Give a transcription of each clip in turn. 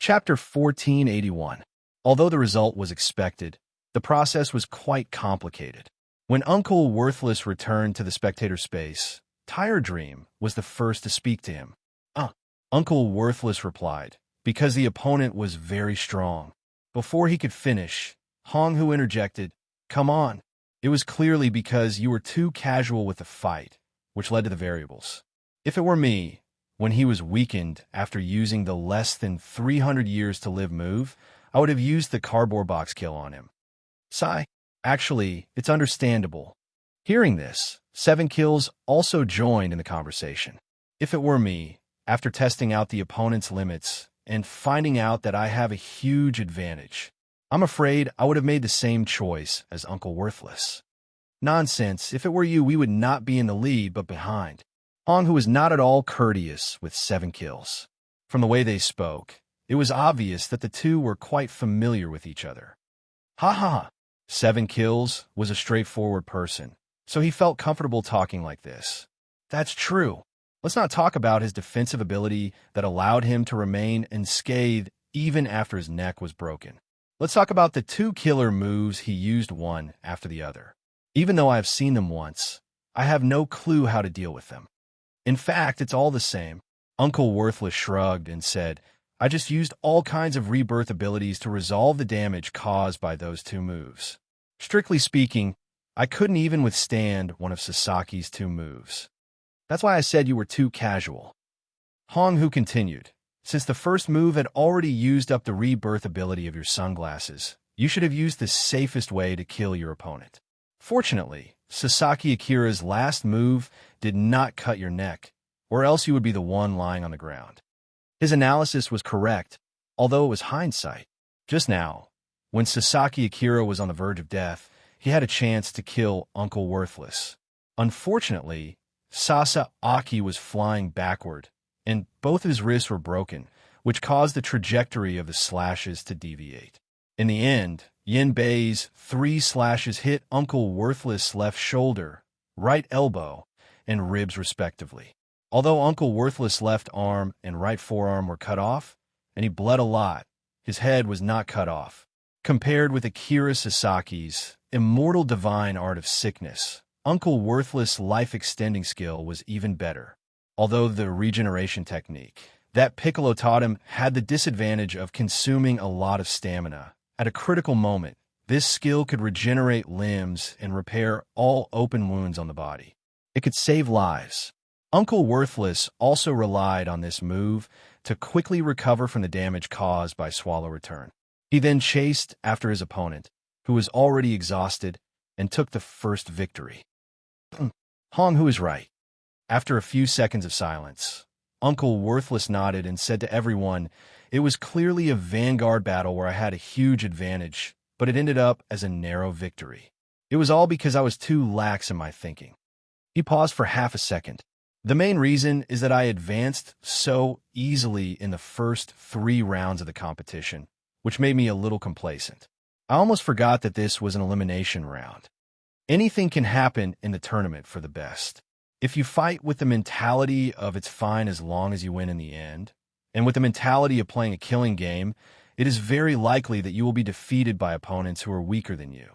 Chapter 1481. Although the result was expected, the process was quite complicated. When Uncle Worthless returned to the spectator space, Tire Dream was the first to speak to him. Uncle Worthless replied, because the opponent was very strong. Before he could finish, Hong Hu interjected, "Come on." It was clearly because you were too casual with the fight, which led to the variables. If it were me, when he was weakened after using the less than 300 years to live move, I would have used the cardboard box kill on him. Sigh. Actually, it's understandable. Hearing this, 7 Kills also joined in the conversation. If it were me, after testing out the opponent's limits and finding out that I have a huge advantage, I'm afraid I would have made the same choice as Uncle Worthless. Nonsense. If it were you, we would not be in the lead but behind. Hong, who was not at all courteous with 7 Kills. From the way they spoke, it was obvious that the two were quite familiar with each other. Ha ha! 7 Kills was a straightforward person, so he felt comfortable talking like this. That's true. Let's not talk about his defensive ability that allowed him to remain unscathed even after his neck was broken. Let's talk about the 2 killer moves he used one after the other. Even though I have seen them once, I have no clue how to deal with them. In fact, it's all the same. Uncle Worthless shrugged and said, I just used all kinds of rebirth abilities to resolve the damage caused by those 2 moves. Strictly speaking, I couldn't even withstand one of Sasaki's 2 moves. That's why I said you were too casual. Hong Hu continued, since the first move had already used up the rebirth ability of your sunglasses, you should have used the safest way to kill your opponent. Fortunately, Sasaki Akira's last move did not cut your neck, or else you would be the one lying on the ground. His analysis was correct, although it was hindsight. Just now, when Sasaki Akira was on the verge of death, he had a chance to kill Uncle Worthless. Unfortunately, Sasaki was flying backward, and both his wrists were broken, which caused the trajectory of the slashes to deviate. In the end, Yin Bei's 3 slashes hit Uncle Worthless' left shoulder, right elbow, and ribs respectively. Although Uncle Worthless' left arm and right forearm were cut off, and he bled a lot, his head was not cut off. Compared with Akira Sasaki's immortal divine art of sickness, Uncle Worthless' life-extending skill was even better. Although the regeneration technique that Piccolo taught him had the disadvantage of consuming a lot of stamina, at a critical moment, this skill could regenerate limbs and repair all open wounds on the body. It could save lives. Uncle Worthless also relied on this move to quickly recover from the damage caused by Swallow Return. He then chased after his opponent, who was already exhausted, and took the first victory. Hong Hu is right. After a few seconds of silence, Uncle Worthless nodded and said to everyone, it was clearly a vanguard battle where I had a huge advantage, but it ended up as a narrow victory. It was all because I was too lax in my thinking. He paused for half a second. The main reason is that I advanced so easily in the first 3 rounds of the competition, which made me a little complacent. I almost forgot that this was an elimination round. Anything can happen in the tournament for the best. If you fight with the mentality of it's fine as long as you win in the end, and with the mentality of playing a killing game, it is very likely that you will be defeated by opponents who are weaker than you.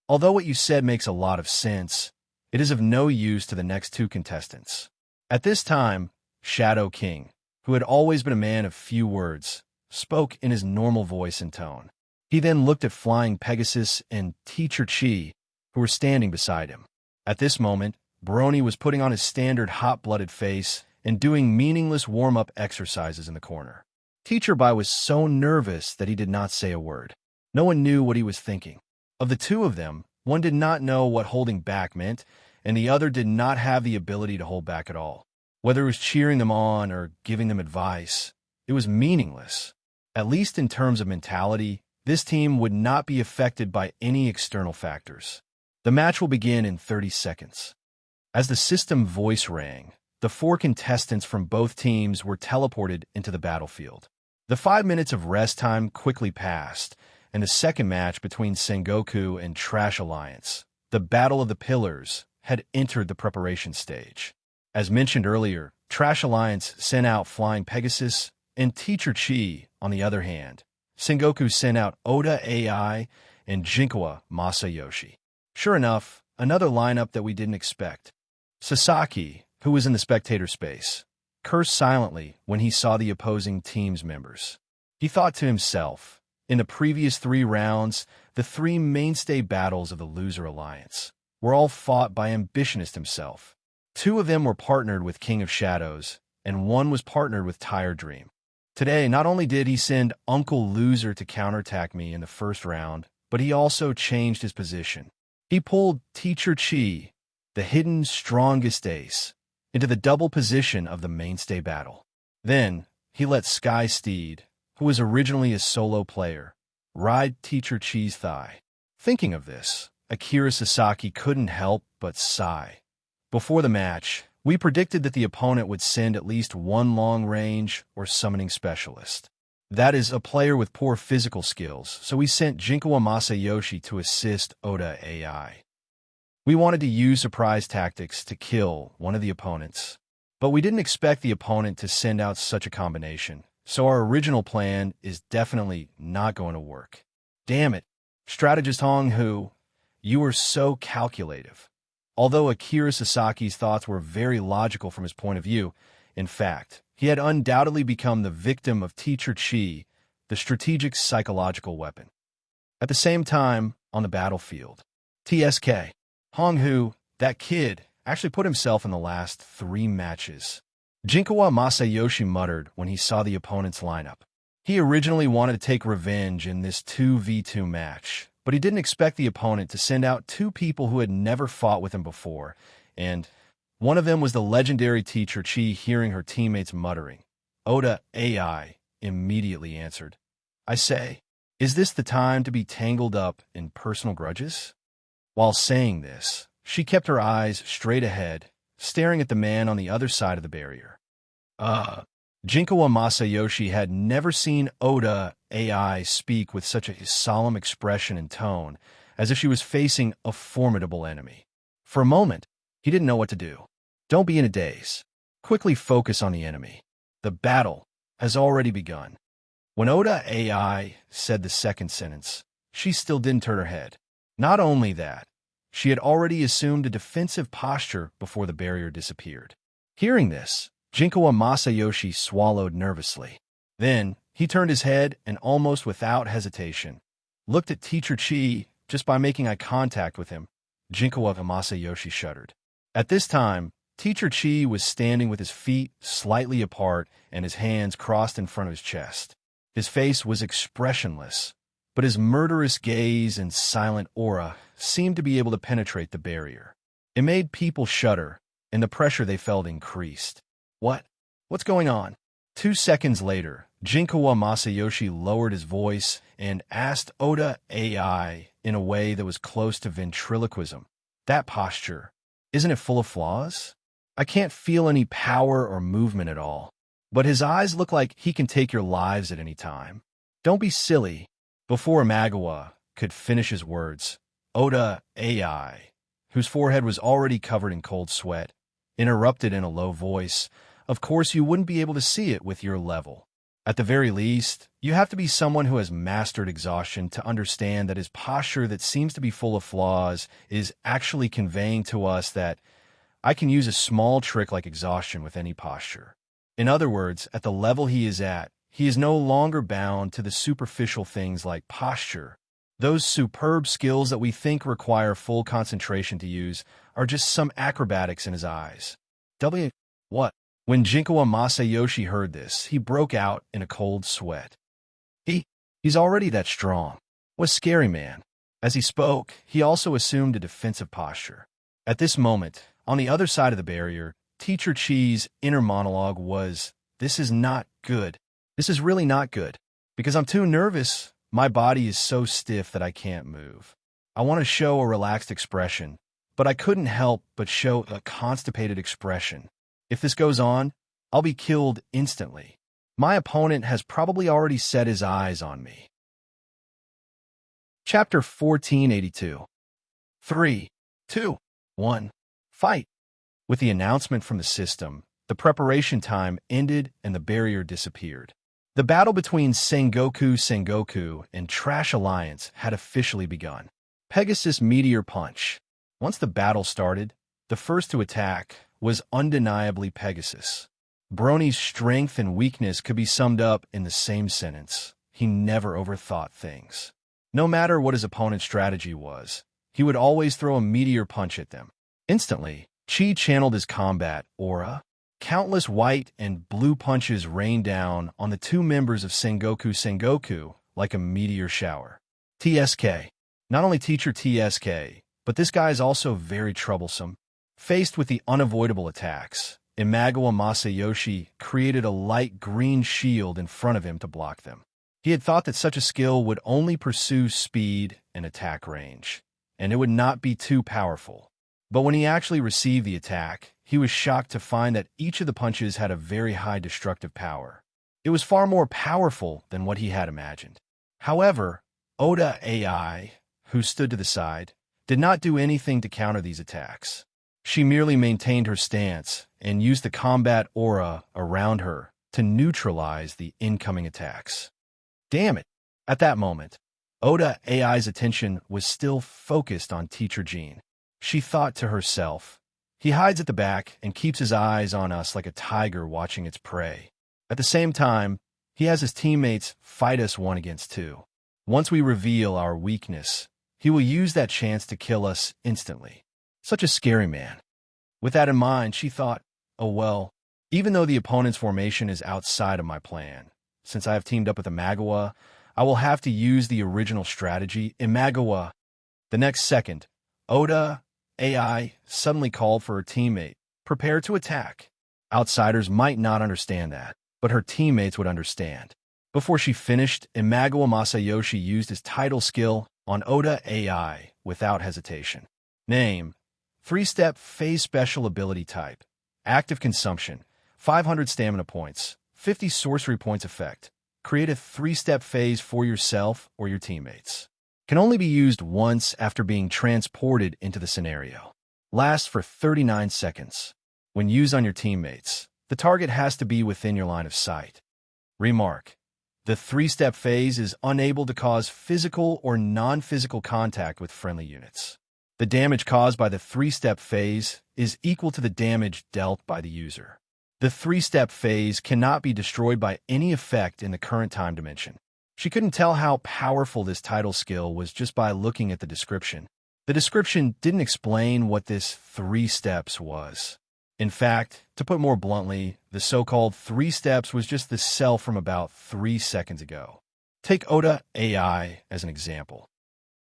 Although what you said makes a lot of sense, it is of no use to the next 2 contestants. At this time, Shadow King, who had always been a man of few words, spoke in his normal voice and tone. He then looked at Flying Pegasus and Teacher Chi, who were standing beside him. At this moment, Brony was putting on his standard hot-blooded face and doing meaningless warm-up exercises in the corner. Teacher Bai was so nervous that he did not say a word. No one knew what he was thinking. Of the 2 of them, one did not know what holding back meant, and the other did not have the ability to hold back at all. Whether it was cheering them on or giving them advice, it was meaningless. At least in terms of mentality, this team would not be affected by any external factors. The match will begin in 30 seconds. As the system voice rang, the 4 contestants from both teams were teleported into the battlefield. The 5 minutes of rest time quickly passed, and the second match between Sengoku and Trash Alliance, the Battle of the Pillars, had entered the preparation stage. As mentioned earlier, Trash Alliance sent out Flying Pegasus, In Teacher Chi, on the other hand, Sengoku sent out Oda AI and Jinkawa Masayoshi. Sure enough, another lineup that we didn't expect. Sasaki, who was in the spectator space, cursed silently when he saw the opposing team's members. He thought to himself, in the previous 3 rounds, the 3 mainstay battles of the Loser Alliance were all fought by Ambitionist himself. 2 of them were partnered with King of Shadows, and 1 was partnered with Tire Dream. Today, not only did he send Uncle Loser to counterattack me in the first round, but he also changed his position. He pulled Teacher Chi, the hidden strongest ace, into the double position of the mainstay battle. Then, he let Sky Steed, who was originally a solo player, ride Teacher Chi's thigh. Thinking of this, Akira Sasaki couldn't help but sigh. Before the match, we predicted that the opponent would send at least 1 long-range or summoning specialist. That is, a player with poor physical skills, so we sent Jinkawa Masayoshi to assist Oda AI. We wanted to use surprise tactics to kill one of the opponents, but we didn't expect the opponent to send out such a combination, so our original plan is definitely not going to work. Damn it, strategist Hong Hu, you were so calculative. Although Akira Sasaki's thoughts were very logical from his point of view, in fact, he had undoubtedly become the victim of Teacher Chi, the strategic psychological weapon. At the same time, on the battlefield, TSK, Hong Hu, that kid, actually put himself in the last 3 matches. Jinkawa Masayoshi muttered when he saw the opponent's lineup. He originally wanted to take revenge in this 2v2 match, but he didn't expect the opponent to send out 2 people who had never fought with him before, and one of them was the legendary Teacher Chi. Hearing her teammates muttering, Oda AI immediately answered, I say, is this the time to be tangled up in personal grudges? While saying this, she kept her eyes straight ahead, staring at the man on the other side of the barrier. Jinkawa Masayoshi had never seen Oda AI speak with such a solemn expression and tone, as if she was facing a formidable enemy. For a moment, he didn't know what to do. Don't be in a daze. Quickly focus on the enemy. The battle has already begun. When Oda AI said the second sentence, she still didn't turn her head. Not only that, she had already assumed a defensive posture before the barrier disappeared. Hearing this, Jinkawa Masayoshi swallowed nervously. Then, he turned his head and almost without hesitation looked at Teacher Chi. Just by making eye contact with him, Jinkawa Masayoshi shuddered. At this time, Teacher Chi was standing with his feet slightly apart and his hands crossed in front of his chest. His face was expressionless, but his murderous gaze and silent aura seemed to be able to penetrate the barrier. It made people shudder, and the pressure they felt increased. What's going on? 2 seconds later, Jinkawa Masayoshi lowered his voice and asked Oda AI in a way that was close to ventriloquism. That posture, isn't it full of flaws? I can't feel any power or movement at all. But his eyes look like he can take your lives at any time. Don't be silly. Before Imagawa could finish his words, Oda AI, whose forehead was already covered in cold sweat, interrupted in a low voice, of course you wouldn't be able to see it with your level. At the very least, you have to be someone who has mastered exhaustion to understand that his posture that seems to be full of flaws is actually conveying to us that I can use a small trick like exhaustion with any posture. In other words, at the level he is no longer bound to the superficial things like posture. Those superb skills that we think require full concentration to use are just some acrobatics in his eyes. What? When Jinkawa Masayoshi heard this, he broke out in a cold sweat. He's already that strong. What a scary man. As he spoke, he also assumed a defensive posture. At this moment, on the other side of the barrier, Teacher Chi's inner monologue was, this is not good. This is really not good. Because I'm too nervous, my body is so stiff that I can't move. I want to show a relaxed expression, but I couldn't help but show a constipated expression. If this goes on, I'll be killed instantly. My opponent has probably already set his eyes on me. Chapter 1482. 3, 2, 1, fight. With the announcement from the system, the preparation time ended and the barrier disappeared. The battle between Sengoku and Trash Alliance had officially begun. Pegasus Meteor Punch. Once the battle started, the first to attack was undeniably Pegasus. Brony's strength and weakness could be summed up in the same sentence. He never overthought things. No matter what his opponent's strategy was, he would always throw a meteor punch at them. Instantly, Chi channeled his combat aura. Countless white and blue punches rained down on the two members of Sengoku like a meteor shower. TSK. Not only Teacher TSK, but this guy is also very troublesome. Faced with the unavoidable attacks, Imagawa Masayoshi created a light green shield in front of him to block them. He had thought that such a skill would only pursue speed and attack range, and it would not be too powerful. But when he actually received the attack, he was shocked to find that each of the punches had a very high destructive power. It was far more powerful than what he had imagined. However, Oda AI, who stood to the side, did not do anything to counter these attacks. She merely maintained her stance and used the combat aura around her to neutralize the incoming attacks. Damn it! At that moment, Oda AI's attention was still focused on Teacher Jean. She thought to herself, he hides at the back and keeps his eyes on us like a tiger watching its prey. At the same time, he has his teammates fight us 1 against 2. Once we reveal our weakness, he will use that chance to kill us instantly. Such a scary man. With that in mind, she thought, oh well, even though the opponent's formation is outside of my plan, since I have teamed up with Imagawa, I will have to use the original strategy, Imagawa. The next second, Oda AI suddenly called for her teammate, prepare to attack. Outsiders might not understand that, but her teammates would understand. Before she finished, Imagawa Masayoshi used his title skill on Oda AI without hesitation. Name: 3-step phase special ability type. Active consumption: 500 stamina points, 50 sorcery points effect. Create a 3-step phase for yourself or your teammates. Can only be used once after being transported into the scenario. Lasts for 39 seconds. When used on your teammates, the target has to be within your line of sight. Remark: the 3-step phase is unable to cause physical or non-physical contact with friendly units. The damage caused by the 3-step phase is equal to the damage dealt by the user. The 3-step phase cannot be destroyed by any effect in the current time dimension. She couldn't tell how powerful this title skill was just by looking at the description. The description didn't explain what this 3 steps was. In fact, to put more bluntly, the so-called 3 steps was just the cell from about 3 seconds ago. Take Oda AI as an example.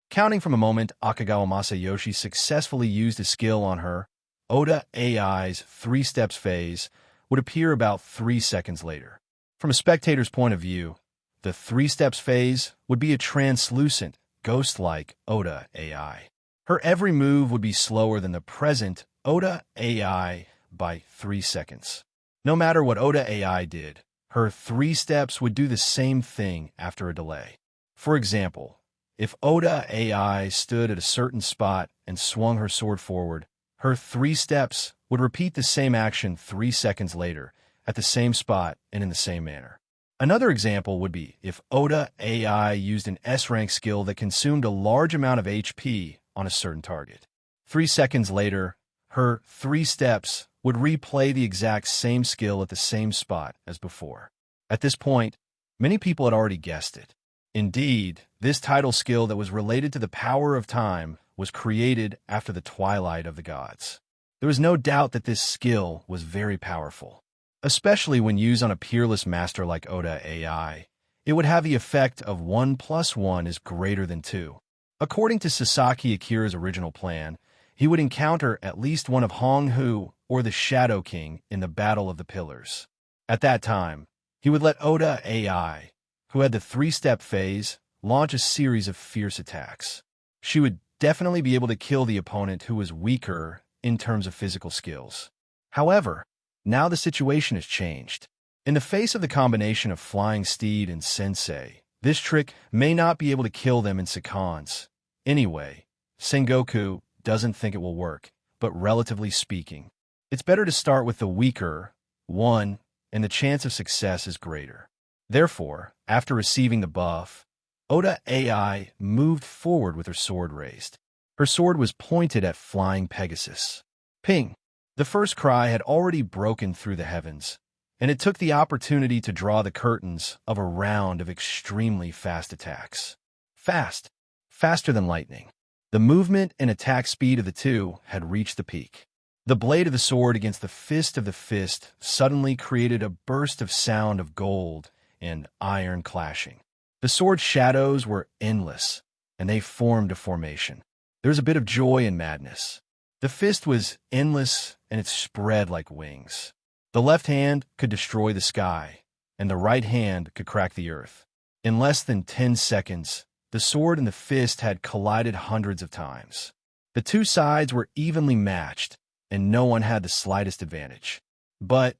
Counting from a moment Akagawa Masayoshi successfully used his skill on her, Oda AI's 3 steps phase would appear about 3 seconds later. From a spectator's point of view, the 3 steps phase would be a translucent, ghost-like Oda AI. Her every move would be slower than the present Oda AI by 3 seconds. No matter what Oda AI did, her 3 steps would do the same thing after a delay. For example, if Oda AI stood at a certain spot and swung her sword forward, her 3 steps would repeat the same action 3 seconds later, at the same spot and in the same manner. Another example would be if Oda AI used an S-rank skill that consumed a large amount of HP on a certain target. 3 seconds later, her 3 steps would replay the exact same skill at the same spot as before. At this point, many people had already guessed it. Indeed, this title skill that was related to the power of time was created after the twilight of the gods. There was no doubt that this skill was very powerful. Especially when used on a peerless master like Oda AI, it would have the effect of 1 + 1 is greater than 2. According to Sasaki Akira's original plan, he would encounter at least one of Hong Hu or the Shadow King in the Battle of the Pillars. At that time, he would let Oda AI, who had the 3-step phase, launch a series of fierce attacks. She would definitely be able to kill the opponent who was weaker in terms of physical skills. However, now the situation has changed. In the face of the combination of Flying Steed and Sensei, this trick may not be able to kill them in seconds. Anyway, Sengoku doesn't think it will work, but relatively speaking, it's better to start with the weaker one, and the chance of success is greater. Therefore, after receiving the buff, Oda AI moved forward with her sword raised. Her sword was pointed at flying Pegasus. Ping! The first cry had already broken through the heavens, and it took the opportunity to draw the curtains of a round of extremely fast attacks. Fast. Faster than lightning. The movement and attack speed of the two had reached the peak. The blade of the sword against the fist of the fist suddenly created a burst of sound of gold and iron clashing. The sword's shadows were endless, and they formed a formation. There was a bit of joy and madness. The fist was endless, and it spread like wings. The left hand could destroy the sky, and the right hand could crack the earth. In less than 10 seconds, the sword and the fist had collided hundreds of times. The two sides were evenly matched, and no one had the slightest advantage. But,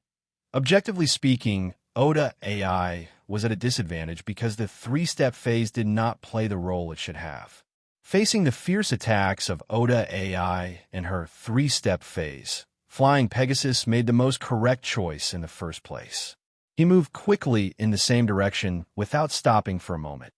objectively speaking, Oda AI was at a disadvantage because the three-step phase did not play the role it should have. Facing the fierce attacks of Oda AI and her three-step phase, Flying Pegasus made the most correct choice in the first place. He moved quickly in the same direction without stopping for a moment.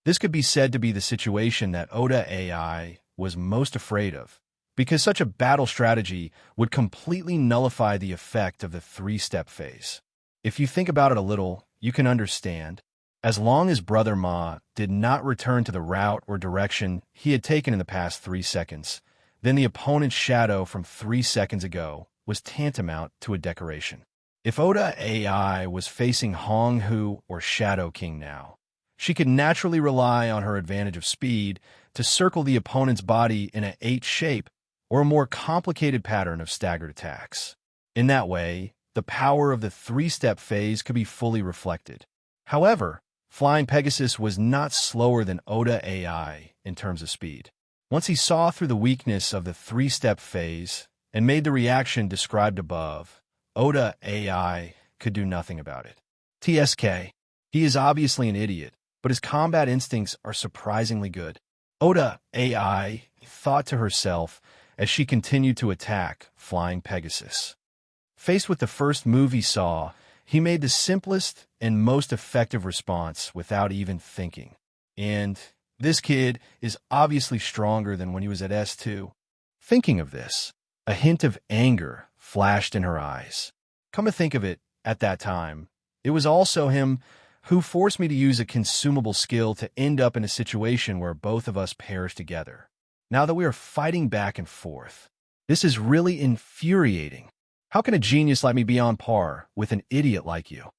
This could be said to be the situation that Oda AI was most afraid of, because such a battle strategy would completely nullify the effect of the three-step phase. If you think about it a little, you can understand. As long as Brother Ma did not return to the route or direction he had taken in the past 3 seconds, then the opponent's shadow from 3 seconds ago was tantamount to a decoration. If Oda AI was facing Hong Hu or Shadow King now, she could naturally rely on her advantage of speed to circle the opponent's body in an 8 shape or a more complicated pattern of staggered attacks. In that way, the power of the three-step phase could be fully reflected. However, Flying Pegasus was not slower than Oda AI in terms of speed. Once he saw through the weakness of the three-step phase and made the reaction described above, Oda AI could do nothing about it. TSK. He is obviously an idiot, but his combat instincts are surprisingly good. Oda AI thought to herself as she continued to attack Flying Pegasus. Faced with the first move he saw, he made the simplest and most effective response without even thinking. And this kid is obviously stronger than when he was at S2. Thinking of this, a hint of anger flashed in her eyes. Come to think of it, at that time, it was also him who forced me to use a consumable skill to end up in a situation where both of us perish together. Now that we are fighting back and forth, this is really infuriating. How can a genius like me be on par with an idiot like you?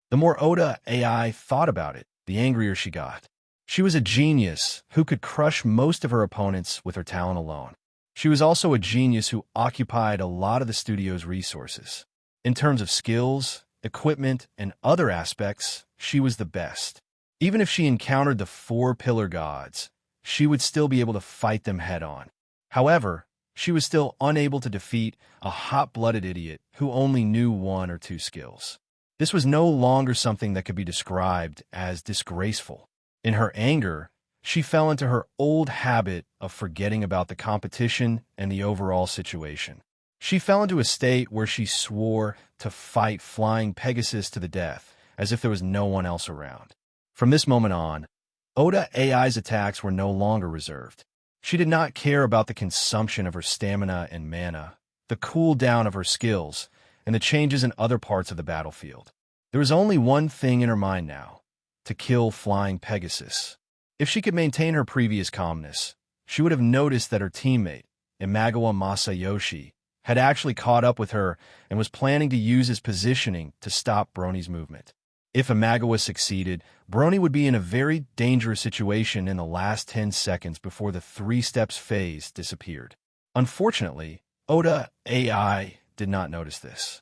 The more Oda AI thought about it, the angrier she got. She was a genius who could crush most of her opponents with her talent alone. She was also a genius who occupied a lot of the studio's resources. In terms of skills, equipment, and other aspects, she was the best. Even if she encountered the 4 pillar gods, she would still be able to fight them head-on. However, she was still unable to defeat a hot-blooded idiot who only knew 1 or 2 skills. This was no longer something that could be described as disgraceful. In her anger, she fell into her old habit of forgetting about the competition and the overall situation. She fell into a state where she swore to fight Flying Pegasus to the death, as if there was no one else around. From this moment on, Oda AI's attacks were no longer reserved. She did not care about the consumption of her stamina and mana, the cooldown of her skills, and the changes in other parts of the battlefield. There was only one thing in her mind now: to kill Flying Pegasus. If she could maintain her previous calmness, she would have noticed that her teammate, Imagawa Masayoshi, had actually caught up with her and was planning to use his positioning to stop Brony's movement. If Imagawa succeeded, Brony would be in a very dangerous situation in the last 10 seconds before the 3 steps phase disappeared. Unfortunately, Oda AI did not notice this.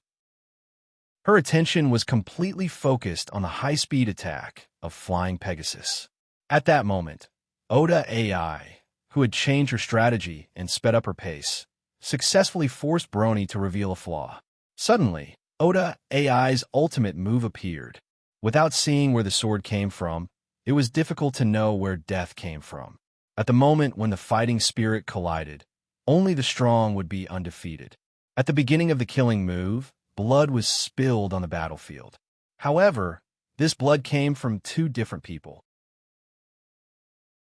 Her attention was completely focused on the high-speed attack of Flying Pegasus. At that moment, Oda AI, who had changed her strategy and sped up her pace, successfully forced Brony to reveal a flaw. Suddenly, Oda AI's ultimate move appeared. Without seeing where the sword came from, it was difficult to know where death came from. At the moment when the fighting spirit collided, only the strong would be undefeated. At the beginning of the killing move, blood was spilled on the battlefield. However, This blood came from two different people.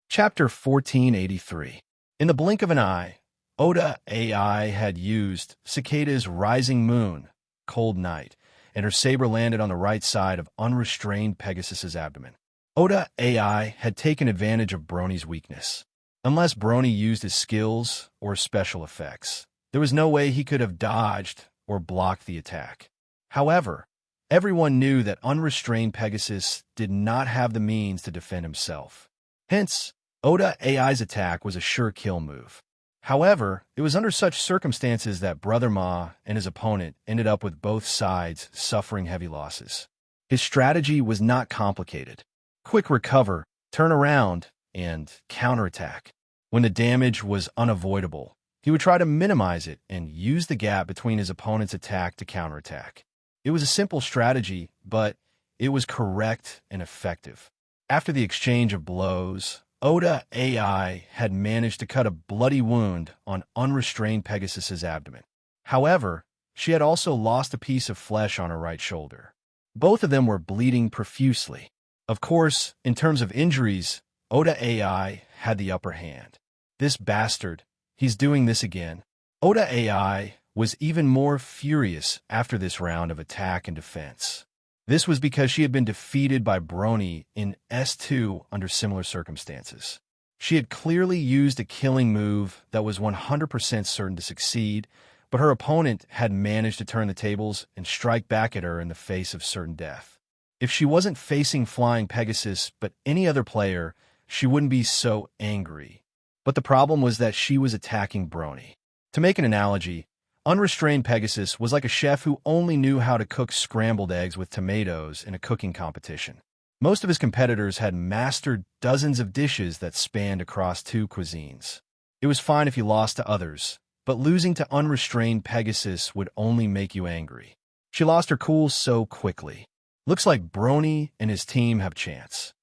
Chapter 1483. In the blink of an eye, Oda AI had used Cicada's rising moon, cold night, and her saber landed on the right side of unrestrained Pegasus's abdomen. Oda AI had taken advantage of Brony's weakness. Unless Brony used his skills or special effects, there was no way he could have dodged or blocked the attack. However, everyone knew that unrestrained Pegasus did not have the means to defend himself. Hence, Oda AI's attack was a sure kill move. However, it was under such circumstances that Brother Ma and his opponent ended up with both sides suffering heavy losses. His strategy was not complicated. Quick recover, turn around, and counterattack. When the damage was unavoidable, he would try to minimize it and use the gap between his opponent's attack to counterattack. It was a simple strategy, but it was correct and effective. After the exchange of blows, Oda AI had managed to cut a bloody wound on unrestrained Pegasus's abdomen. However, she had also lost a piece of flesh on her right shoulder. Both of them were bleeding profusely. Of course, in terms of injuries, Oda AI had the upper hand. This bastard, he's doing this again. Oda AI was even more furious after this round of attack and defense. This was because she had been defeated by Brony in S2 under similar circumstances. She had clearly used a killing move that was 100% certain to succeed, but her opponent had managed to turn the tables and strike back at her in the face of certain death. If she wasn't facing Flying Pegasus but any other player, she wouldn't be so angry. But the problem was that she was attacking Brony. To make an analogy, unrestrained Pegasus was like a chef who only knew how to cook scrambled eggs with tomatoes in a cooking competition. Most of his competitors had mastered dozens of dishes that spanned across two cuisines. It was fine if you lost to others, but losing to unrestrained Pegasus would only make you angry. She lost her cool so quickly. Looks like Brony and his team have chance.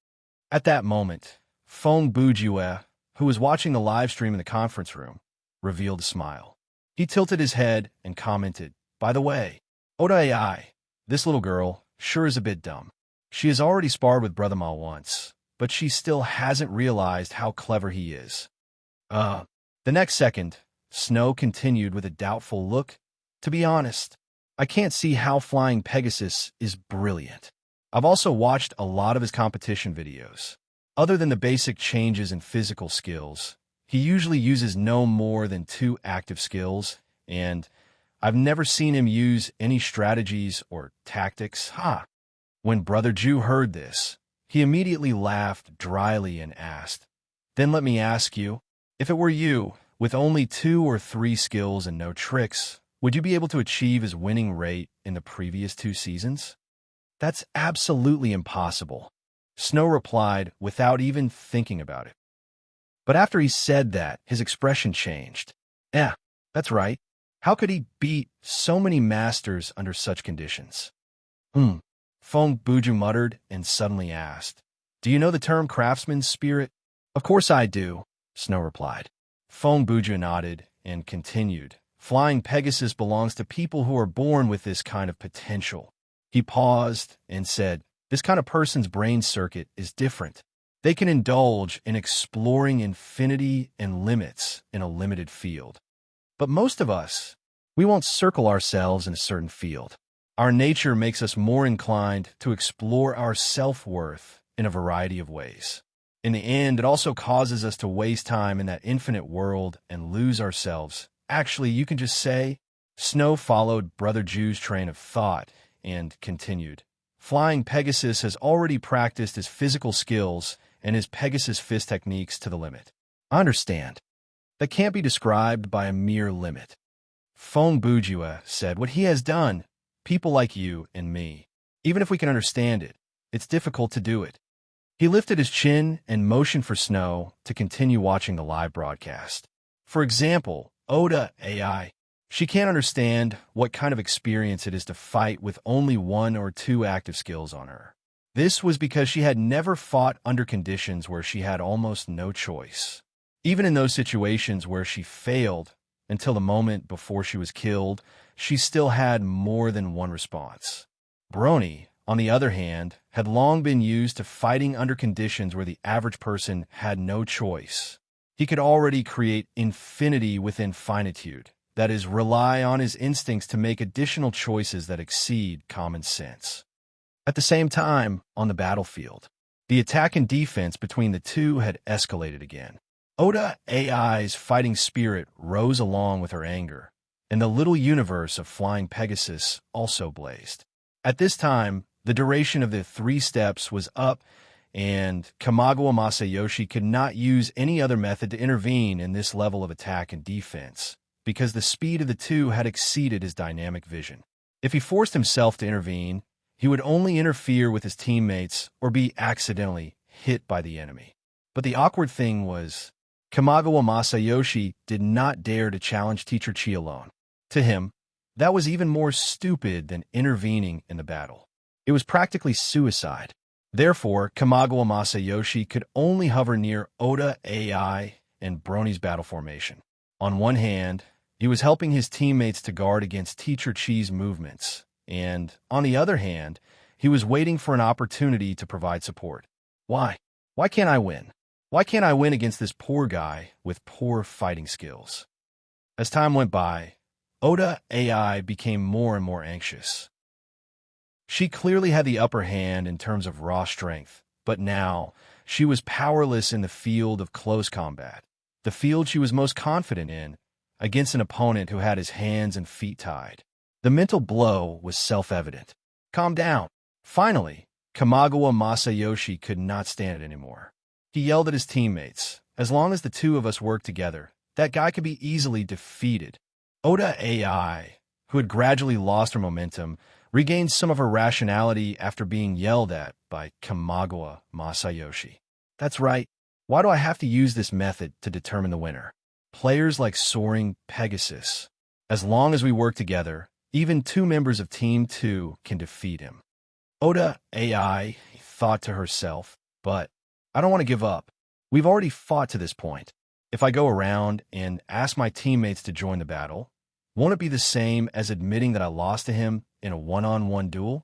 At that moment, Fong Bujue, who was watching the live stream in the conference room, revealed a smile. He tilted his head and commented, "By the way, Oda AI, this little girl, sure is a bit dumb. She has already sparred with Brother Ma once, but she still hasn't realized how clever he is." The next second, Snow continued with a doubtful look. "To be honest, I can't see how Flying Pegasus is brilliant. I've also watched a lot of his competition videos. Other than the basic changes in physical skills, he usually uses no more than 2 active skills, and I've never seen him use any strategies or tactics." When Brother Ju heard this, he immediately laughed dryly and asked, "Then let me ask you, if it were you, with only 2 or 3 skills and no tricks, would you be able to achieve his winning rate in the previous 2 seasons?" "That's absolutely impossible," Snow replied without even thinking about it. But after he said that, his expression changed. That's right. How could he beat so many masters under such conditions?" Fong Buju muttered and suddenly asked, "Do you know the term craftsman's spirit?" "Of course I do," Snow replied. Fong Buju nodded and continued, "Flying Pegasus belongs to people who are born with this kind of potential." He paused and said, "This kind of person's brain circuit is different. They can indulge in exploring infinity and limits in a limited field. But most of us, we won't circle ourselves in a certain field. Our nature makes us more inclined to explore our self-worth in a variety of ways. In the end, it also causes us to waste time in that infinite world and lose ourselves. Actually, you can just say," Snow followed Brother Ju's train of thought and continued, "Flying Pegasus has already practiced his physical skills and his Pegasus fist techniques to the limit." "I understand. That can't be described by a mere limit." Fong Bujue said, "What he has done, people like you and me, even if we can understand it, it's difficult to do it." He lifted his chin and motioned for Snow to continue watching the live broadcast. "For example, Oda AI, she can't understand what kind of experience it is to fight with only 1 or 2 active skills on her. This was because she had never fought under conditions where she had almost no choice. Even in those situations where she failed until the moment before she was killed, she still had more than one response. Brony, on the other hand, had long been used to fighting under conditions where the average person had no choice. He could already create infinity within finitude, that is, rely on his instincts to make additional choices that exceed common sense. At the same time, on the battlefield, the attack and defense between the two had escalated again. Oda AI's fighting spirit rose along with her anger, and the little universe of flying Pegasus also blazed. At this time, the duration of the 3 steps was up, and Kamigawa Masayoshi could not use any other method to intervene in this level of attack and defense, because the speed of the two had exceeded his dynamic vision. If he forced himself to intervene, he would only interfere with his teammates or be accidentally hit by the enemy. But the awkward thing was, Kamigawa Masayoshi did not dare to challenge Teacher Chi alone. To him, that was even more stupid than intervening in the battle. It was practically suicide. Therefore, Kamigawa Masayoshi could only hover near Oda AI and Brony's battle formation. On one hand, he was helping his teammates to guard against Teacher Chi's movements, and, on the other hand, he was waiting for an opportunity to provide support. Why? Why can't I win? Why can't I win against this poor guy with poor fighting skills? As time went by, Oda AI became more and more anxious. She clearly had the upper hand in terms of raw strength, but now she was powerless in the field of close combat, the field she was most confident in, against an opponent who had his hands and feet tied. The mental blow was self-evident. Calm down. Finally, Kamigawa Masayoshi could not stand it anymore. He yelled at his teammates, as long as the two of us work together, that guy could be easily defeated. Oda AI, who had gradually lost her momentum, regained some of her rationality after being yelled at by Kamigawa Masayoshi. That's right. Why do I have to use this method to determine the winner? Players like Soaring Pegasus. As long as we work together, even 2 members of Team 2 can defeat him. Oda AI thought to herself, but I don't want to give up. We've already fought to this point. If I go around and ask my teammates to join the battle, won't it be the same as admitting that I lost to him in a one-on-one duel?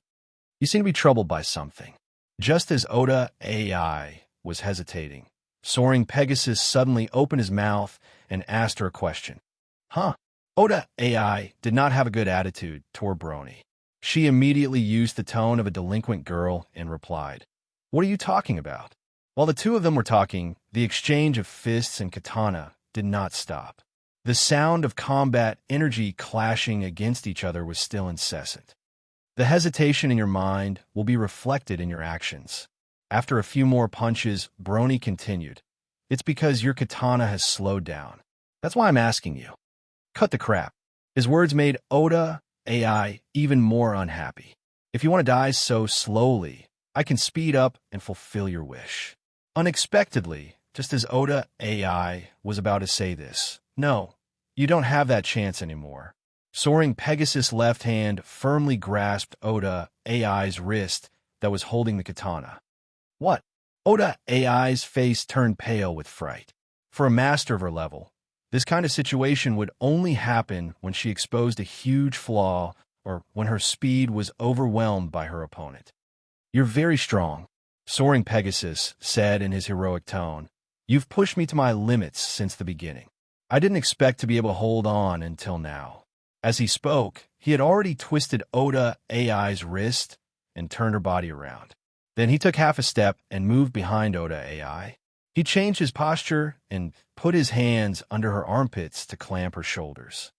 You seem to be troubled by something. Just as Oda AI was hesitating, Soaring Pegasus suddenly opened his mouth and asked her a question. Oda AI did not have a good attitude toward Brony. She immediately used the tone of a delinquent girl and replied, "What are you talking about?" While the two of them were talking, the exchange of fists and katana did not stop. The sound of combat energy clashing against each other was still incessant. The hesitation in your mind will be reflected in your actions. After a few more punches, Brony continued, "It's because your katana has slowed down. That's why I'm asking you." Cut the crap. His words made Oda AI even more unhappy. "If you want to die so slowly, I can speed up and fulfill your wish." Unexpectedly, just as Oda AI was about to say this, "No, you don't have that chance anymore." Soaring Pegasus' left hand firmly grasped Oda AI's wrist that was holding the katana. What? Oda AI's face turned pale with fright. For a master of her level, this kind of situation would only happen when she exposed a huge flaw or when her speed was overwhelmed by her opponent. "You're very strong," Soaring Pegasus said in his heroic tone. "You've pushed me to my limits since the beginning. I didn't expect to be able to hold on until now." As he spoke, he had already twisted Oda AI's wrist and turned her body around. Then he took half a step and moved behind Oda AI. He changed his posture and put his hands under her armpits to clamp her shoulders.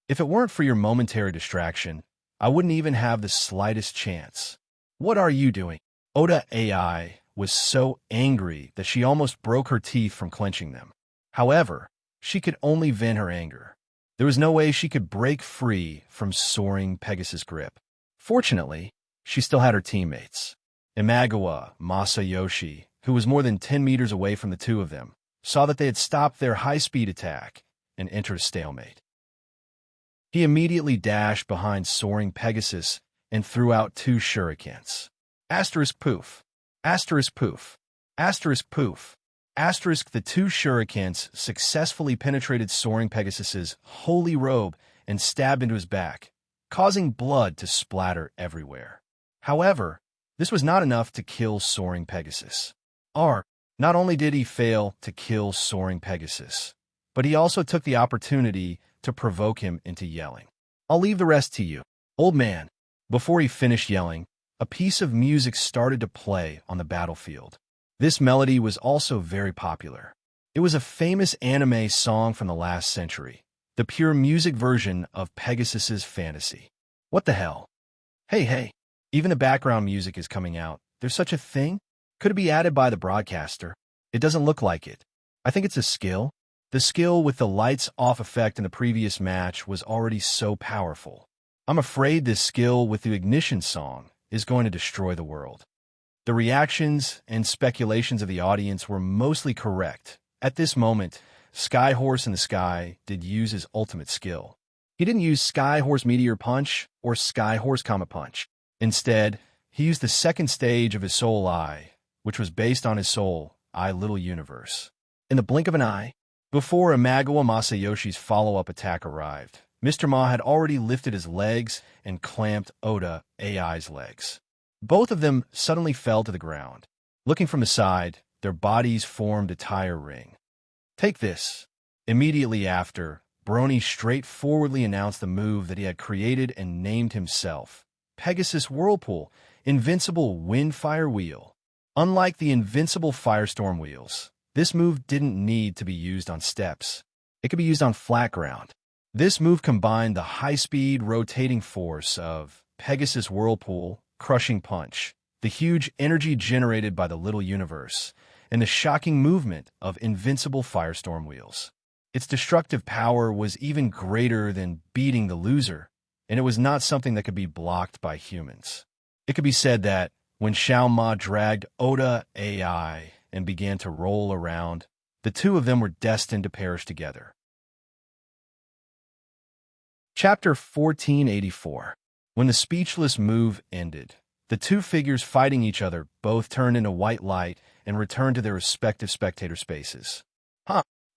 "If it weren't for your momentary distraction, I wouldn't even have the slightest chance." "What are you doing?" Oda AI was so angry that she almost broke her teeth from clenching them. However, she could only vent her anger. There was no way she could break free from Soaring Pegasus' grip. Fortunately, she still had her teammates. Kamigawa Masayoshi, who was more than 10 meters away from the two of them, saw that they had stopped their high-speed attack and entered a stalemate. He immediately dashed behind Soaring Pegasus and threw out 2 shurikens. Asterisk poof. Asterisk poof. Asterisk poof. Asterisk. The 2 shurikens successfully penetrated Soaring Pegasus's holy robe and stabbed into his back, causing blood to splatter everywhere. However, This was not enough to kill soaring Pegasus. Not only did he fail to kill soaring Pegasus, but he also took the opportunity to provoke him into yelling. I'll leave the rest to you, old man. Before he finished yelling, a piece of music started to play on the battlefield. This melody was also very popular. It was a famous anime song from the last century, the pure music version of Pegasus's fantasy. What the hell? Hey, even the background music is coming out. There's such a thing? Could it be added by the broadcaster? It doesn't look like it. I think it's a skill. The skill with the lights off effect in the previous match was already so powerful. I'm afraid this skill with the ignition song is going to destroy the world. The reactions and speculations of the audience were mostly correct. At this moment, Skyhorse in the Sky did use his ultimate skill. He didn't use Skyhorse Meteor Punch or Skyhorse Comet Punch. Instead, he used the second stage of his Soul Eye, which was based on his Soul Eye Little Universe. In the blink of an eye, before Imagawa Masayoshi's follow-up attack arrived, Mr. Ma had already lifted his legs and clamped Oda AI's legs. Both of them suddenly fell to the ground. Looking from the side, their bodies formed a tire ring. Take this. Immediately after, Brony straightforwardly announced the move that he had created and named himself, Pegasus Whirlpool, Invincible Windfire Wheel. Unlike the Invincible Firestorm Wheels, this move didn't need to be used on steps. It could be used on flat ground. This move combined the high-speed rotating force of Pegasus Whirlpool, Crushing Punch, the huge energy generated by the Little Universe, and the shocking movement of Invincible Firestorm Wheels. Its destructive power was even greater than beating the loser, and it was not something that could be blocked by humans. It could be said that when Xiao Ma dragged Oda AI and began to roll around, the two of them were destined to perish together. Chapter 1484. When the speechless move ended, the two figures fighting each other both turned into white light and returned to their respective spectator spaces.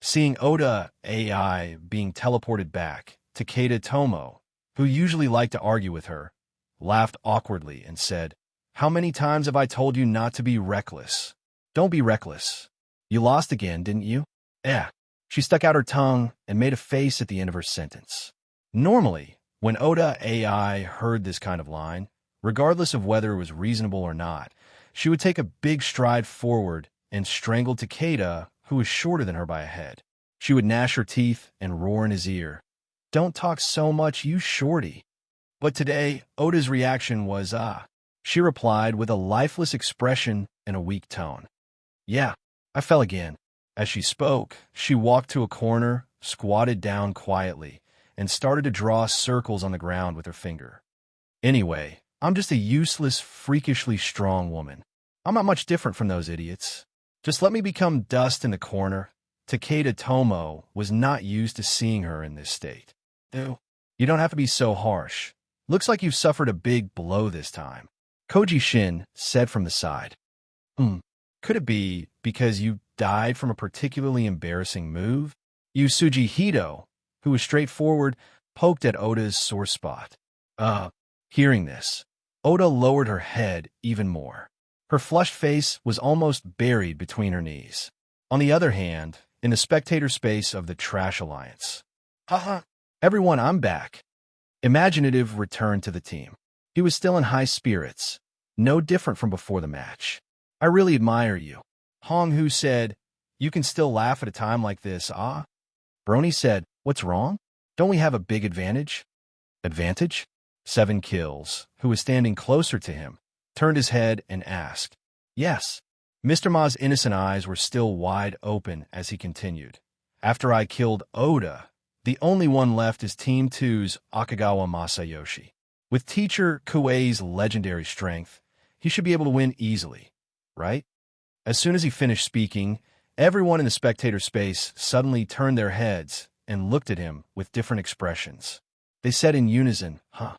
Seeing Oda AI being teleported back, Takeda Tomo, who usually liked to argue with her, laughed awkwardly and said, "How many times have I told you not to be reckless? Don't be reckless. You lost again, didn't you?" She stuck out her tongue and made a face at the end of her sentence. Normally, when Oda AI heard this kind of line, regardless of whether it was reasonable or not, she would take a big stride forward and strangle Takeda, who was shorter than her by a head. She would gnash her teeth and roar in his ear, "Don't talk so much, you shorty." But today, Oda's reaction was, She replied with a lifeless expression and a weak tone. "Yeah, I fell again." As she spoke, she walked to a corner, squatted down quietly, and started to draw circles on the ground with her finger. "Anyway, I'm just a useless, freakishly strong woman. I'm not much different from those idiots. Just let me become dust in the corner." Takeda Tomo was not used to seeing her in this state. "You don't have to be so harsh. Looks like you've suffered a big blow this time," Koji Shin said from the side. Could it be because you died from a particularly embarrassing move?" Yusuji Hito, who was straightforward, poked at Oda's sore spot. Hearing this, Oda lowered her head even more. Her flushed face was almost buried between her knees. On the other hand, in the spectator space of the Trash Alliance, "Everyone, I'm back." Imaginative returned to the team. He was still in high spirits, no different from before the match. "I really admire you." Hong Hu said, "You can still laugh at a time like this, Brony said, "What's wrong? Don't we have a big advantage?" "Advantage?" Seven Kills, who was standing closer to him, turned his head and asked. "Yes." Mr. Ma's innocent eyes were still wide open as he continued. "After I killed Oda, the only one left is Team 2's Akagawa Masayoshi. With Teacher Kuei's legendary strength, he should be able to win easily, right?" As soon as he finished speaking, everyone in the spectator space suddenly turned their heads and looked at him with different expressions. They said in unison, "Huh."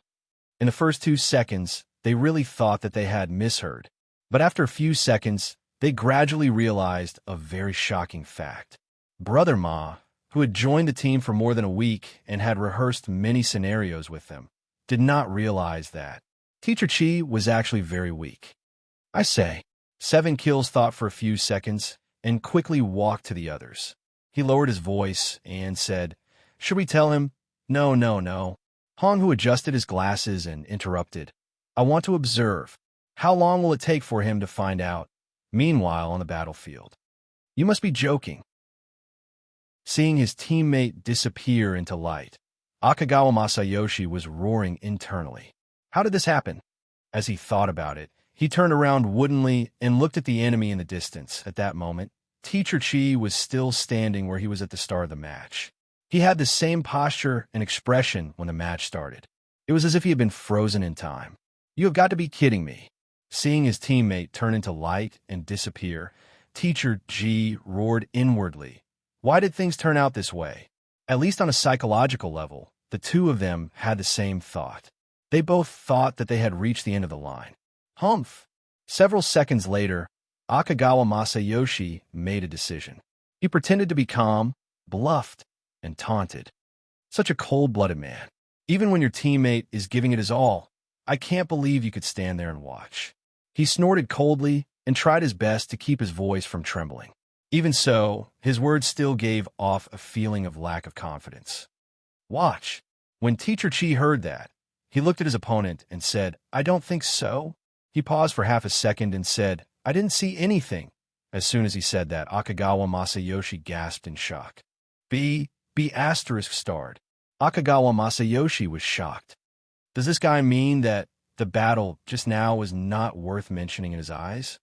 In the first 2 seconds, they really thought that they had misheard. But after a few seconds, they gradually realized a very shocking fact. Brother Ma, who had joined the team for more than a week and had rehearsed many scenarios with them, did not realize that Teacher Chi was actually very weak. I say. Seven Kills thought for a few seconds and quickly walked to the others. He lowered his voice and said, "Should we tell him?" "No, no, no." Hong, who adjusted his glasses and interrupted. "I want to observe. How long will it take for him to find out?" Meanwhile, on the battlefield. "You must be joking." Seeing his teammate disappear into light, Akagawa Masayoshi was roaring internally. How did this happen? As he thought about it, he turned around woodenly and looked at the enemy in the distance. At that moment, Teacher Chi was still standing where he was at the start of the match. He had the same posture and expression when the match started. It was as if he had been frozen in time. "You have got to be kidding me." Seeing his teammate turn into light and disappear, Teacher G roared inwardly. Why did things turn out this way? At least on a psychological level, the two of them had the same thought. They both thought that they had reached the end of the line. Humph! Several seconds later, Akagawa Masayoshi made a decision. He pretended to be calm, bluffed, and taunted. Such a cold-blooded man. Even when your teammate is giving it his all, I can't believe you could stand there and watch. He snorted coldly and tried his best to keep his voice from trembling. Even so, his words still gave off a feeling of lack of confidence. "Watch." When Teacher Chi heard that, he looked at his opponent and said, "I don't think so." He paused for half a second and said, "I didn't see anything." As soon as he said that, Akagawa Masayoshi gasped in shock. B asterisk starred. Akagawa Masayoshi was shocked. Does this guy mean that the battle just now was not worth mentioning in his eyes?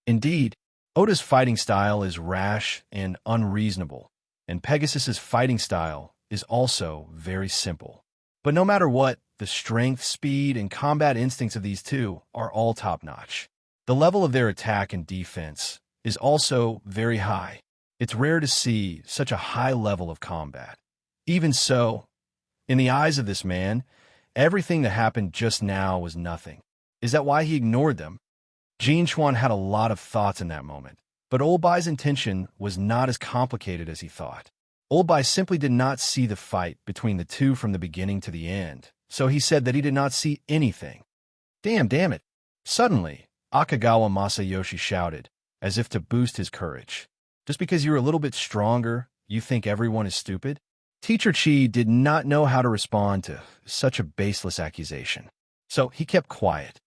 Indeed, Oda's fighting style is rash and unreasonable, and Pegasus's fighting style is also very simple. But no matter what, the strength, speed, and combat instincts of these two are all top-notch. The level of their attack and defense is also very high. It's rare to see such a high level of combat. Even so, in the eyes of this man, everything that happened just now was nothing. Is that why he ignored them? Jin Chuan had a lot of thoughts in that moment, but Old Bai's intention was not as complicated as he thought. Old Bai simply did not see the fight between the two from the beginning to the end, so he said that he did not see anything. Damn it. Suddenly, Akagawa Masayoshi shouted, as if to boost his courage. Just because you're a little bit stronger, you think everyone is stupid? Teacher Chi did not know how to respond to such a baseless accusation, so he kept quiet.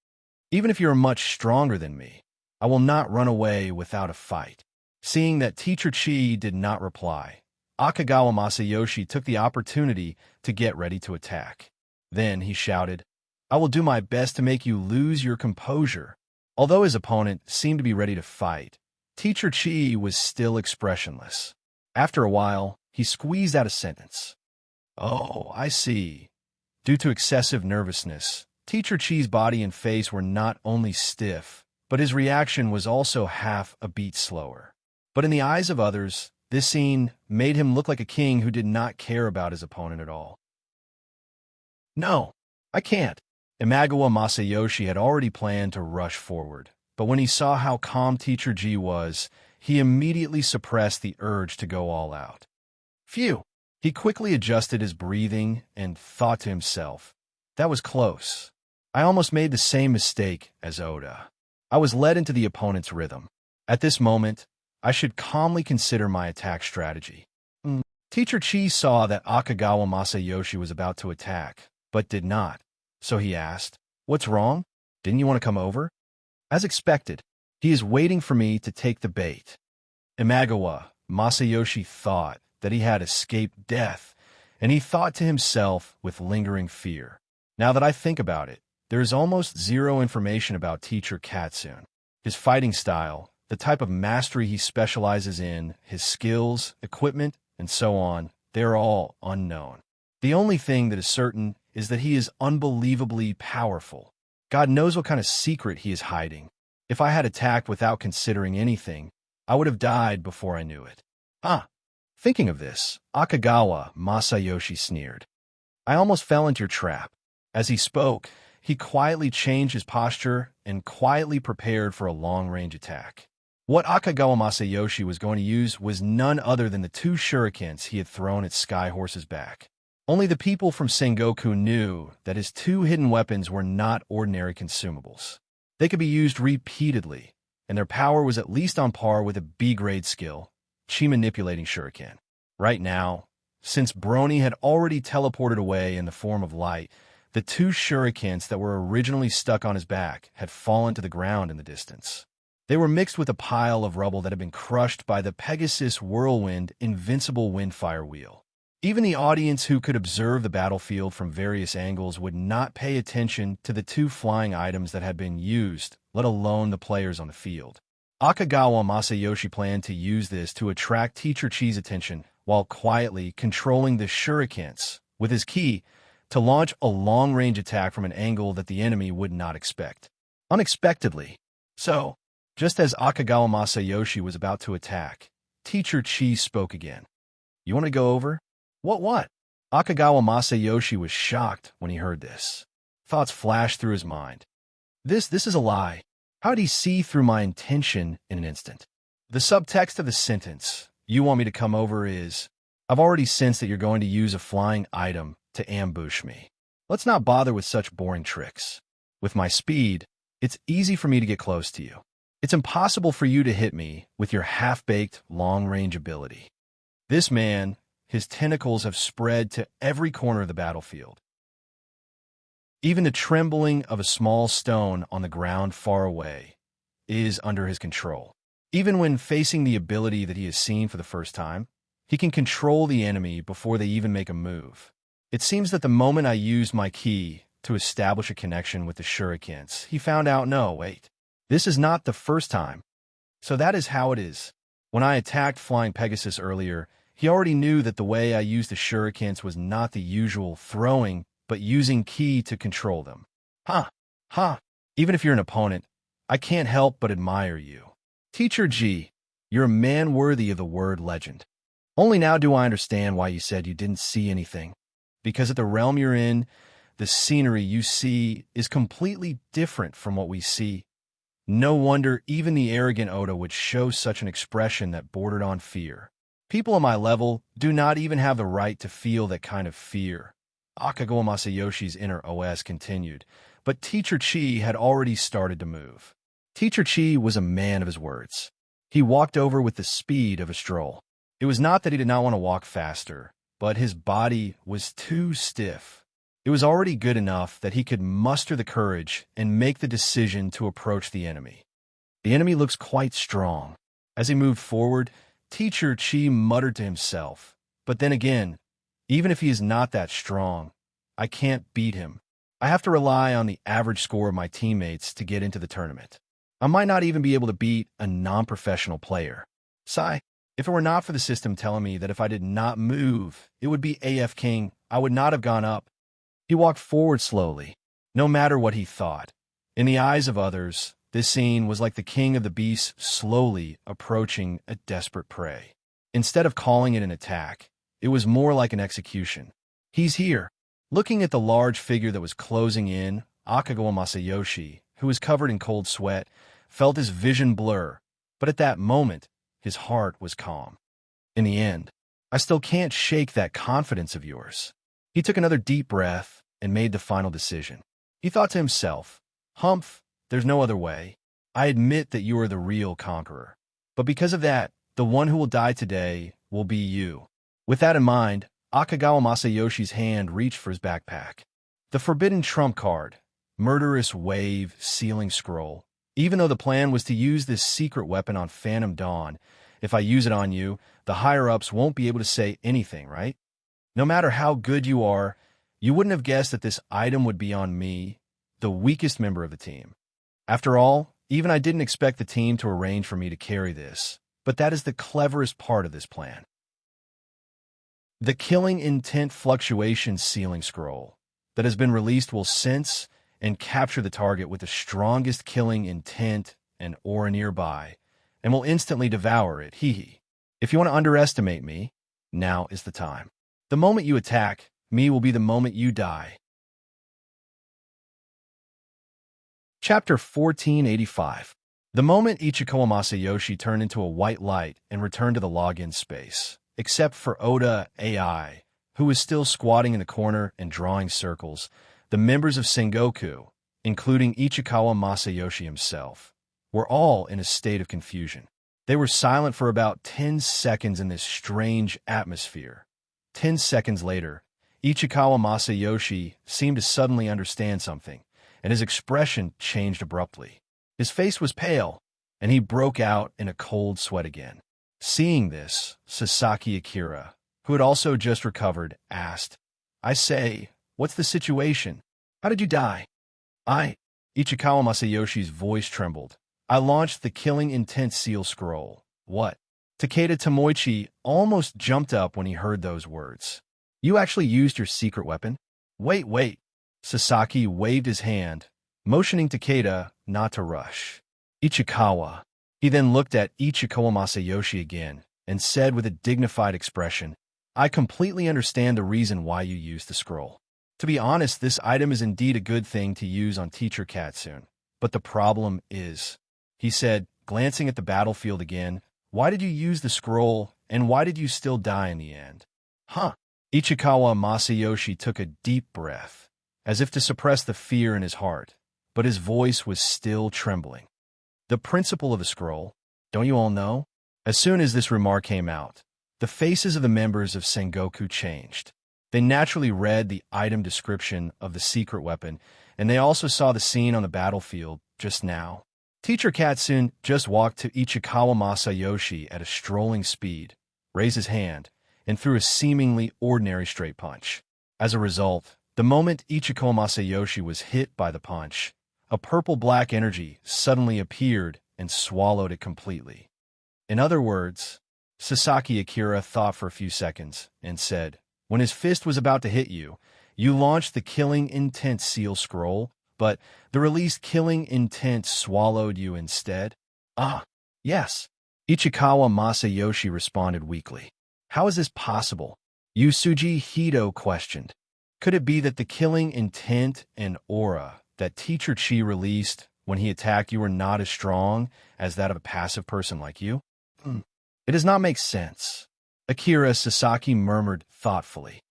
Even if you are much stronger than me, I will not run away without a fight. Seeing that Teacher Chi did not reply, Akagawa Masayoshi took the opportunity to get ready to attack. Then he shouted, "I will do my best to make you lose your composure." Although his opponent seemed to be ready to fight, Teacher Chi was still expressionless. After a while, he squeezed out a sentence. "Oh, I see." Due to excessive nervousness, Teacher Chi's body and face were not only stiff, but his reaction was also half a beat slower. But in the eyes of others, this scene made him look like a king who did not care about his opponent at all. "No, I can't." Imagawa Masayoshi had already planned to rush forward, but when he saw how calm Teacher G was, he immediately suppressed the urge to go all out. Phew! He quickly adjusted his breathing and thought to himself, "That was close. I almost made the same mistake as Oda. I was led into the opponent's rhythm. At this moment, I should calmly consider my attack strategy." Teacher Chi saw that Akagawa Masayoshi was about to attack, but did not. So he asked, "What's wrong? Didn't you want to come over?" "As expected, he is waiting for me to take the bait." Imagawa Masayoshi thought that he had escaped death, and he thought to himself with lingering fear, "Now that I think about it, there is almost zero information about Teacher Katsune. His fighting style, the type of mastery he specializes in, his skills, equipment, and so on, they're all unknown. The only thing that is certain is that he is unbelievably powerful. God knows what kind of secret he is hiding. If I had attacked without considering anything, I would have died before I knew it." Thinking of this, Akagawa Masayoshi sneered. "I almost fell into your trap." As he spoke, he quietly changed his posture and quietly prepared for a long-range attack. What Akagawa Masayoshi was going to use was none other than the two shurikens he had thrown at Skyhorse's back. Only the people from Sengoku knew that his two hidden weapons were not ordinary consumables. They could be used repeatedly, and their power was at least on par with a B-grade skill, chi manipulating shuriken. Right now, since Brony had already teleported away in the form of light, the two shurikens that were originally stuck on his back had fallen to the ground in the distance. They were mixed with a pile of rubble that had been crushed by the Pegasus Whirlwind Invincible Windfire Wheel. Even the audience who could observe the battlefield from various angles would not pay attention to the two flying items that had been used, let alone the players on the field. Akagawa Masayoshi planned to use this to attract Teacher Chi's attention while quietly controlling the shurikens with his ki to launch a long-range attack from an angle that the enemy would not expect. Unexpectedly. So, just as Akagawa Masayoshi was about to attack, Teacher Chi spoke again. "You want to go over?" What? Akagawa Masayoshi was shocked when he heard this. Thoughts flashed through his mind. This is a lie. How did he see through my intention in an instant? The subtext of the sentence, "You want me to come over," is, "I've already sensed that you're going to use a flying item to ambush me. Let's not bother with such boring tricks. With my speed, it's easy for me to get close to you. It's impossible for you to hit me with your half-baked long-range ability." This man, his tentacles have spread to every corner of the battlefield. Even the trembling of a small stone on the ground far away is under his control. Even when facing the ability that he has seen for the first time, he can control the enemy before they even make a move. It seems that the moment I used my ki to establish a connection with the shurikens, he found out, no, wait, this is not the first time. So that is how it is. When I attacked Flying Pegasus earlier, he already knew that the way I used the shurikens was not the usual throwing, but using ki to control them. Even if you're an opponent, I can't help but admire you. Teacher G, you're a man worthy of the word legend. Only now do I understand why you said you didn't see anything. Because at the realm you're in, the scenery you see is completely different from what we see. No wonder even the arrogant Oda would show such an expression that bordered on fear. People on my level do not even have the right to feel that kind of fear. Akagawa Masayoshi's inner OS continued, but Teacher Chi had already started to move. Teacher Chi was a man of his words. He walked over with the speed of a stroll. It was not that he did not want to walk faster, but his body was too stiff. It was already good enough that he could muster the courage and make the decision to approach the enemy. The enemy looks quite strong. As he moved forward, Teacher Chi muttered to himself, but then again, even if he is not that strong, I can't beat him. I have to rely on the average score of my teammates to get into the tournament. I might not even be able to beat a non-professional player. Sigh, if it were not for the system telling me that if I did not move, it would be AF King, I would not have gone up. He walked forward slowly, no matter what he thought. In the eyes of others, this scene was like the king of the beasts slowly approaching a desperate prey. Instead of calling it an attack, it was more like an execution. He's here. Looking at the large figure that was closing in, Akagawa Masayoshi, who was covered in cold sweat, felt his vision blur, but at that moment, his heart was calm. In the end, I still can't shake that confidence of yours. He took another deep breath and made the final decision. He thought to himself, Humph, there's no other way. I admit that you are the real conqueror. But because of that, the one who will die today will be you. With that in mind, Akagawa Masayoshi's hand reached for his backpack. The forbidden trump card, murderous wave, sealing scroll. Even though the plan was to use this secret weapon on Phantom Dawn, if I use it on you, the higher-ups won't be able to say anything, right? No matter how good you are, you wouldn't have guessed that this item would be on me, the weakest member of the team. After all, even I didn't expect the team to arrange for me to carry this, but that is the cleverest part of this plan. The Killing Intent Fluctuation Sealing Scroll that has been released will sense and capture the target with the strongest killing intent and aura nearby, and will instantly devour it, hee. If you want to underestimate me, now is the time. The moment you attack, me will be the moment you die. Chapter 1485. The moment Ichikawa Masayoshi turned into a white light and returned to the login space, except for Oda AI, who was still squatting in the corner and drawing circles, the members of Sengoku, including Ichikawa Masayoshi himself, were all in a state of confusion. They were silent for about 10 seconds in this strange atmosphere. 10 seconds later, Ichikawa Masayoshi seemed to suddenly understand something, and his expression changed abruptly. His face was pale, and he broke out in a cold sweat again. Seeing this, Sasaki Akira, who had also just recovered, asked, "I say, what's the situation? How did you die?" Ichikawa Masayoshi's voice trembled. "I launched the killing intent seal scroll." "What?" Takeda Tomoichi almost jumped up when he heard those words. "You actually used your secret weapon?" Wait. Sasaki waved his hand, motioning Takeda not to rush. "Ichikawa." He then looked at Ichikawa Masayoshi again and said with a dignified expression, "I completely understand the reason why you used the scroll. To be honest, this item is indeed a good thing to use on Teacher Katsune. But the problem is," he said, glancing at the battlefield again, "why did you use the scroll, and why did you still die in the end?" Ichikawa Masayoshi took a deep breath, as if to suppress the fear in his heart, but his voice was still trembling. "The principle of the scroll, don't you all know?" As soon as this remark came out, the faces of the members of Sengoku changed. They naturally read the item description of the secret weapon, and they also saw the scene on the battlefield just now. Teacher Katsune just walked to Ichikawa Masayoshi at a strolling speed, raised his hand, and threw a seemingly ordinary straight punch. As a result, the moment Ichikawa Masayoshi was hit by the punch, a purple-black energy suddenly appeared and swallowed it completely. In other words, Sasaki Akira thought for a few seconds and said, "When his fist was about to hit you, you launched the killing intent seal scroll, but the released killing intent swallowed you instead?" Yes. Ichikawa Masayoshi responded weakly. "How is this possible?" Yusuji Hito questioned. "Could it be that the killing intent and aura that Teacher Chi released when he attacked you were not as strong as that of a passive person like you?" "It does not make sense," Akira Sasaki murmured thoughtfully.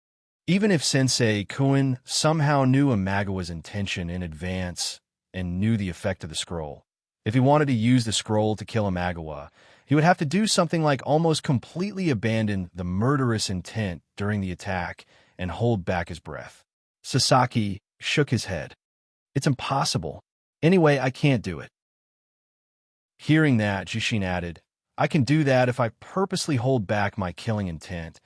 "Even if Sensei Kuin somehow knew Imagawa's intention in advance and knew the effect of the scroll, if he wanted to use the scroll to kill Imagawa, he would have to do something like almost completely abandon the murderous intent during the attack and hold back his breath." Sasaki shook his head. "It's impossible. Anyway, I can't do it." Hearing that, Jishin added, "I can do that if I purposely hold back my killing intent,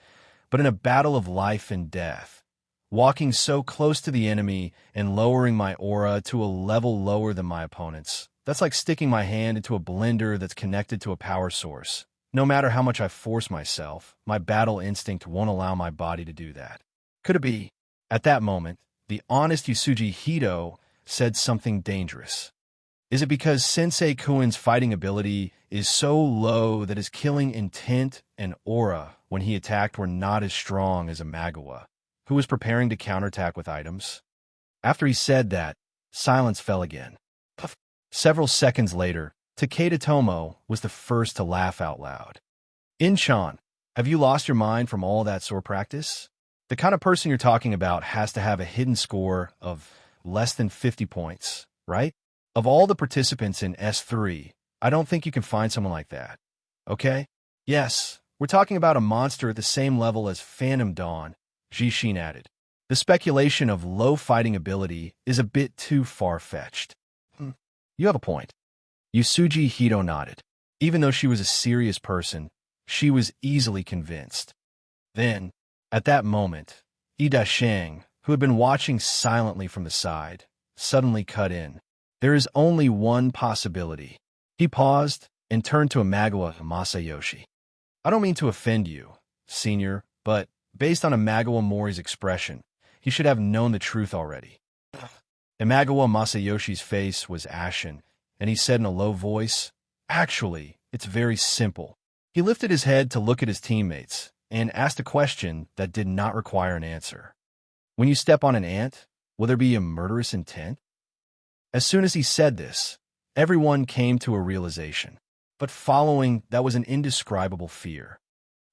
but in a battle of life and death, walking so close to the enemy and lowering my aura to a level lower than my opponent's, that's like sticking my hand into a blender that's connected to a power source. No matter how much I force myself, my battle instinct won't allow my body to do that." Could it be? At that moment, the honest Yusuji Hito said something dangerous. Is it because Sensei Kuin's fighting ability is so low that his killing intent and aura when he attacked were not as strong as Imagawa, who was preparing to counterattack with items? After he said that, silence fell again. Puff. Several seconds later, Takeda Tomo was the first to laugh out loud. "In-chan, have you lost your mind from all that sword practice? The kind of person you're talking about has to have a hidden score of less than 50 points, right? Of all the participants in S3, I don't think you can find someone like that. Okay? Yes, we're talking about a monster at the same level as Phantom Dawn," Jishin added. "The speculation of low fighting ability is a bit too far-fetched." You have a point." Yusuji Hito nodded. Even though she was a serious person, she was easily convinced. Then, at that moment, Ida Shang, who had been watching silently from the side, suddenly cut in. "There is only one possibility." He paused and turned to Imagawa Masayoshi. "I don't mean to offend you, senior, but based on Imagawa Mori's expression, he should have known the truth already." Imagawa Masayoshi's face was ashen, and he said in a low voice, "Actually, it's very simple." He lifted his head to look at his teammates and asked a question that did not require an answer. "When you step on an ant, will there be a murderous intent?" As soon as he said this, everyone came to a realization, but following that was an indescribable fear.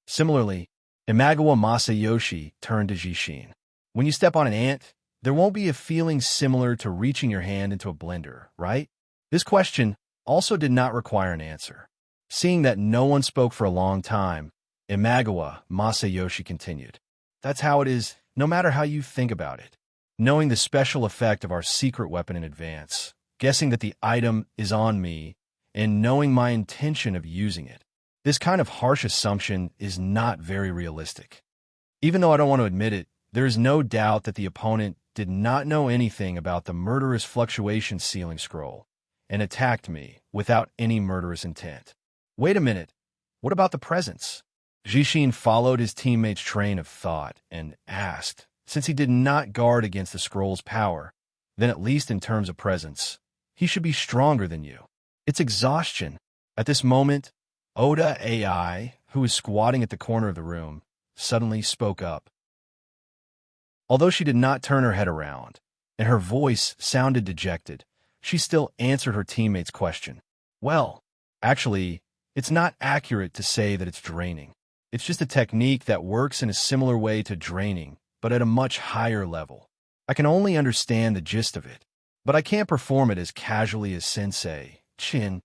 Similarly, Imagawa Masayoshi turned to Jishin. "When you step on an ant, there won't be a feeling similar to reaching your hand into a blender, right? This question also did not require an answer. Seeing that no one spoke for a long time, Imagawa Masayoshi continued. That's how it is, no matter how you think about it. Knowing the special effect of our secret weapon in advance, guessing that the item is on me, and knowing my intention of using it. This kind of harsh assumption is not very realistic. Even though I don't want to admit it, there is no doubt that the opponent did not know anything about the murderous fluctuation ceiling scroll and attacked me without any murderous intent. Wait a minute, what about the presence? Jishin followed his teammate's train of thought and asked, since he did not guard against the scroll's power, then at least in terms of presence, he should be stronger than you. It's exhaustion. At this moment, Oda AI, who was squatting at the corner of the room, suddenly spoke up. Although she did not turn her head around, and her voice sounded dejected, she still answered her teammate's question. Well, actually, it's not accurate to say that it's draining. It's just a technique that works in a similar way to draining, but at a much higher level. I can only understand the gist of it, but I can't perform it as casually as Sensei Chin.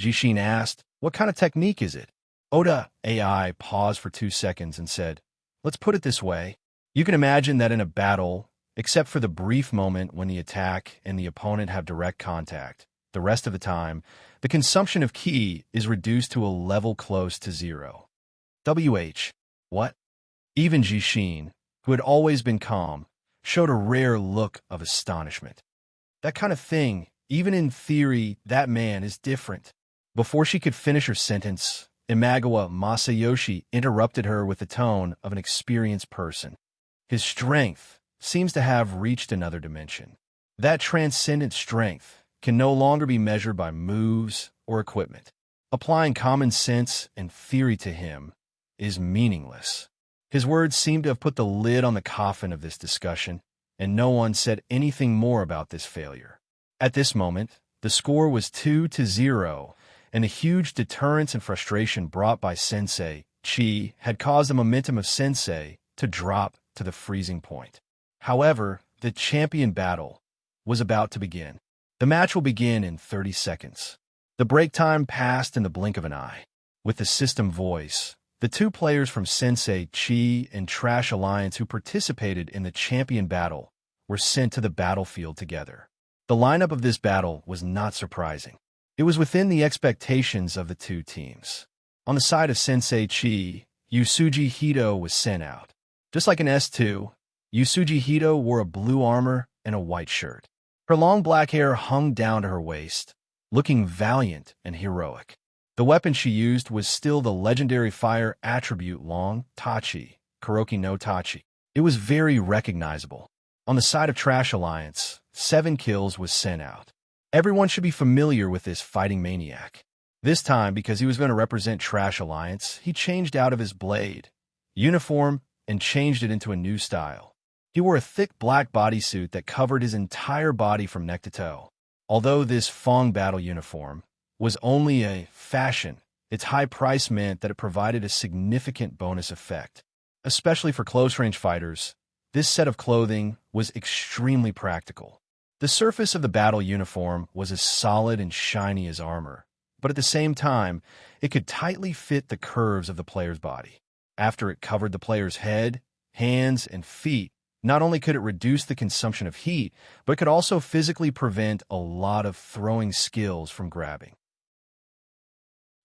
Jishin asked, what kind of technique is it? Oda AI paused for 2 seconds and said, let's put it this way. You can imagine that in a battle, except for the brief moment when the attack and the opponent have direct contact, the rest of the time, the consumption of ki is reduced to a level close to zero. What? Even Jishin, who had always been calm, showed a rare look of astonishment. That kind of thing, even in theory, that man is different. Before she could finish her sentence, Imagawa Masayoshi interrupted her with the tone of an experienced person. His strength seems to have reached another dimension. That transcendent strength can no longer be measured by moves or equipment. Applying common sense and theory to him is meaningless. His words seemed to have put the lid on the coffin of this discussion, and no one said anything more about this failure. At this moment, the score was 2-0, and the huge deterrence and frustration brought by Sensei Chi had caused the momentum of Sensei to drop to the freezing point. However, the champion battle was about to begin. The match will begin in 30 seconds. The break time passed in the blink of an eye. With the system voice, the two players from Sensei Chi and Trash Alliance who participated in the champion battle were sent to the battlefield together. The lineup of this battle was not surprising. It was within the expectations of the two teams. On the side of Sensei Chi, Yusuji Hito was sent out. Just like in S2, Yusuji Hito wore a blue armor and a white shirt. Her long black hair hung down to her waist, looking valiant and heroic. The weapon she used was still the legendary fire attribute Long Tachi, Kuroki no Tachi. It was very recognizable. On the side of Trash Alliance, 7 kills was sent out. Everyone should be familiar with this fighting maniac. This time, because he was going to represent Trash Alliance, he changed out of his blade, uniform, and changed it into a new style. He wore a thick black bodysuit that covered his entire body from neck to toe. Although this Fong battle uniform was only a fashion, its high price meant that it provided a significant bonus effect. Especially for close-range fighters, this set of clothing was extremely practical. The surface of the battle uniform was as solid and shiny as armor, but at the same time, it could tightly fit the curves of the player's body. After it covered the player's head, hands, and feet, not only could it reduce the consumption of heat, but it could also physically prevent a lot of throwing skills from grabbing.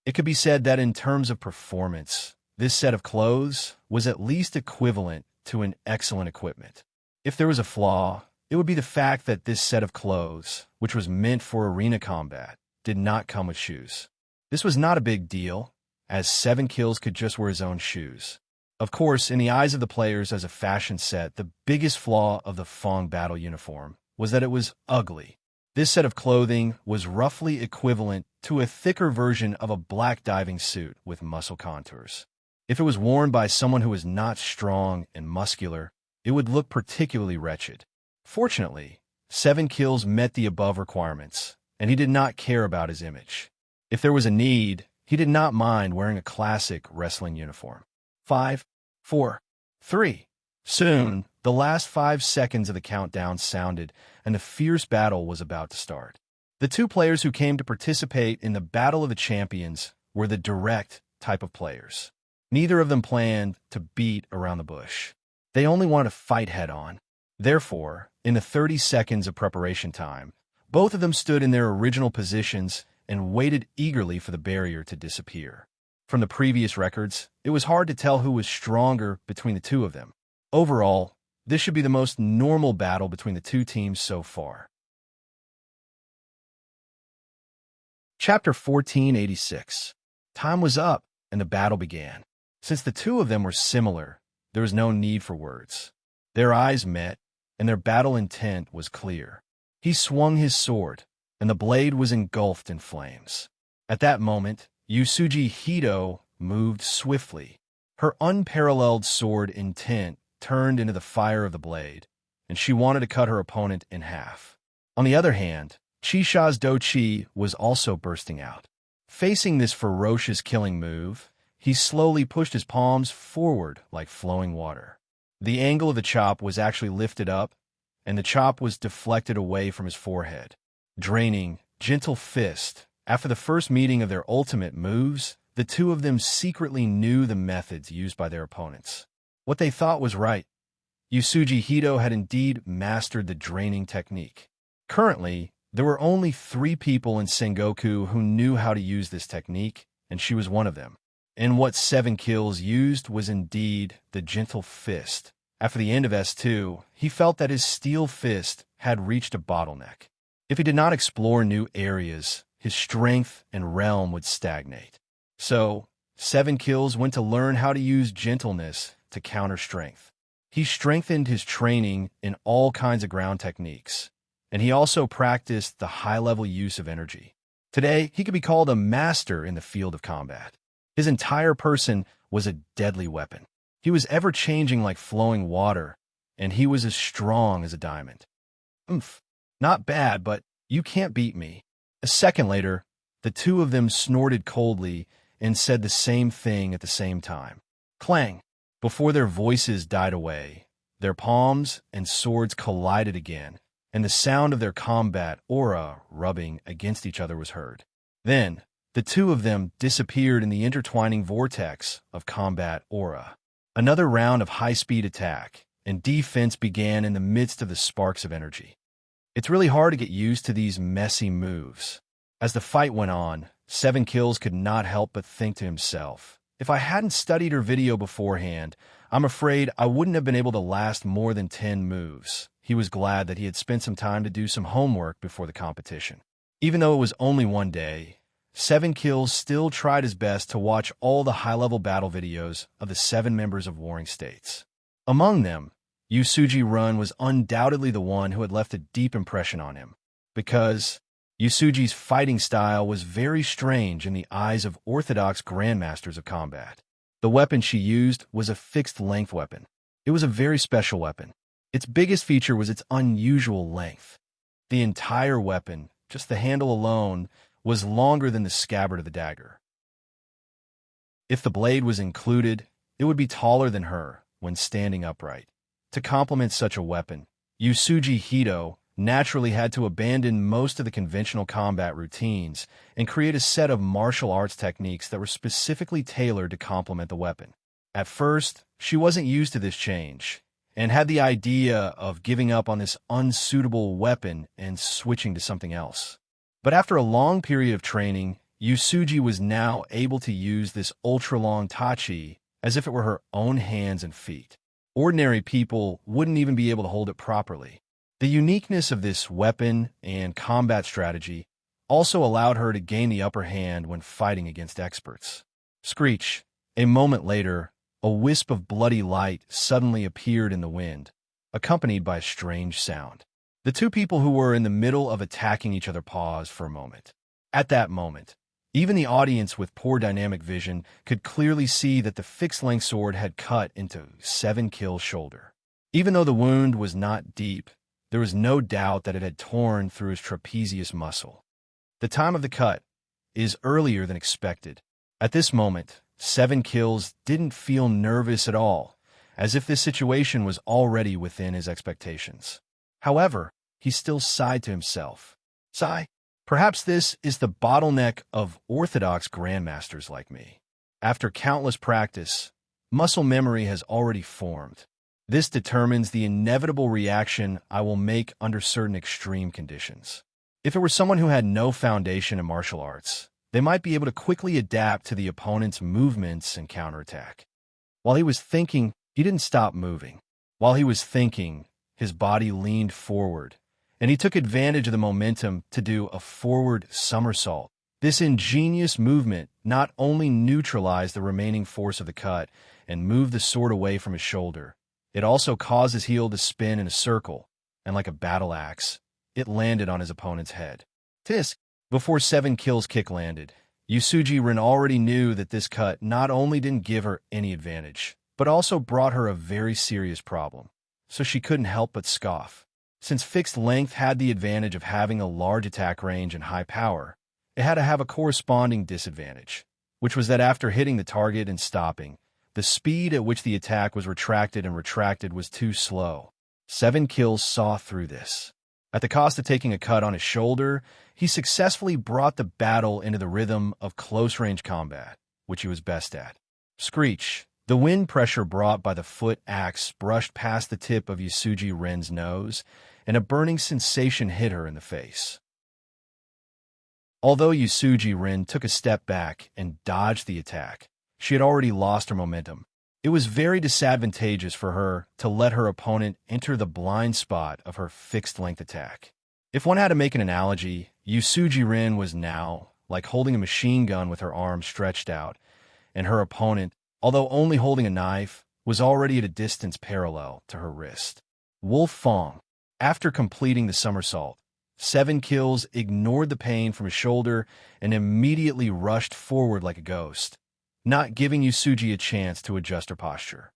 It could be said that in terms of performance, this set of clothes was at least equivalent to an excellent equipment. If there was a flaw, it would be the fact that this set of clothes, which was meant for arena combat, did not come with shoes. This was not a big deal, as 7 kills could just wear his own shoes. Of course, in the eyes of the players as a fashion set, the biggest flaw of the Fong battle uniform was that it was ugly. This set of clothing was roughly equivalent to a thicker version of a black diving suit with muscle contours. If it was worn by someone who was not strong and muscular, it would look particularly wretched. Fortunately, 7 kills met the above requirements, and he did not care about his image. If there was a need, he did not mind wearing a classic wrestling uniform. 5, 4, 3, Soon, the last 5 seconds of the countdown sounded, and the fierce battle was about to start. The two players who came to participate in the Battle of the Champions were the direct type of players. Neither of them planned to beat around the bush. They only wanted to fight head-on. Therefore, in the 30 seconds of preparation time, both of them stood in their original positions and waited eagerly for the barrier to disappear. From the previous records, it was hard to tell who was stronger between the two of them. Overall, this should be the most normal battle between the two teams so far. Chapter 1486. Time was up, and the battle began. Since the two of them were similar, there was no need for words. Their eyes met, and their battle intent was clear. He swung his sword, and the blade was engulfed in flames. At that moment, Yusuji Hito moved swiftly. Her unparalleled sword intent turned into the fire of the blade, and she wanted to cut her opponent in half. On the other hand, Chisha's Dochi was also bursting out. Facing this ferocious killing move, he slowly pushed his palms forward like flowing water. The angle of the chop was actually lifted up, and the chop was deflected away from his forehead. Draining, gentle fist. After the first meeting of their ultimate moves, the two of them secretly knew the methods used by their opponents. What they thought was right. Yusuji Hito had indeed mastered the draining technique. Currently, there were only 3 people in Sengoku who knew how to use this technique, and she was one of them. And what 7 kills used was indeed the gentle fist. After the end of S2, he felt that his steel fist had reached a bottleneck. If he did not explore new areas, his strength and realm would stagnate. So, 7 kills went to learn how to use gentleness to counter strength. He strengthened his training in all kinds of ground techniques, and he also practiced the high-level use of energy. Today, he could be called a master in the field of combat. His entire person was a deadly weapon. He was ever-changing like flowing water, and he was as strong as a diamond. Not bad, but you can't beat me. A second later, the two of them snorted coldly and said the same thing at the same time. Clang! Before their voices died away, their palms and swords collided again, and the sound of their combat aura rubbing against each other was heard. Then, the two of them disappeared in the intertwining vortex of combat aura. Another round of high-speed attack and defense began in the midst of the sparks of energy. It's really hard to get used to these messy moves. As the fight went on, 7 kills could not help but think to himself, if I hadn't studied her video beforehand, I'm afraid I wouldn't have been able to last more than 10 moves. He was glad that he had spent some time to do some homework before the competition. Even though it was only one day, 7 Kills still tried his best to watch all the high-level battle videos of the 7 members of Warring States. Among them, Yusuji Run was undoubtedly the one who had left a deep impression on him, because Yusuji's fighting style was very strange in the eyes of orthodox grandmasters of combat. The weapon she used was a fixed-length weapon. It was a very special weapon. Its biggest feature was its unusual length. The entire weapon, just the handle alone, was longer than the scabbard of the dagger. If the blade was included, it would be taller than her when standing upright. To complement such a weapon, Yusuji Hito naturally had to abandon most of the conventional combat routines and create a set of martial arts techniques that were specifically tailored to complement the weapon. At first, she wasn't used to this change and had the idea of giving up on this unsuitable weapon and switching to something else. But after a long period of training, Yusuji was now able to use this ultra-long tachi as if it were her own hands and feet. Ordinary people wouldn't even be able to hold it properly. The uniqueness of this weapon and combat strategy also allowed her to gain the upper hand when fighting against experts. Screech. A moment later, a wisp of bloody light suddenly appeared in the wind, accompanied by a strange sound. The two people who were in the middle of attacking each other paused for a moment. At that moment, even the audience with poor dynamic vision could clearly see that the fixed-length sword had cut into 7 Kill's shoulder. Even though the wound was not deep, there was no doubt that it had torn through his trapezius muscle. The time of the cut is earlier than expected. At this moment, 7 Kills didn't feel nervous at all, as if this situation was already within his expectations. However, he still sighed to himself. Sigh, perhaps this is the bottleneck of orthodox grandmasters like me. After countless practice, muscle memory has already formed. This determines the inevitable reaction I will make under certain extreme conditions. If it were someone who had no foundation in martial arts, they might be able to quickly adapt to the opponent's movements and counterattack. While he was thinking, he didn't stop moving. While he was thinking, his body leaned forward, and he took advantage of the momentum to do a forward somersault. This ingenious movement not only neutralized the remaining force of the cut and moved the sword away from his shoulder, it also caused his heel to spin in a circle, and like a battle axe, it landed on his opponent's head. Tisk! Before 7 Kills' kick landed, Yusuji Rin already knew that this cut not only didn't give her any advantage, but also brought her a very serious problem. So she couldn't help but scoff. Since fixed length had the advantage of having a large attack range and high power, it had to have a corresponding disadvantage, which was that after hitting the target and stopping, the speed at which the attack was retracted and retracted was too slow. 7 Kills saw through this. At the cost of taking a cut on his shoulder, he successfully brought the battle into the rhythm of close-range combat, which he was best at. Screech! The wind pressure brought by the foot axe brushed past the tip of Yusuji Ren's nose, and a burning sensation hit her in the face. Although Yusuji Ren took a step back and dodged the attack, she had already lost her momentum. It was very disadvantageous for her to let her opponent enter the blind spot of her fixed-length attack. If one had to make an analogy, Yusuji Ren was now like holding a machine gun with her arms stretched out, and her opponent, although only holding a knife, was already at a distance parallel to her wrist. Wolf Fong. After completing the somersault, 7 Kills ignored the pain from his shoulder and immediately rushed forward like a ghost, not giving Yusuji a chance to adjust her posture.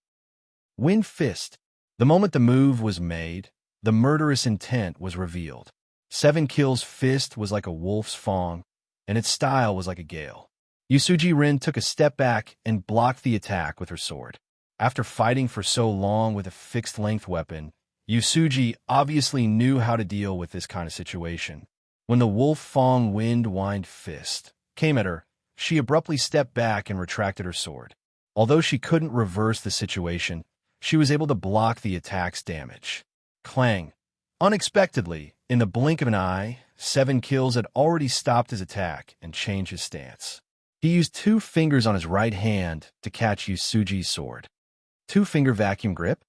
Wind Fist. The moment the move was made, the murderous intent was revealed. 7 Kills' fist was like a wolf's fong, and its style was like a gale. Yusuji Rin took a step back and blocked the attack with her sword. After fighting for so long with a fixed-length weapon, Yusuji obviously knew how to deal with this kind of situation. When the wolf fong wind fist came at her, she abruptly stepped back and retracted her sword. Although she couldn't reverse the situation, she was able to block the attack's damage. Clang! Unexpectedly, in the blink of an eye, 7 Kills had already stopped his attack and changed his stance. He used 2 fingers on his right hand to catch Yusuji's sword. 2-finger vacuum grip?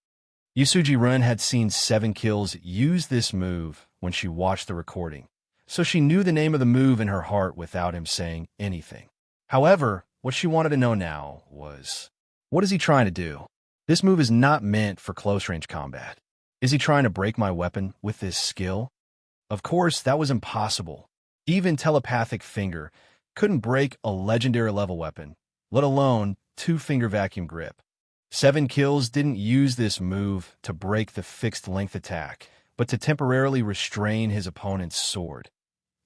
Yusuji Rin had seen 7 Kills use this move when she watched the recording, so she knew the name of the move in her heart without him saying anything. However, what she wanted to know now was, what is he trying to do? This move is not meant for close-range combat. Is he trying to break my weapon with this skill? Of course, that was impossible. Even telepathic finger couldn't break a legendary-level weapon, let alone 2-finger vacuum grip. 7 Kills didn't use this move to break the fixed-length attack, but to temporarily restrain his opponent's sword,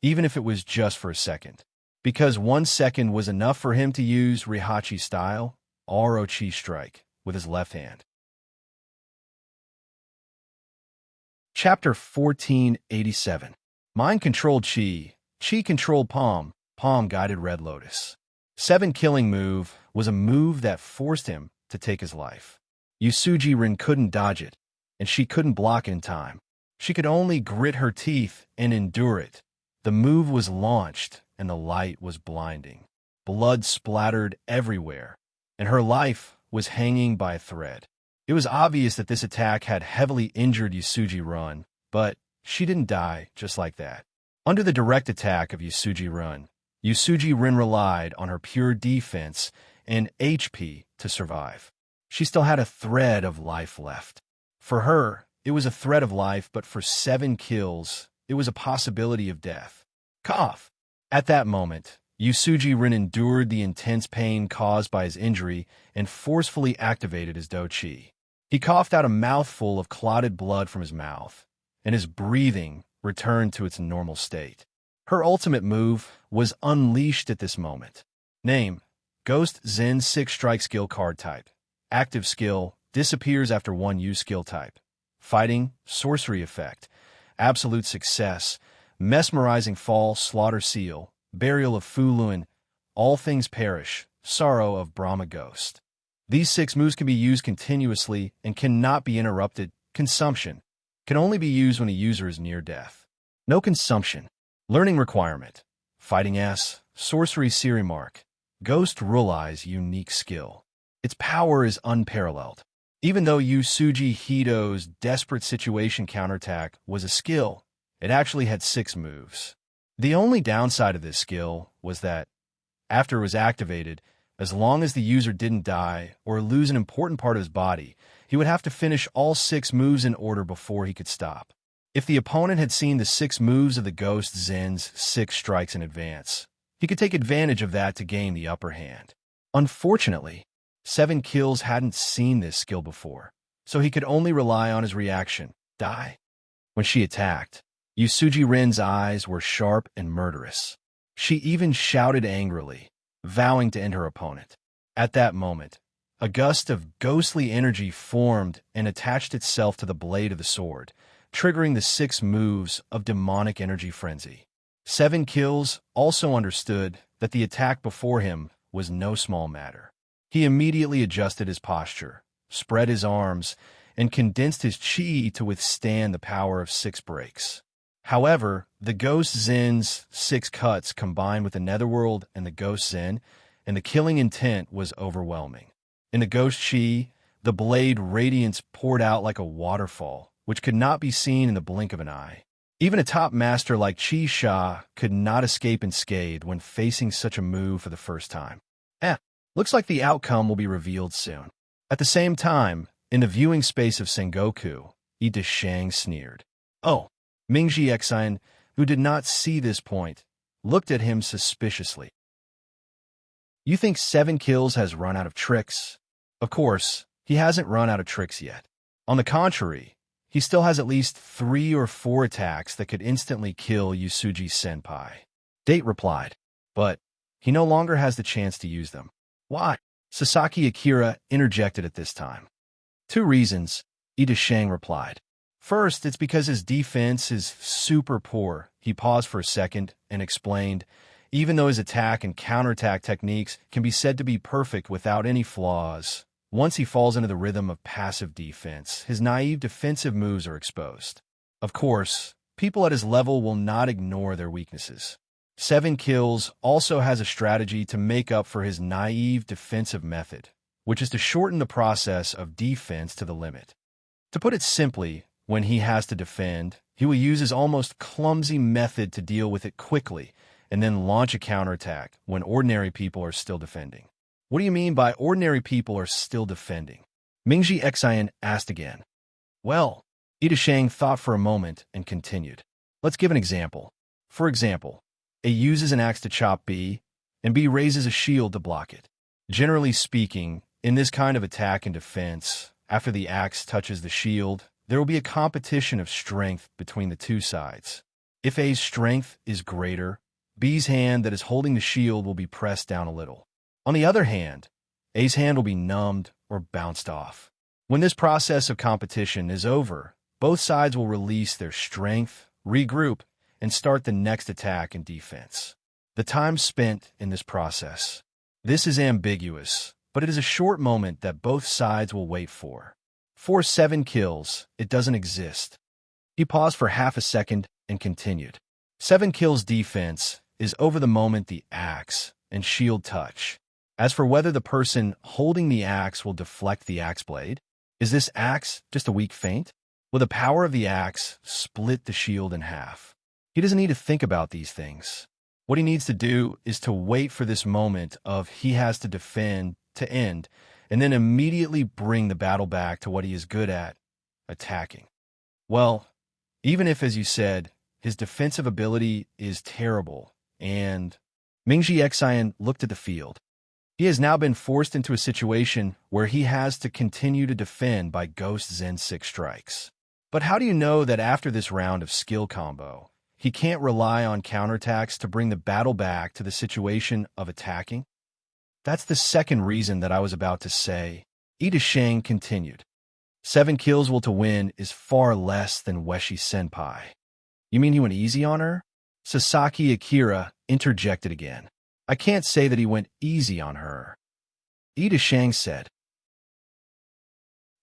even if it was just for a second. Because 1 second was enough for him to use Rihachi style, Orochi strike, with his left hand. Chapter 1487. Mind-controlled Chi, Chi-controlled Palm, Palm-guided Red Lotus. 7 Killing move was a move that forced him to take his life. Yusuji Rin couldn't dodge it, and she couldn't block it in time. She could only grit her teeth and endure it. The move was launched, and the light was blinding. Blood splattered everywhere, and her life was hanging by a thread. It was obvious that this attack had heavily injured Yusuji Rin, but she didn't die just like that. Under the direct attack of Yusuji Rin relied on her pure defense and HP to survive. She still had a thread of life left. For her, it was a thread of life, but for 7 Kills, it was a possibility of death. Cough! At that moment, Yusuji Rin endured the intense pain caused by his injury and forcefully activated his Do-Chi. He coughed out a mouthful of clotted blood from his mouth, and his breathing returned to its normal state. Her ultimate move was unleashed at this moment. Name: Ghost Zen 6 Strike Skill Card Type. Active Skill: disappears after one use skill type. Fighting, sorcery effect, absolute success, mesmerizing fall, slaughter seal, burial of Fulun, all things perish, sorrow of Brahma ghost. These 6 moves can be used continuously and cannot be interrupted. Consumption can only be used when a user is near death. No consumption. Learning requirement. Fighting S, sorcery Siri mark, ghost Rulai's unique skill. Its power is unparalleled. Even though Yusuji Hito's desperate situation counterattack was a skill, it actually had 6 moves. The only downside of this skill was that, after it was activated, as long as the user didn't die or lose an important part of his body, he would have to finish all 6 moves in order before he could stop. If the opponent had seen the 6 moves of the Ghost Zen's 6 strikes in advance, he could take advantage of that to gain the upper hand. Unfortunately, 7 Kills hadn't seen this skill before, so he could only rely on his reaction, die. When she attacked, Yusuji Ren's eyes were sharp and murderous. She even shouted angrily, vowing to end her opponent. At that moment, a gust of ghostly energy formed and attached itself to the blade of the sword, triggering the 6 moves of demonic energy frenzy. 7 Kills also understood that the attack before him was no small matter. He immediately adjusted his posture, spread his arms, and condensed his chi to withstand the power of 6 breaks. However, the Ghost Zen's 6 cuts combined with the Netherworld and the Ghost Zen, and the killing intent was overwhelming. In the Ghost Chi, the blade radiance poured out like a waterfall, which could not be seen in the blink of an eye. Even a top master like Chi Sha could not escape unscathed when facing such a move for the first time. Looks like the outcome will be revealed soon. At the same time, in the viewing space of Sengoku, Ida Shang sneered. Oh, Mingji Xian, who did not see this point, looked at him suspiciously. You think 7 Kills has run out of tricks? Of course, he hasn't run out of tricks yet. On the contrary, he still has at least 3 or 4 attacks that could instantly kill Yusuji Senpai. Date replied, but he no longer has the chance to use them. Why? Sasaki Akira interjected at this time. 2 reasons, Ida Shang replied. First, it's because his defense is super poor. He paused for a second and explained, even though his attack and counterattack techniques can be said to be perfect without any flaws, once he falls into the rhythm of passive defense, his naive defensive moves are exposed. Of course, people at his level will not ignore their weaknesses. 7 Kills also has a strategy to make up for his naive defensive method, which is to shorten the process of defense to the limit. To put it simply, when he has to defend, he will use his almost clumsy method to deal with it quickly, and then launch a counterattack when ordinary people are still defending. What do you mean by ordinary people are still defending? Mingji Xian asked again. Well, Ida Shang thought for a moment and continued. Let's give an example. For example, A uses an axe to chop B, and B raises a shield to block it. Generally speaking, in this kind of attack and defense, after the axe touches the shield, there will be a competition of strength between the 2 sides. If A's strength is greater, B's hand that is holding the shield will be pressed down a little. On the other hand, A's hand will be numbed or bounced off. When this process of competition is over, both sides will release their strength, regroup, and start the next attack and defense. The time spent in this process. This is ambiguous, but it is a short moment that both sides will wait for. For 7 Kills, it doesn't exist. He paused for half a second and continued. 7 Kills defense is over the moment the axe and shield touch. As for whether the person holding the axe will deflect the axe blade, is this axe just a weak feint? Will the power of the axe split the shield in half? He doesn't need to think about these things. What he needs to do is to wait for this moment of he has to defend to end, and then immediately bring the battle back to what he is good at, attacking. Well, even if, as you said, his defensive ability is terrible, and Mingji Xian looked at the field. He has now been forced into a situation where he has to continue to defend by Ghost Zen 6 strikes. But how do you know that after this round of skill combo, he can't rely on counterattacks to bring the battle back to the situation of attacking? That's the second reason that I was about to say. Ida Shang continued. 7 kills will to win is far less than Weshi-senpai. You mean he went easy on her? Sasaki Akira interjected again. I can't say that he went easy on her. Ida Shang said.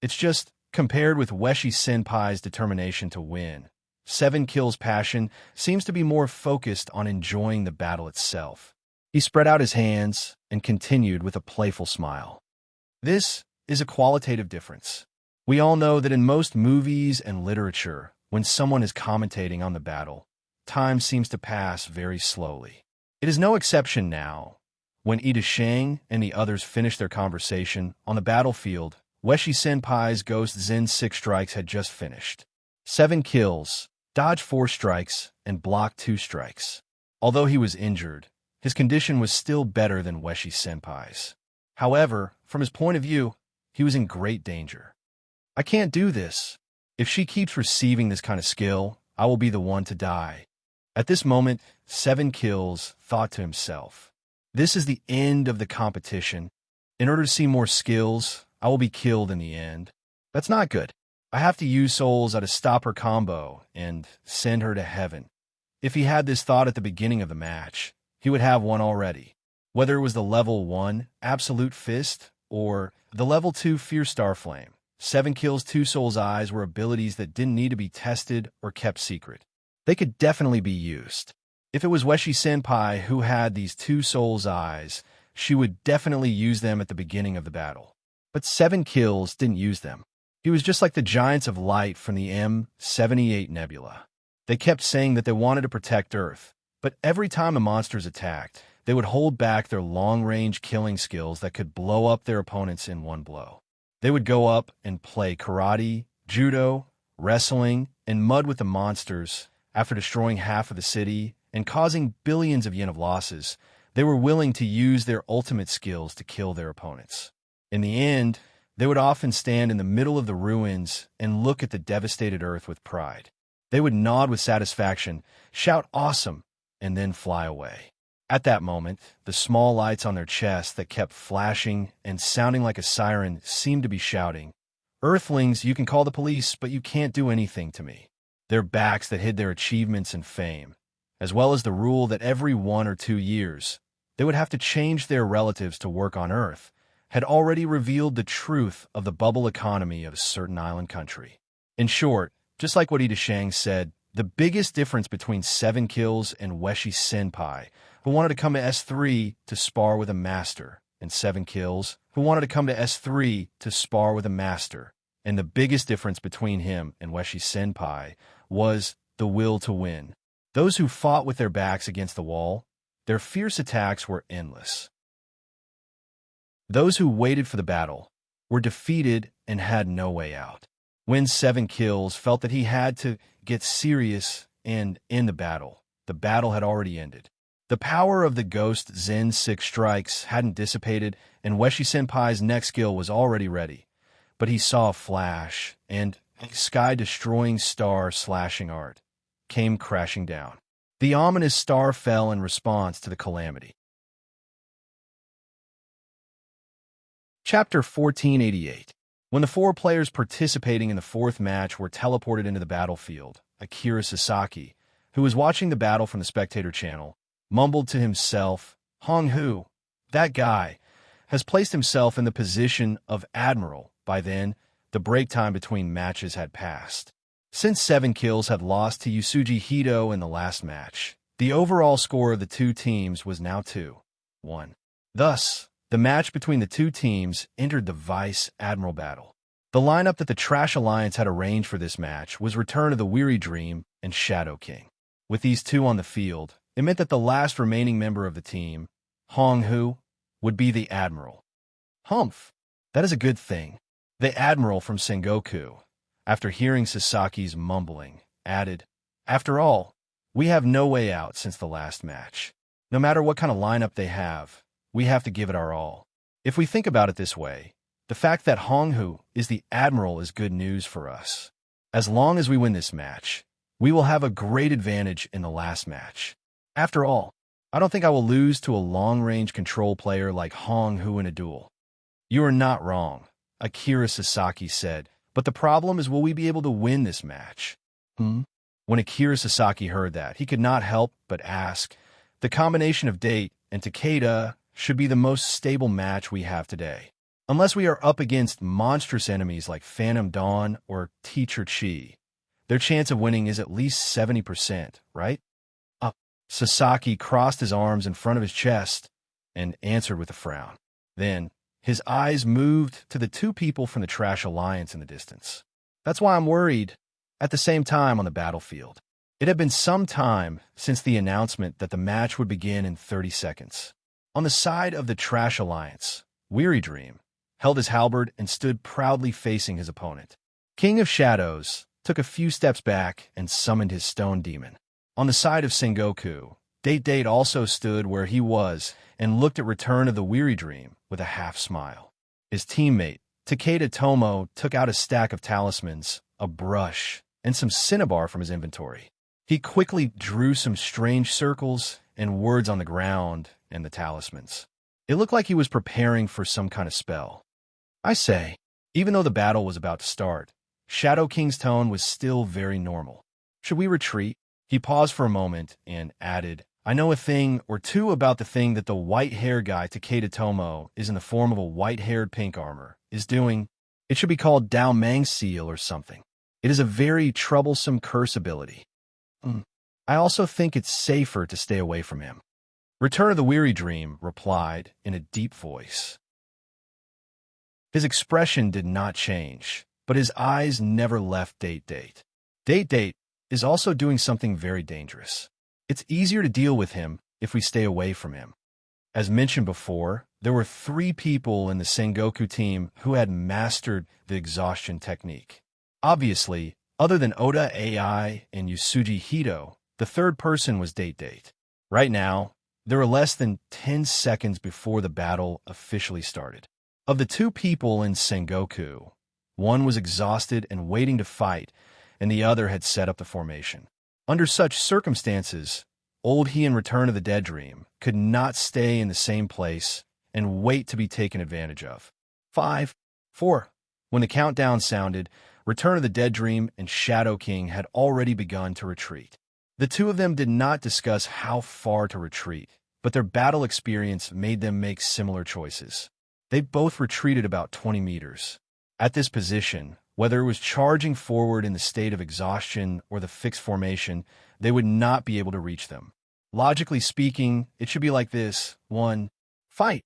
It's just, compared with Weshi-senpai's determination to win, 7 kills passion seems to be more focused on enjoying the battle itself. He spread out his hands and continued with a playful smile. This is a qualitative difference. We all know that in most movies and literature, when someone is commentating on the battle, time seems to pass very slowly. It is no exception now. When Ida Shang and the others finished their conversation on the battlefield, Weshi-senpai's Ghost Zen 6 strikes had just finished. 7 kills, dodge 4 strikes, and block 2 strikes. Although he was injured, his condition was still better than Weshi-senpai's. However, from his point of view, he was in great danger. I can't do this. If she keeps receiving this kind of skill, I will be the one to die. At this moment, 7 kills thought to himself. This is the end of the competition. In order to see more skills, I will be killed in the end. That's not good. I have to use souls to stop her combo and send her to heaven. If he had this thought at the beginning of the match, he would have one already. Whether it was the level 1 Absolute Fist or the level 2 Fierce Star Flame, 7 kills 2 souls eyes were abilities that didn't need to be tested or kept secret. They could definitely be used. If it was Weshi-senpai who had these 2 souls eyes, she would definitely use them at the beginning of the battle. But 7 kills didn't use them. He was just like the Giants of Light from the M78 Nebula. They kept saying that they wanted to protect Earth, but every time the monsters attacked, they would hold back their long-range killing skills that could blow up their opponents in one blow. They would go up and play karate, judo, wrestling, and mud with the monsters. After destroying half of the city and causing billions of yen of losses, they were willing to use their ultimate skills to kill their opponents. In the end, they would often stand in the middle of the ruins and look at the devastated Earth with pride. They would nod with satisfaction, shout awesome, and then fly away. At that moment, the small lights on their chests that kept flashing and sounding like a siren seemed to be shouting, Earthlings, you can call the police, but you can't do anything to me. Their backs that hid their achievements and fame, as well as the rule that every 1 or 2 years, they would have to change their relatives to work on Earth, had already revealed the truth of the bubble economy of a certain island country. In short, just like what Ida Shang said, the biggest difference between 7 kills and Weshi-senpai, who wanted to come to S3 to spar with a master, and 7 kills, who wanted to come to S3 to spar with a master. And the biggest difference between him and Weshi-senpai was the will to win. Those who fought with their backs against the wall, their fierce attacks were endless. Those who waited for the battle were defeated and had no way out. When 7 kills felt that he had to get serious and end the battle had already ended. The power of the Ghost Zen 6 strikes hadn't dissipated, and Weshi-senpai's next skill was already ready. But he saw a flash, and a sky-destroying star slashing art came crashing down. The ominous star fell in response to the calamity. Chapter 1488. When the 4 players participating in the 4th match were teleported into the battlefield, Akira Sasaki, who was watching the battle from the spectator channel, mumbled to himself, Hong Hu, that guy, has placed himself in the position of admiral. By then, the break time between matches had passed. Since 7 kills had lost to Yusuji Hito in the last match, the overall score of the 2 teams was now 2-1. Thus, the match between the 2 teams entered the Vice Admiral battle. The lineup that the Trash Alliance had arranged for this match was Return of the Weary Dream and Shadow King. With these 2 on the field, it meant that the last remaining member of the team, Hong Hu, would be the Admiral. Humph, that is a good thing. The Admiral from Sengoku, after hearing Sasaki's mumbling, added, After all, we have no way out since the last match. No matter what kind of lineup they have, we have to give it our all. If we think about it this way, the fact that Hong Hu is the Admiral is good news for us. As long as we win this match, we will have a great advantage in the last match. After all, I don't think I will lose to a long-range control player like Hong Hu in a duel. You are not wrong. Akira Sasaki said, "but the problem is, will we be able to win this match?" When Akira Sasaki heard that, he could not help but ask, "The combination of Date and Takeda should be the most stable match we have today. Unless we are up against monstrous enemies like Phantom Dawn or Teacher Chi, their chance of winning is at least 70%, right?" Sasaki crossed his arms in front of his chest and answered with a frown. Then, his eyes moved to the two people from the Trash Alliance in the distance. "That's why I'm worried." At the same time on the battlefield, it had been some time since the announcement that the match would begin in 30 seconds. On the side of the Trash Alliance, Weary Dream held his halberd and stood proudly facing his opponent. King of Shadows took a few steps back and summoned his stone demon. On the side of Sengoku, Date also stood where he was and looked at Return of the Weary Dream with a half-smile. His teammate, Takeda Tomo, took out a stack of talismans, a brush, and some cinnabar from his inventory. He quickly drew some strange circles and words on the ground and the talismans. It looked like he was preparing for some kind of spell. I say, even though the battle was about to start, Shadow King's tone was still very normal. "Should we retreat?" He paused for a moment and added, "I know a thing or two about the thing that the white-hair guy Takeda Tomo is in the form of a white-haired pink armor, is doing. It should be called Dao Mang Seal or something. It is a very troublesome curse ability. I also think it's safer to stay away from him." Return of the Weary Dream replied in a deep voice. His expression did not change, but his eyes never left Date. Date is also doing something very dangerous. It's easier to deal with him if we stay away from him. As mentioned before, there were 3 people in the Sengoku team who had mastered the exhaustion technique. Obviously, other than Oda AI and Yusuji Hito, the third person was Date. Right now, there were less than 10 seconds before the battle officially started. Of the 2 people in Sengoku, one was exhausted and waiting to fight, and the other had set up the formation. Under such circumstances, Old He and Return of the Dead Dream could not stay in the same place and wait to be taken advantage of. 5, 4. When the countdown sounded, Return of the Dead Dream and Shadow King had already begun to retreat. The 2 of them did not discuss how far to retreat, but their battle experience made them make similar choices. They both retreated about 20 meters. At this position, whether it was charging forward in the state of exhaustion or the fixed formation, they would not be able to reach them. Logically speaking, it should be like this: 1. Fight!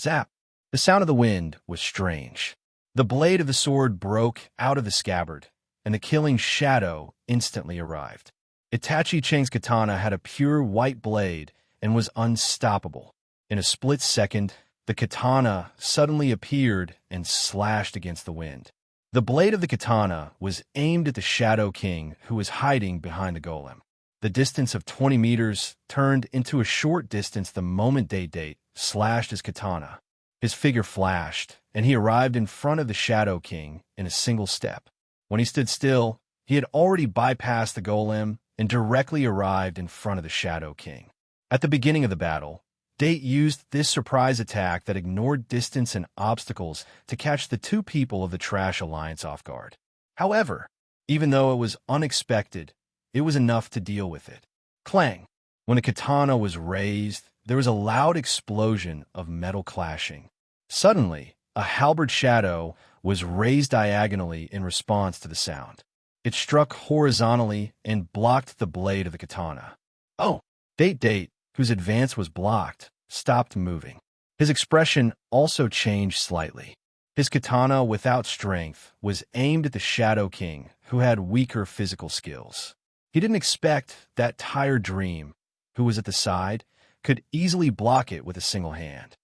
Zap! The sound of the wind was strange. The blade of the sword broke out of the scabbard, and the killing shadow instantly arrived. Itachi Chang's katana had a pure white blade and was unstoppable. In a split second, the katana suddenly appeared and slashed against the wind. The blade of the katana was aimed at the Shadow King, who was hiding behind the golem. The distance of 20 meters turned into a short distance the moment Date slashed his katana. His figure flashed, and he arrived in front of the Shadow King in a single step. When he stood still, he had already bypassed the golem and directly arrived in front of the Shadow King. At the beginning of the battle, Date used this surprise attack that ignored distance and obstacles to catch the 2 people of the Trash Alliance off guard. However, even though it was unexpected, it was enough to deal with it. Clang! When the katana was raised, there was a loud explosion of metal clashing. Suddenly, a halberd shadow was raised diagonally in response to the sound. It struck horizontally and blocked the blade of the katana. Oh! Date, whose advance was blocked, stopped moving. His expression also changed slightly. His katana, without strength, was aimed at the Shadow King, who had weaker physical skills. He didn't expect that tired Dream, who was at the side, could easily block it with a single hand.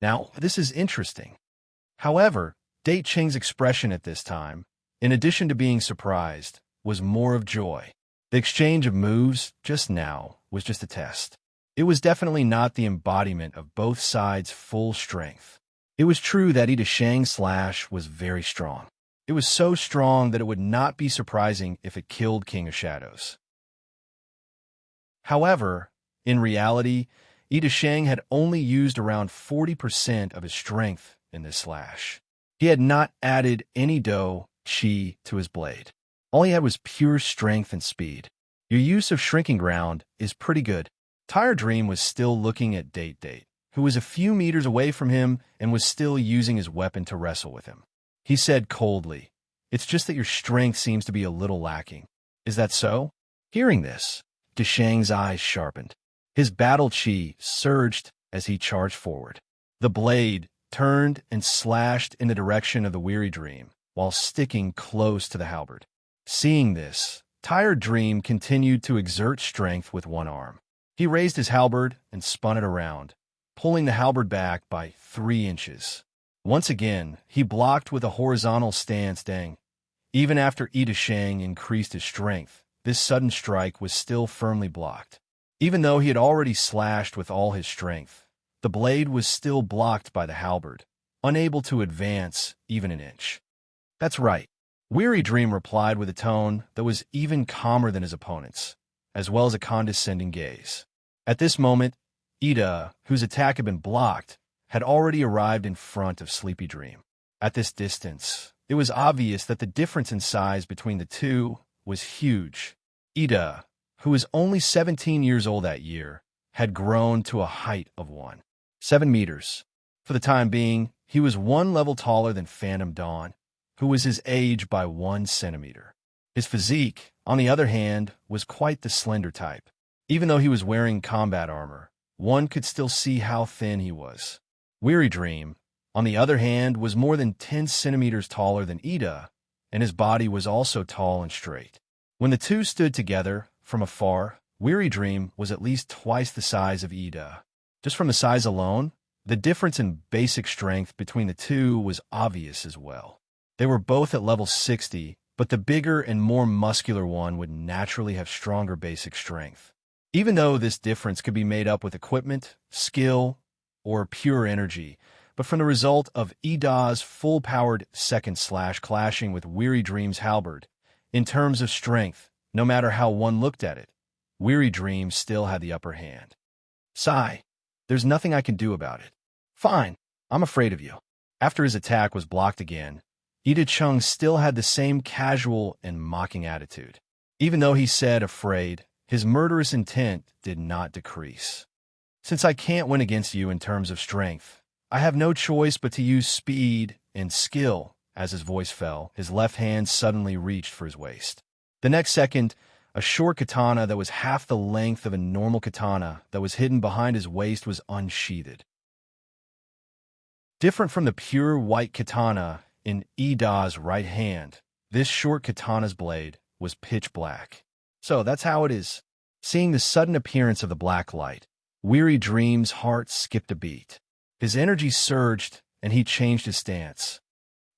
Now, this is interesting. However, Date Chang's expression at this time, in addition to being surprised, was more of joy. The exchange of moves just now was just a test. It was definitely not the embodiment of both sides' full strength. It was true that Ida Shang's slash was very strong. It was so strong that it would not be surprising if it killed King of Shadows. However, in reality, Ida Shang had only used around 40% of his strength in this slash. He had not added any chi to his blade. All he had was pure strength and speed. Your use of shrinking ground is pretty good. Tire Dream was still looking at Date, who was a few meters away from him and was still using his weapon to wrestle with him. He said coldly, "It's just that your strength seems to be a little lacking. Is that so?" Hearing this, Deshang's eyes sharpened. His battle chi surged as he charged forward. The blade turned and slashed in the direction of the Weary Dream, while sticking close to the halberd. Seeing this, Tired Dream continued to exert strength with one arm. He raised his halberd and spun it around, pulling the halberd back by 3 inches. Once again, he blocked with a horizontal stance. Dang. Even after Deshang increased his strength, this sudden strike was still firmly blocked. Even though he had already slashed with all his strength, the blade was still blocked by the halberd, unable to advance even an inch. "That's right," Weary Dream replied with a tone that was even calmer than his opponent's, as well as a condescending gaze. At this moment, Ida, whose attack had been blocked, had already arrived in front of Sleepy Dream. At this distance, it was obvious that the difference in size between the two was huge. Ida, who was only 17 years old that year, had grown to a height of 7 meters. For the time being, he was 1 level taller than Phantom Dawn, who was his age by 1 centimeter. His physique, on the other hand, was quite the slender type. Even though he was wearing combat armor, one could still see how thin he was. Weary Dream, on the other hand, was more than 10 centimeters taller than Ida, and his body was also tall and straight. When the two stood together from afar, Weary Dream was at least twice the size of Ida. Just from the size alone, the difference in basic strength between the two was obvious as well. They were both at level 60, but the bigger and more muscular one would naturally have stronger basic strength. Even though this difference could be made up with equipment, skill, or pure energy, but from the result of Ida's full-powered second slash clashing with Weary Dream's halberd, in terms of strength, no matter how one looked at it, Weary Dream still had the upper hand. "Sigh, there's nothing I can do about it." "Fine, I'm afraid of you." After his attack was blocked again, Ida Chung still had the same casual and mocking attitude. Even though he said afraid, his murderous intent did not decrease. "Since I can't win against you in terms of strength, I have no choice but to use speed and skill." As his voice fell, his left hand suddenly reached for his waist. The next second, a short katana that was half the length of a normal katana that was hidden behind his waist was unsheathed. Different from the pure white katana in Ida's right hand, this short katana's blade was pitch black. So that's how it is. Seeing the sudden appearance of the black light, Weary Dream's heart skipped a beat. His energy surged, and he changed his stance.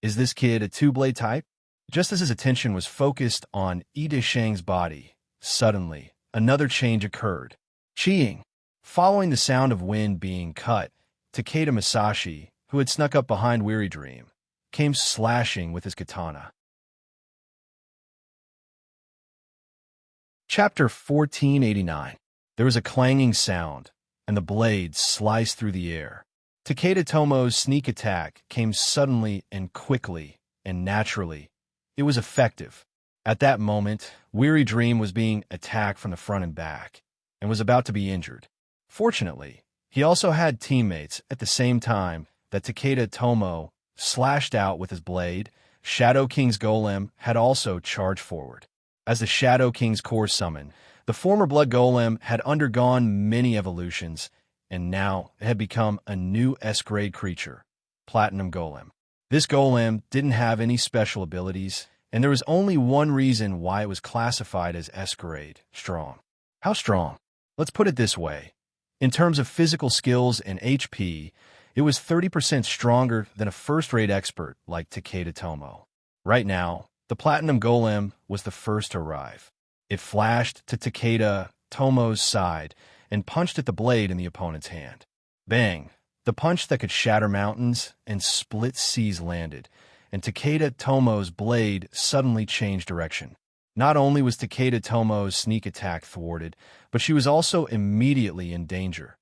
Is this kid a two-blade type? Just as his attention was focused on Deshang's body, suddenly, another change occurred. Chiing. Following the sound of wind being cut, Takeda Masashi, who had snuck up behind Weary Dream, came slashing with his katana. Chapter 1489. There was a clanging sound, and the blade sliced through the air. Takeda Tomo's sneak attack came suddenly and quickly and naturally. It was effective. At that moment, Weary Dream was being attacked from the front and back, and was about to be injured. Fortunately, he also had teammates at the same time that Takeda Tomo slashed out with his blade. Shadow King's Golem had also charged forward. As the Shadow King's core summon, the former Blood Golem had undergone many evolutions, and now it had become a new S-grade creature, Platinum Golem. This golem didn't have any special abilities, and there was only one reason why it was classified as S-grade, strong. How strong? Let's put it this way. In terms of physical skills and HP, it was 30% stronger than a first-rate expert like Takeda Tomo. Right now, the Platinum Golem was the first to arrive. It flashed to Takeda Tomo's side and punched at the blade in the opponent's hand. Bang! The punch that could shatter mountains and split seas landed, and Takeda Tomo's blade suddenly changed direction. Not only was Takeda Tomo's sneak attack thwarted, but she was also immediately in danger.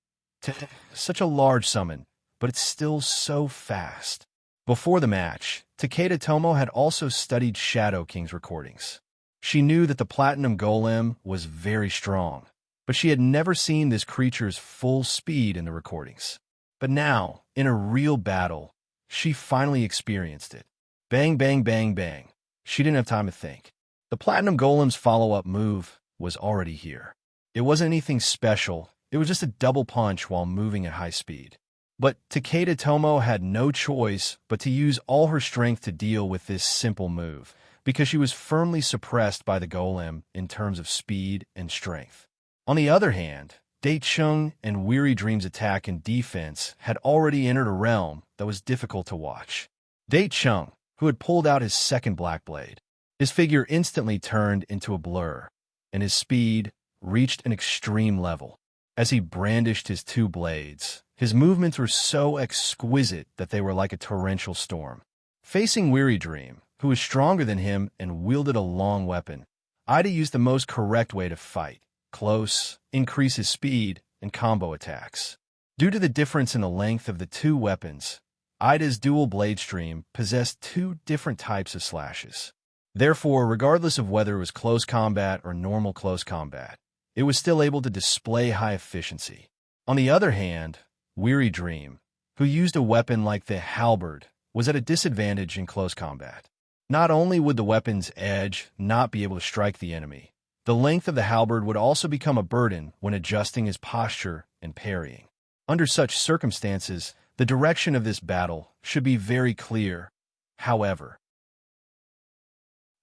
Such a large summon, but it's still so fast. Before the match, Takeda Tomo had also studied Shadow King's recordings. She knew that the Platinum Golem was very strong, but she had never seen this creature's full speed in the recordings. But now, in a real battle, she finally experienced it. Bang, bang, bang, bang. She didn't have time to think. The Platinum Golem's follow-up move was already here. It wasn't anything special, it was just a double punch while moving at high speed. But Takeda Tomo had no choice but to use all her strength to deal with this simple move, because she was firmly suppressed by the Golem in terms of speed and strength. On the other hand, Date-chung and Weary Dream's attack and defense had already entered a realm that was difficult to watch. Date-chung, who had pulled out his second Black Blade, his figure instantly turned into a blur, and his speed reached an extreme level. As he brandished his two blades, his movements were so exquisite that they were like a torrential storm. Facing Weary Dream, who was stronger than him and wielded a long weapon, Ida used the most correct way to fight: close, increase his speed, and combo attacks. Due to the difference in the length of the two weapons, Ida's dual blade stream possessed two different types of slashes. Therefore, regardless of whether it was close combat or normal close combat, it was still able to display high efficiency. On the other hand, Weary Dream, who used a weapon like the halberd, was at a disadvantage in close combat. Not only would the weapon's edge not be able to strike the enemy, the length of the halberd would also become a burden when adjusting his posture and parrying. Under such circumstances, the direction of this battle should be very clear. However,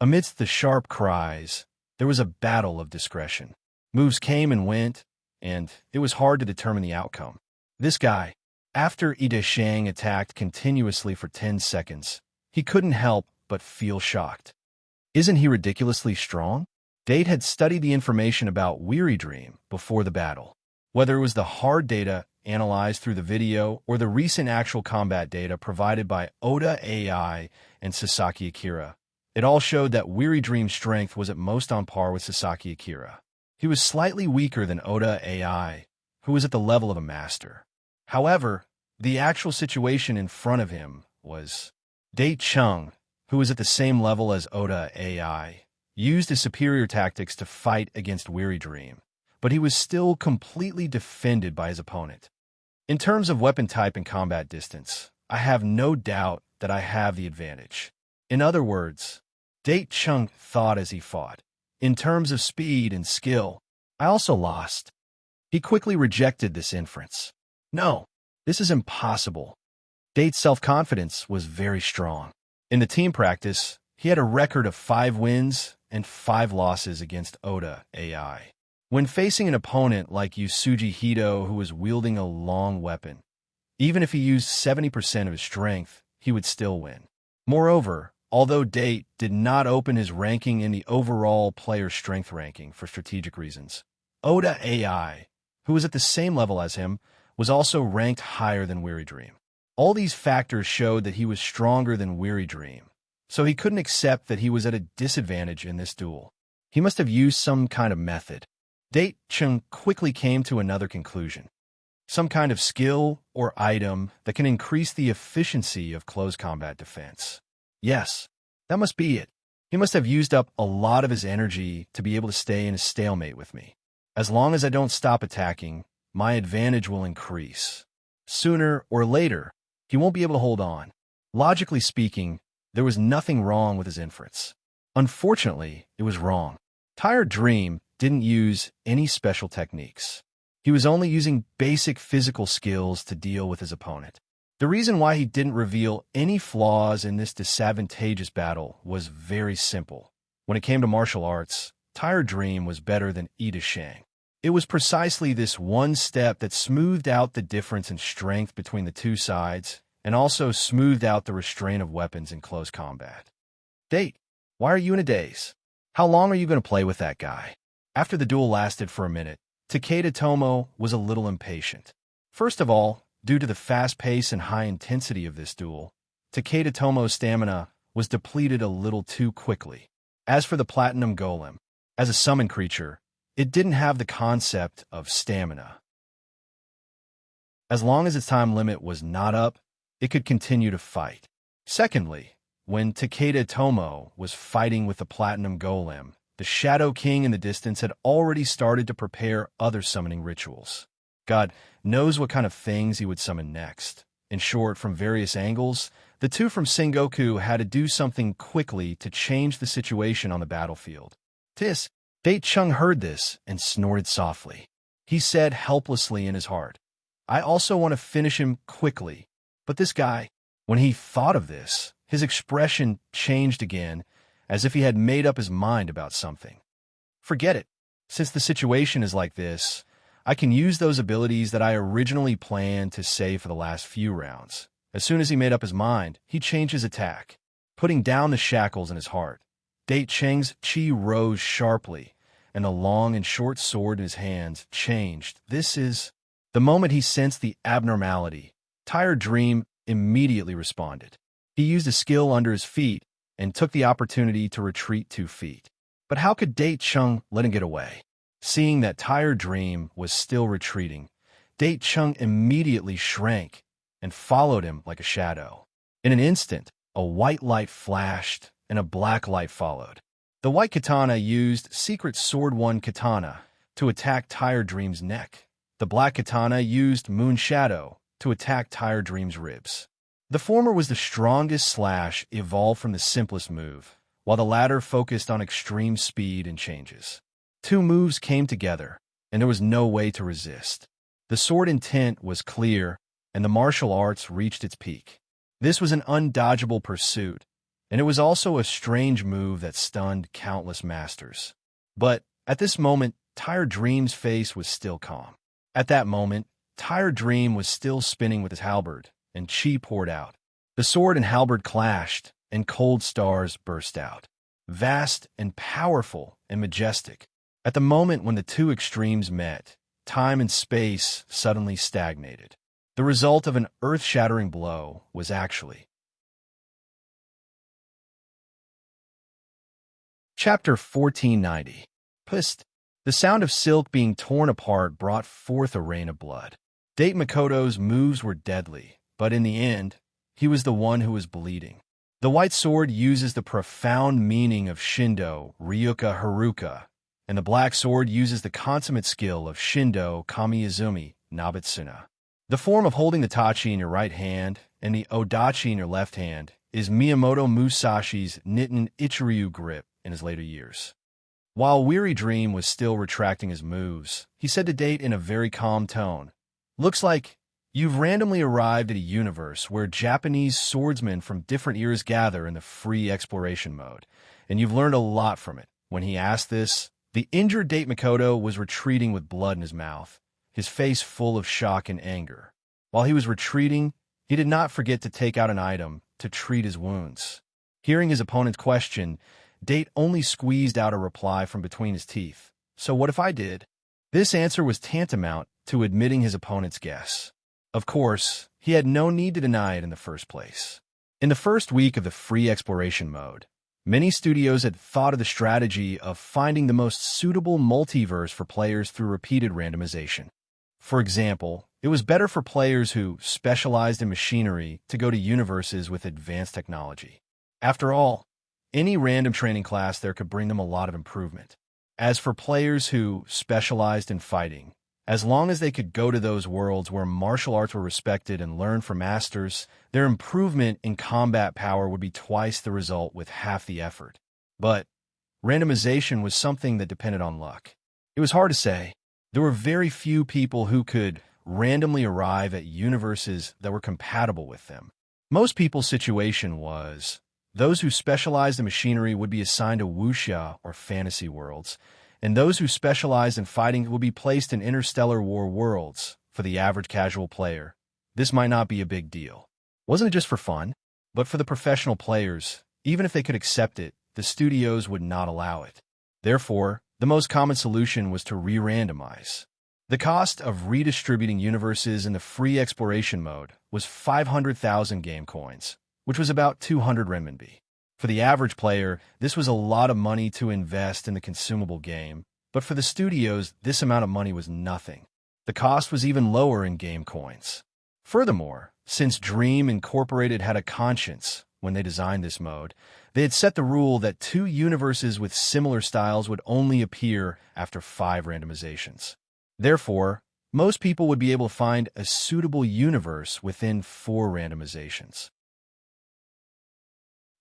amidst the sharp cries, there was a battle of discretion. Moves came and went, and it was hard to determine the outcome. This guy, after Ida Shang attacked continuously for 10 seconds, he couldn't help but feel shocked. Isn't he ridiculously strong? Date had studied the information about Weary Dream before the battle. Whether it was the hard data analyzed through the video or the recent actual combat data provided by Oda AI and Sasaki Akira, it all showed that Weary Dream's strength was at most on par with Sasaki Akira. He was slightly weaker than Oda AI, who was at the level of a master. However, the actual situation in front of him was Date-chung, who was at the same level as Oda AI, used his superior tactics to fight against Weary Dream, but he was still completely defended by his opponent. In terms of weapon type and combat distance, I have no doubt that I have the advantage. In other words, Date-chung thought as he fought. In terms of speed and skill, I also lost. He quickly rejected this inference. No, this is impossible. Date's self-confidence was very strong. In the team practice, he had a record of 5 wins and 5 losses against Oda AI. When facing an opponent like Yusuji Hito, who was wielding a long weapon, even if he used 70% of his strength, he would still win. Moreover, although Date did not open his ranking in the overall player strength ranking for strategic reasons, Oda AI, who was at the same level as him, was also ranked higher than Weary Dream. All these factors showed that he was stronger than Weary Dream, so he couldn't accept that he was at a disadvantage in this duel. He must have used some kind of method. Date-chung quickly came to another conclusion. Some kind of skill or item that can increase the efficiency of close combat defense. Yes, that must be it. He must have used up a lot of his energy to be able to stay in a stalemate with me. As long as I don't stop attacking, my advantage will increase. Sooner or later, he won't be able to hold on. Logically speaking, there was nothing wrong with his inference. Unfortunately, it was wrong. Tired Dream didn't use any special techniques. He was only using basic physical skills to deal with his opponent. The reason why he didn't reveal any flaws in this disadvantageous battle was very simple. When it came to martial arts, Tired Dream was better than Ida Shang. It was precisely this one step that smoothed out the difference in strength between the two sides and also smoothed out the restraint of weapons in close combat. Date, why are you in a daze? How long are you going to play with that guy? After the duel lasted for a minute, Takeda Tomo was a little impatient. First of all, due to the fast pace and high intensity of this duel, Takeda Tomo's stamina was depleted a little too quickly. As for the Platinum Golem, as a summon creature, it didn't have the concept of stamina. As long as its time limit was not up, it could continue to fight. Secondly, when Takeda Tomo was fighting with the Platinum Golem, the Shadow King in the distance had already started to prepare other summoning rituals. God knows what kind of things he would summon next. In short, from various angles, the two from Sengoku had to do something quickly to change the situation on the battlefield. Date Chung heard this and snorted softly. He said helplessly in his heart, I also want to finish him quickly. But this guy, when he thought of this, his expression changed again, as if he had made up his mind about something. Forget it. Since the situation is like this, I can use those abilities that I originally planned to save for the last few rounds. As soon as he made up his mind, he changed his attack, putting down the shackles in his heart. Date Cheng's chi rose sharply, and the long and short sword in his hands changed. The moment he sensed the abnormality, Tired Dream immediately responded. He used a skill under his feet and took the opportunity to retreat 2 feet. But how could Date Chung let him get away? Seeing that Tired Dream was still retreating, Date Chung immediately shrank and followed him like a shadow. In an instant, a white light flashed and a black light followed. The white katana used Secret Sword 1 katana to attack Tired Dream's neck. The black katana used Moon Shadow to attack Tired Dream's ribs. The former was the strongest slash evolved from the simplest move, while the latter focused on extreme speed and changes. 2 moves came together, and there was no way to resist. The sword intent was clear, and the martial arts reached its peak. This was an undodgeable pursuit, and it was also a strange move that stunned countless masters. But at this moment, Tired Dream's face was still calm. At that moment, Tired Dream was still spinning with his halberd, and chi poured out. The sword and halberd clashed, and cold stars burst out. Vast and powerful and majestic. At the moment when the two extremes met, time and space suddenly stagnated. The result of an earth-shattering blow was actually. Chapter 1490. Pust. The sound of silk being torn apart brought forth a rain of blood. Date Makoto's moves were deadly, but in the end, he was the one who was bleeding. The white sword uses the profound meaning of Shindo, Ryuka Haruka, and the black sword uses the consummate skill of Shindo Kamiizumi Nabitsuna. The form of holding the tachi in your right hand and the odachi in your left hand is Miyamoto Musashi's Nitten Ichiryu grip in his later years. While Weary Dream was still retracting his moves, he said to Date in a very calm tone, "Looks like you've randomly arrived at a universe where Japanese swordsmen from different eras gather in the free exploration mode, and you've learned a lot from it." When he asked this, the injured Date Makoto was retreating with blood in his mouth, his face full of shock and anger. While he was retreating, he did not forget to take out an item to treat his wounds. Hearing his opponent's question, Date only squeezed out a reply from between his teeth. "So what if I did?" This answer was tantamount to admitting his opponent's guess. Of course, he had no need to deny it in the first place. In the first week of the free exploration mode, many studios had thought of the strategy of finding the most suitable multiverse for players through repeated randomization. For example, it was better for players who specialized in machinery to go to universes with advanced technology. After all, any random training class there could bring them a lot of improvement. As for players who specialized in fighting, as long as they could go to those worlds where martial arts were respected and learn from masters, their improvement in combat power would be twice the result with half the effort. But randomization was something that depended on luck. It was hard to say. There were very few people who could randomly arrive at universes that were compatible with them. Most people's situation was, those who specialized in machinery would be assigned to wuxia or fantasy worlds, and those who specialized in fighting would be placed in interstellar war worlds. For the average casual player, this might not be a big deal. Wasn't it just for fun? But for the professional players, even if they could accept it, the studios would not allow it. Therefore, the most common solution was to re-randomize. The cost of redistributing universes in the free exploration mode was 500,000 game coins, which was about 200 renminbi. For the average player, this was a lot of money to invest in the consumable game, but for the studios, this amount of money was nothing. The cost was even lower in game coins. Furthermore, since Dream Incorporated had a conscience, when they designed this mode. They had set the rule that 2 universes with similar styles would only appear after 5 randomizations. Therefore, most people would be able to find a suitable universe within 4 randomizations.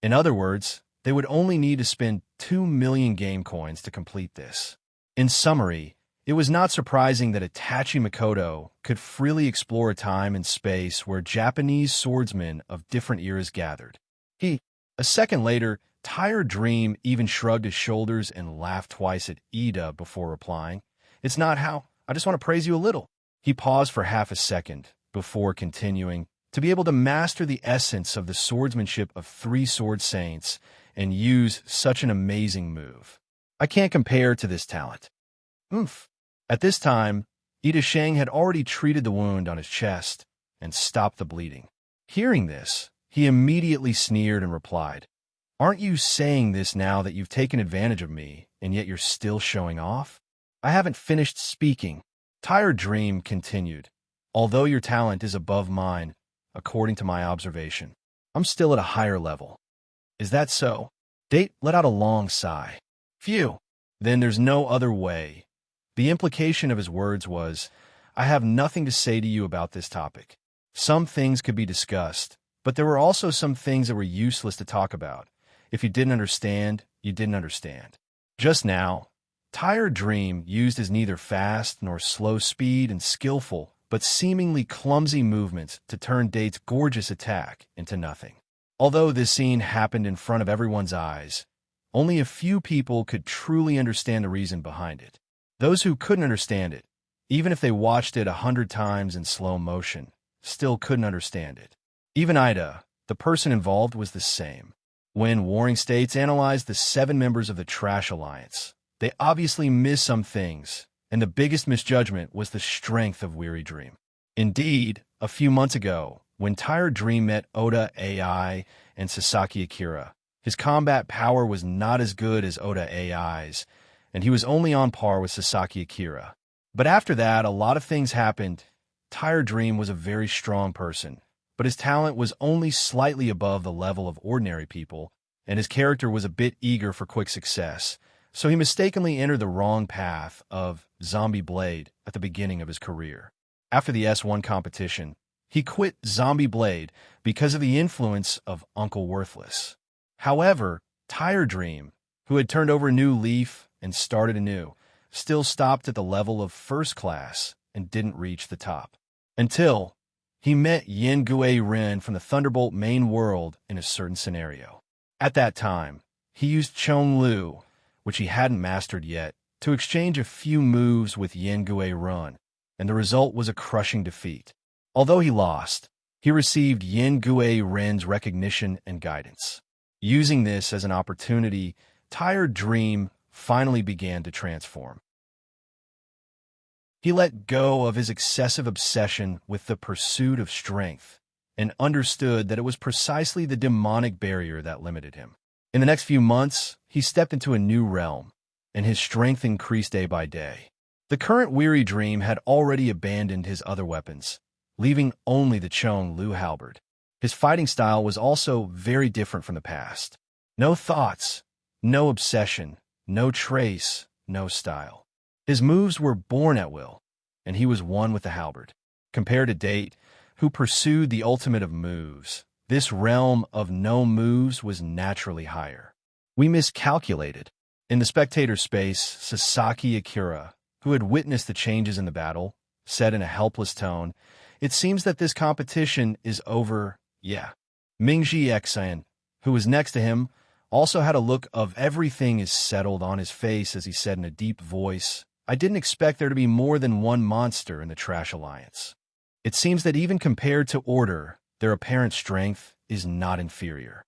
In other words, they would only need to spend 2 million game coins to complete this. In summary, it was not surprising that Itachi Mikoto could freely explore a time and space where Japanese swordsmen of different eras gathered. A second later, Tired Dream even shrugged his shoulders and laughed twice at Ida before replying, "It's not how. I just want to praise you a little." He paused for half a second before continuing, "To be able to master the essence of the swordsmanship of 3 sword saints and use such an amazing move. I can't compare to this talent." Oomph. At this time, Ida Shang had already treated the wound on his chest and stopped the bleeding. Hearing this, he immediately sneered and replied, "Aren't you saying this now that you've taken advantage of me, and yet you're still showing off?" "I haven't finished speaking." Tired Dream continued, "Although your talent is above mine, according to my observation, I'm still at a higher level." "Is that so?" Date let out a long sigh. "Phew. Then there's no other way." The implication of his words was, "I have nothing to say to you about this topic. Some things could be discussed, but there were also some things that were useless to talk about. If you didn't understand, you didn't understand." Just now, Tired Dream used his neither fast nor slow speed and skillful, but seemingly clumsy movements to turn Date's gorgeous attack into nothing. Although this scene happened in front of everyone's eyes, only a few people could truly understand the reason behind it. Those who couldn't understand it, even if they watched it 100 times in slow motion, still couldn't understand it. Even Ida, the person involved, was the same. When Warring States analyzed the 7 members of the Trash Alliance, they obviously missed some things, and the biggest misjudgment was the strength of Weary Dream. Indeed, a few months ago, when Tired Dream met Oda AI and Sasaki Akira, his combat power was not as good as Oda AI's, and he was only on par with Sasaki Akira. But after that, a lot of things happened. Tired Dream was a very strong person, but his talent was only slightly above the level of ordinary people, and his character was a bit eager for quick success, so he mistakenly entered the wrong path of Zombie Blade at the beginning of his career. After the S1 competition, he quit Zombie Blade because of the influence of Uncle Worthless. However, Tired Dream, who had turned over a new leaf and started anew, still stopped at the level of first class and didn't reach the top. Until he met Yin Gue Ren from the Thunderbolt main world in a certain scenario. At that time, he used Chong Lu, which he hadn't mastered yet, to exchange a few moves with Yin Gue Ren, and the result was a crushing defeat. Although he lost, he received Yin Gue Ren's recognition and guidance. Using this as an opportunity, Tired Dream finally began to transform. He let go of his excessive obsession with the pursuit of strength and understood that it was precisely the demonic barrier that limited him. In the next few months, he stepped into a new realm, and his strength increased day by day. The current Weary Dream had already abandoned his other weapons, leaving only the Chong Lu halberd. His fighting style was also very different from the past. No thoughts, no obsession, no trace, no style. His moves were born at will, and he was one with the halberd. Compared to Date, who pursued the ultimate of moves, this realm of no moves was naturally higher. We miscalculated. In the spectator space, Sasaki Akira, who had witnessed the changes in the battle, said in a helpless tone, "It seems that this competition is over, yeah." Mingji Xan, who was next to him, also had a look of everything is settled on his face as he said in a deep voice, "I didn't expect there to be more than one monster in the Trash Alliance. It seems that even compared to Order, their apparent strength is not inferior."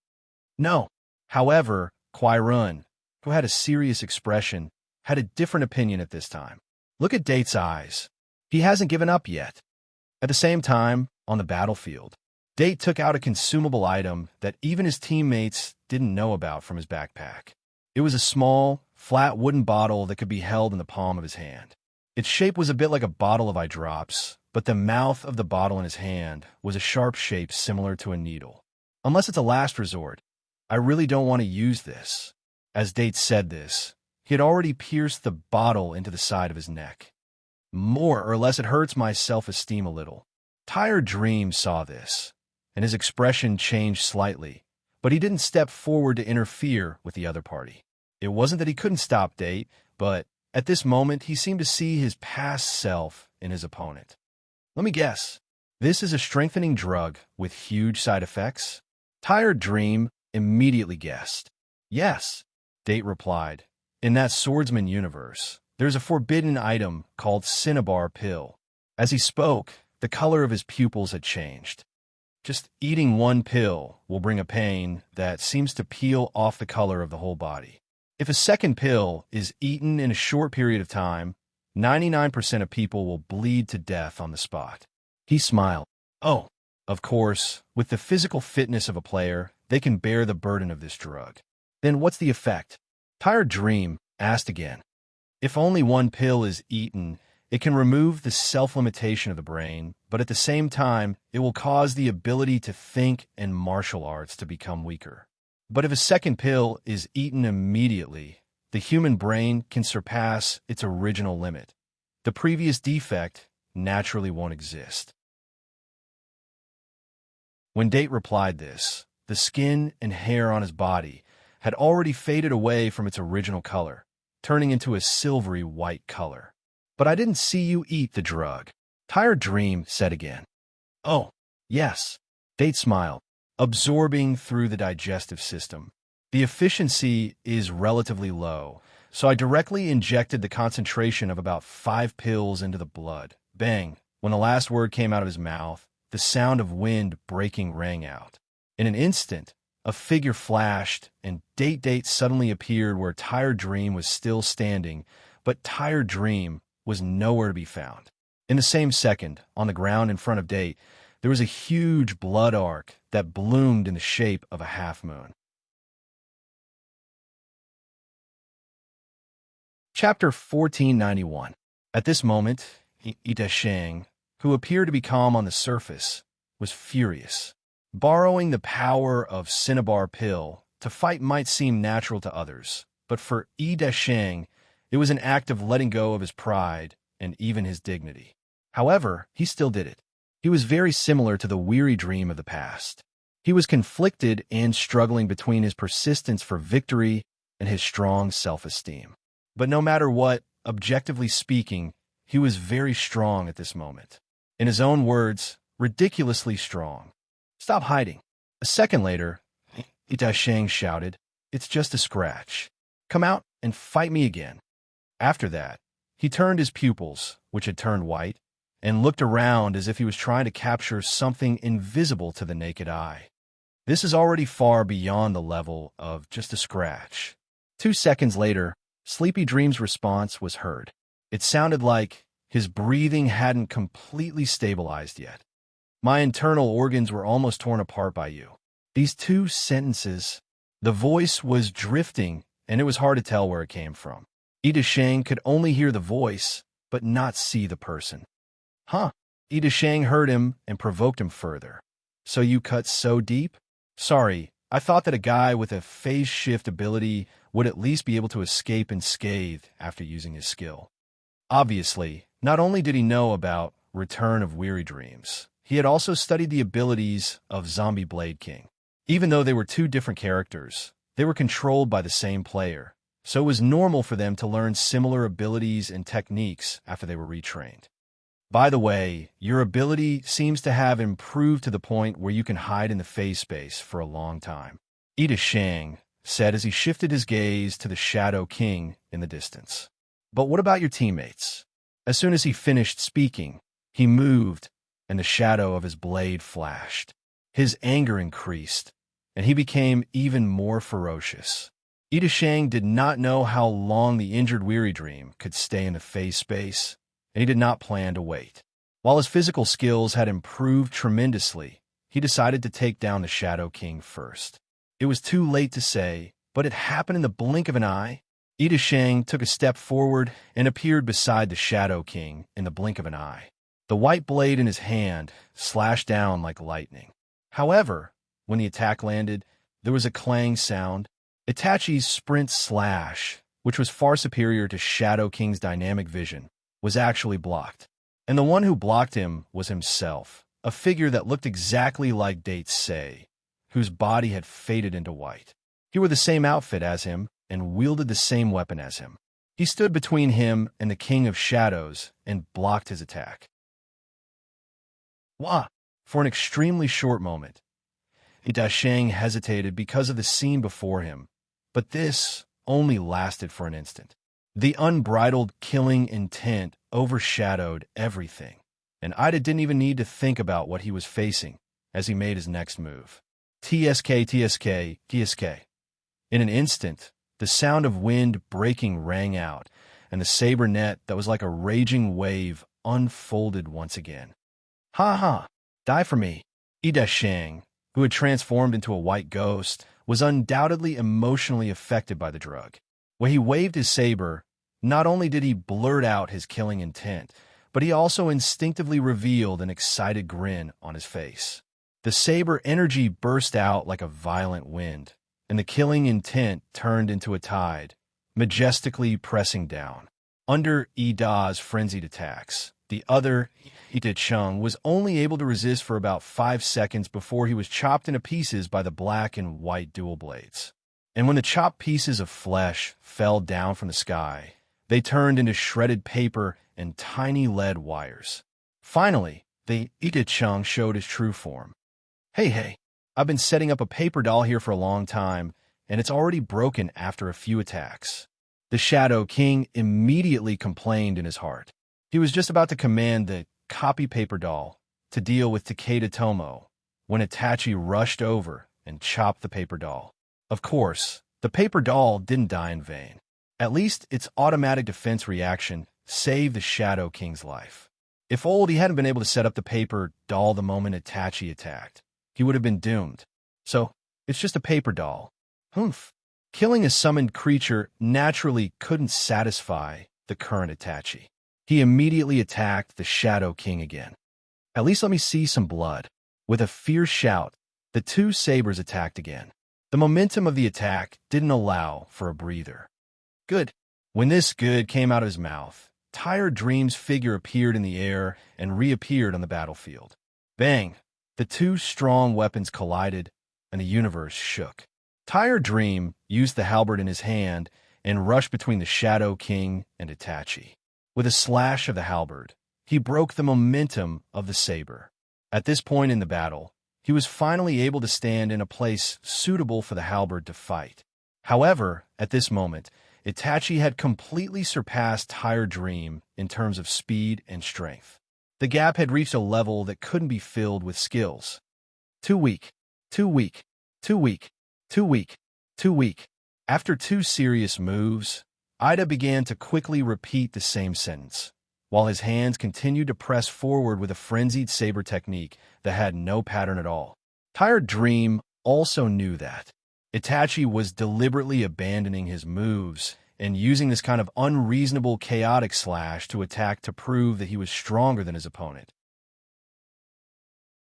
No. However, Kwai Run, who had a serious expression, had a different opinion at this time. Look at Date's eyes. He hasn't given up yet. At the same time, on the battlefield, Date took out a consumable item that even his teammates didn't know about from his backpack. It was a small, flat wooden bottle that could be held in the palm of his hand. Its shape was a bit like a bottle of eye drops, but the mouth of the bottle in his hand was a sharp shape similar to a needle. Unless it's a last resort. I really don't want to use this. As Date said this, he had already pierced the bottle into the side of his neck. More or less it hurts my self-esteem a little. Tired Dream saw this, and his expression changed slightly, but he didn't step forward to interfere with the other party. It wasn't that he couldn't stop Date, but at this moment he seemed to see his past self in his opponent. Let me guess. This is a strengthening drug with huge side effects? Tired Dream immediately guessed. Yes, Date replied. In that swordsman universe, there's a forbidden item called cinnabar pill. As he spoke, the color of his pupils had changed. Just eating one pill will bring a pain that seems to peel off the color of the whole body. If a second pill is eaten in a short period of time, 99% of people will bleed to death on the spot. He smiled. Oh, of course, with the physical fitness of a player, they can bear the burden of this drug. Then what's the effect? Tired Dream asked again. If only one pill is eaten, it can remove the self-limitation of the brain, but at the same time, it will cause the ability to think and martial arts to become weaker. But if a second pill is eaten immediately, the human brain can surpass its original limit. The previous defect naturally won't exist. When Date replied this, the skin and hair on his body had already faded away from its original color, turning into a silvery white color. But I didn't see you eat the drug, Tired Dream said again. Oh, yes, Date smiled, absorbing through the digestive system. The efficiency is relatively low, so I directly injected the concentration of about 5 pills into the blood. Bang! When the last word came out of his mouth, the sound of wind breaking rang out. In an instant, a figure flashed, and Date suddenly appeared where Tired Dream was still standing, but Tired Dream was nowhere to be found. In the same second, on the ground in front of Date, there was a huge blood arc that bloomed in the shape of a half-moon. Chapter 1491. At this moment, Shang, who appeared to be calm on the surface, was furious. Borrowing the power of cinnabar pill to fight might seem natural to others, but for Shang, it was an act of letting go of his pride and even his dignity. However, he still did it. He was very similar to the weary dream of the past. He was conflicted and struggling between his persistence for victory and his strong self-esteem. But no matter what, objectively speaking, he was very strong at this moment. In his own words, ridiculously strong. Stop hiding. A second later, Shang shouted, It's just a scratch. Come out and fight me again. After that, he turned his pupils, which had turned white, and looked around as if he was trying to capture something invisible to the naked eye. This is already far beyond the level of just a scratch. 2 seconds later, Sleepy Dream's response was heard. It sounded like his breathing hadn't completely stabilized yet. My internal organs were almost torn apart by you. These 2 sentences, the voice was drifting, and it was hard to tell where it came from. Shang could only hear the voice, but not see the person. Huh? Shang heard him and provoked him further. So you cut so deep? Sorry, I thought that a guy with a phase shift ability would at least be able to escape unscathed after using his skill. Obviously, not only did he know about Return of Weary Dreams, he had also studied the abilities of Zombie Blade King. Even though they were 2 different characters, they were controlled by the same player, so it was normal for them to learn similar abilities and techniques after they were retrained. By the way, your ability seems to have improved to the point where you can hide in the phase space for a long time, Shang said as he shifted his gaze to the Shadow King in the distance. But what about your teammates? As soon as he finished speaking, he moved, and the shadow of his blade flashed. His anger increased, and he became even more ferocious. Shang did not know how long the injured Weary Dream could stay in the phase space, and he did not plan to wait. While his physical skills had improved tremendously, he decided to take down the Shadow King first. It was too late to say, but it happened in the blink of an eye. Shang took a step forward and appeared beside the Shadow King in the blink of an eye. The white blade in his hand slashed down like lightning. However, When the attack landed, there was a clang sound. Itachi's sprint slash, which was far superior to Shadow King's dynamic vision, was actually blocked. And the one who blocked him was himself, a figure that looked exactly like Date Sei, whose body had faded into white. He wore the same outfit as him and wielded the same weapon as him. He stood between him and the King of Shadows and blocked his attack. Wah! For an extremely short moment, Itachi hesitated because of the scene before him, but this only lasted for an instant. The unbridled killing intent overshadowed everything, and Ida didn't even need to think about what he was facing as he made his next move. TSK, TSK, TSK. In an instant, the sound of wind breaking rang out, and the saber net that was like a raging wave unfolded once again. Ha ha! Die for me! Ida Shang, who had transformed into a white ghost, was undoubtedly emotionally affected by the drug. When he waved his saber, not only did he blurt out his killing intent, but he also instinctively revealed an excited grin on his face. The saber energy burst out like a violent wind, and the killing intent turned into a tide, majestically pressing down. Under Ida's frenzied attacks, the other, Ida Chung, was only able to resist for about 5 seconds before he was chopped into pieces by the black and white dual blades. And when the chopped pieces of flesh fell down from the sky, they turned into shredded paper and tiny lead wires. Finally, the Ida Chung showed his true form. Hey, I've been setting up a paper doll here for a long time, and it's already broken after a few attacks. The Shadow King immediately complained in his heart. He was just about to command the copy paper doll to deal with Takeda Tomo when Itachi rushed over and chopped the paper doll. Of course, the paper doll didn't die in vain. At least its automatic defense reaction saved the Shadow King's life. If he hadn't been able to set up the paper doll the moment Itachi attacked, he would have been doomed. So, it's just a paper doll. Humph. Killing a summoned creature naturally couldn't satisfy the current Itachi. He immediately attacked the Shadow King again. At least let me see some blood. With a fierce shout, the two sabers attacked again. The momentum of the attack didn't allow for a breather. Good. When this good came out of his mouth, Tired Dream's figure appeared in the air and reappeared on the battlefield. Bang! The two strong weapons collided, and the universe shook. Tired Dream used the halberd in his hand and rushed between the Shadow King and Itachi. With a slash of the halberd, he broke the momentum of the saber. At this point in the battle, he was finally able to stand in a place suitable for the halberd to fight. However, at this moment, Itachi had completely surpassed Tired Dream in terms of speed and strength. The gap had reached a level that couldn't be filled with skills. Too weak, too weak, too weak, too weak, too weak. After 2 serious moves, Ida began to quickly repeat the same sentence, while his hands continued to press forward with a frenzied saber technique that had no pattern at all. Tired Dream also knew that Itachi was deliberately abandoning his moves and using this kind of unreasonable chaotic slash to attack to prove that he was stronger than his opponent.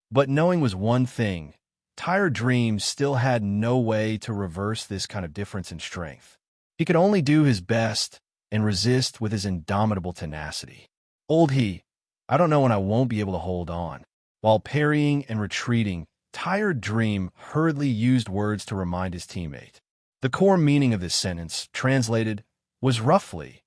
But knowing was one thing, Tired Dream still had no way to reverse this kind of difference in strength. He could only do his best and resist with his indomitable tenacity. I don't know when I won't be able to hold on. While parrying and retreating, Tired Dream hurriedly used words to remind his teammate. The core meaning of this sentence, translated, was roughly,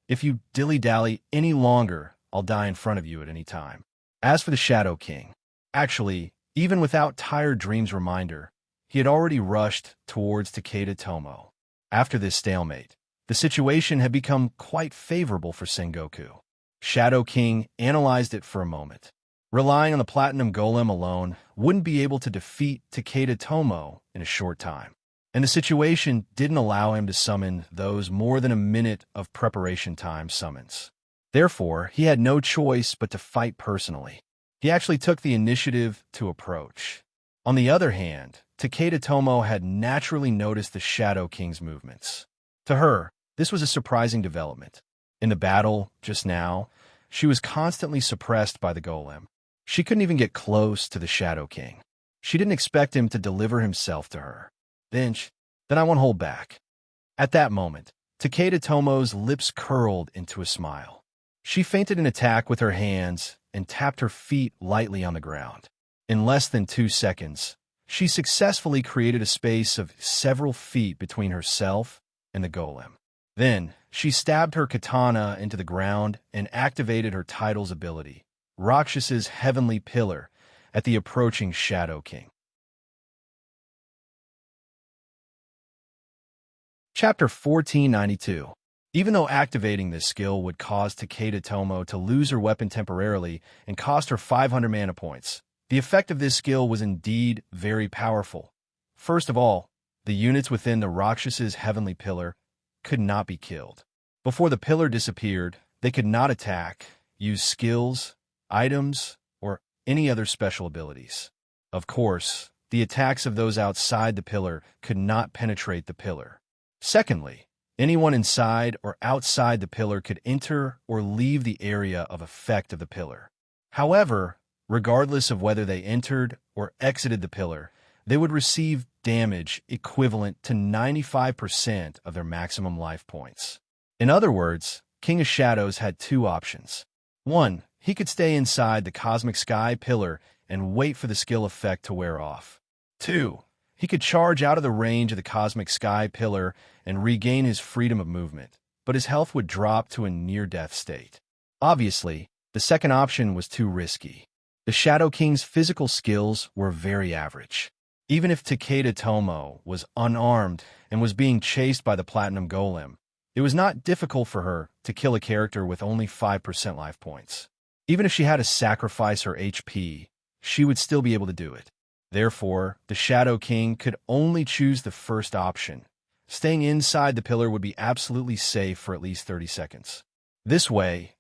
"If you dilly-dally any longer, I'll die in front of you at any time." As for the Shadow King, actually, even without Tired Dream's reminder, he had already rushed towards Takeda Tomo. After this stalemate, the situation had become quite favorable for Sengoku. Shadow King analyzed it for a moment. Relying on the Platinum Golem alone wouldn't be able to defeat Takeda Tomo in a short time, and the situation didn't allow him to summon those more than a minute of preparation time summons. Therefore, he had no choice but to fight personally. He actually took the initiative to approach. On the other hand, Takeda Tomo had naturally noticed the Shadow King's movements. To her, this was a surprising development. In the battle, just now, she was constantly suppressed by the golem. She couldn't even get close to the Shadow King. She didn't expect him to deliver himself to her. Then I won't hold back. At that moment, Takeda Tomo's lips curled into a smile. She feinted an attack with her hands and tapped her feet lightly on the ground. In less than 2 seconds, she successfully created a space of several feet between herself and the golem. Then, she stabbed her katana into the ground and activated her title's ability, Rakshas's Heavenly Pillar, at the approaching Shadow King. Chapter 1492. Even though activating this skill would cause Takeda Tomo to lose her weapon temporarily and cost her 500 mana points, the effect of this skill was indeed very powerful. First of all, the units within the Rakshas's Heavenly Pillar could not be killed. Before the pillar disappeared, they could not attack, use skills, items, or any other special abilities. Of course, the attacks of those outside the pillar could not penetrate the pillar. Secondly, anyone inside or outside the pillar could enter or leave the area of effect of the pillar. However, regardless of whether they entered or exited the pillar, they would receive damage equivalent to 95% of their maximum life points. In other words, King of Shadows had 2 options. 1, he could stay inside the Cosmic Sky pillar and wait for the skill effect to wear off. 2, he could charge out of the range of the Cosmic Sky pillar and regain his freedom of movement, but his health would drop to a near-death state. Obviously, the second option was too risky. The Shadow King's physical skills were very average. Even if Takeda Tomo was unarmed and was being chased by the Platinum Golem, it was not difficult for her to kill a character with only 5% life points. Even if she had to sacrifice her HP, she would still be able to do it. Therefore, the Shadow King could only choose the first option. Staying inside the pillar would be absolutely safe for at least 30 seconds. This way,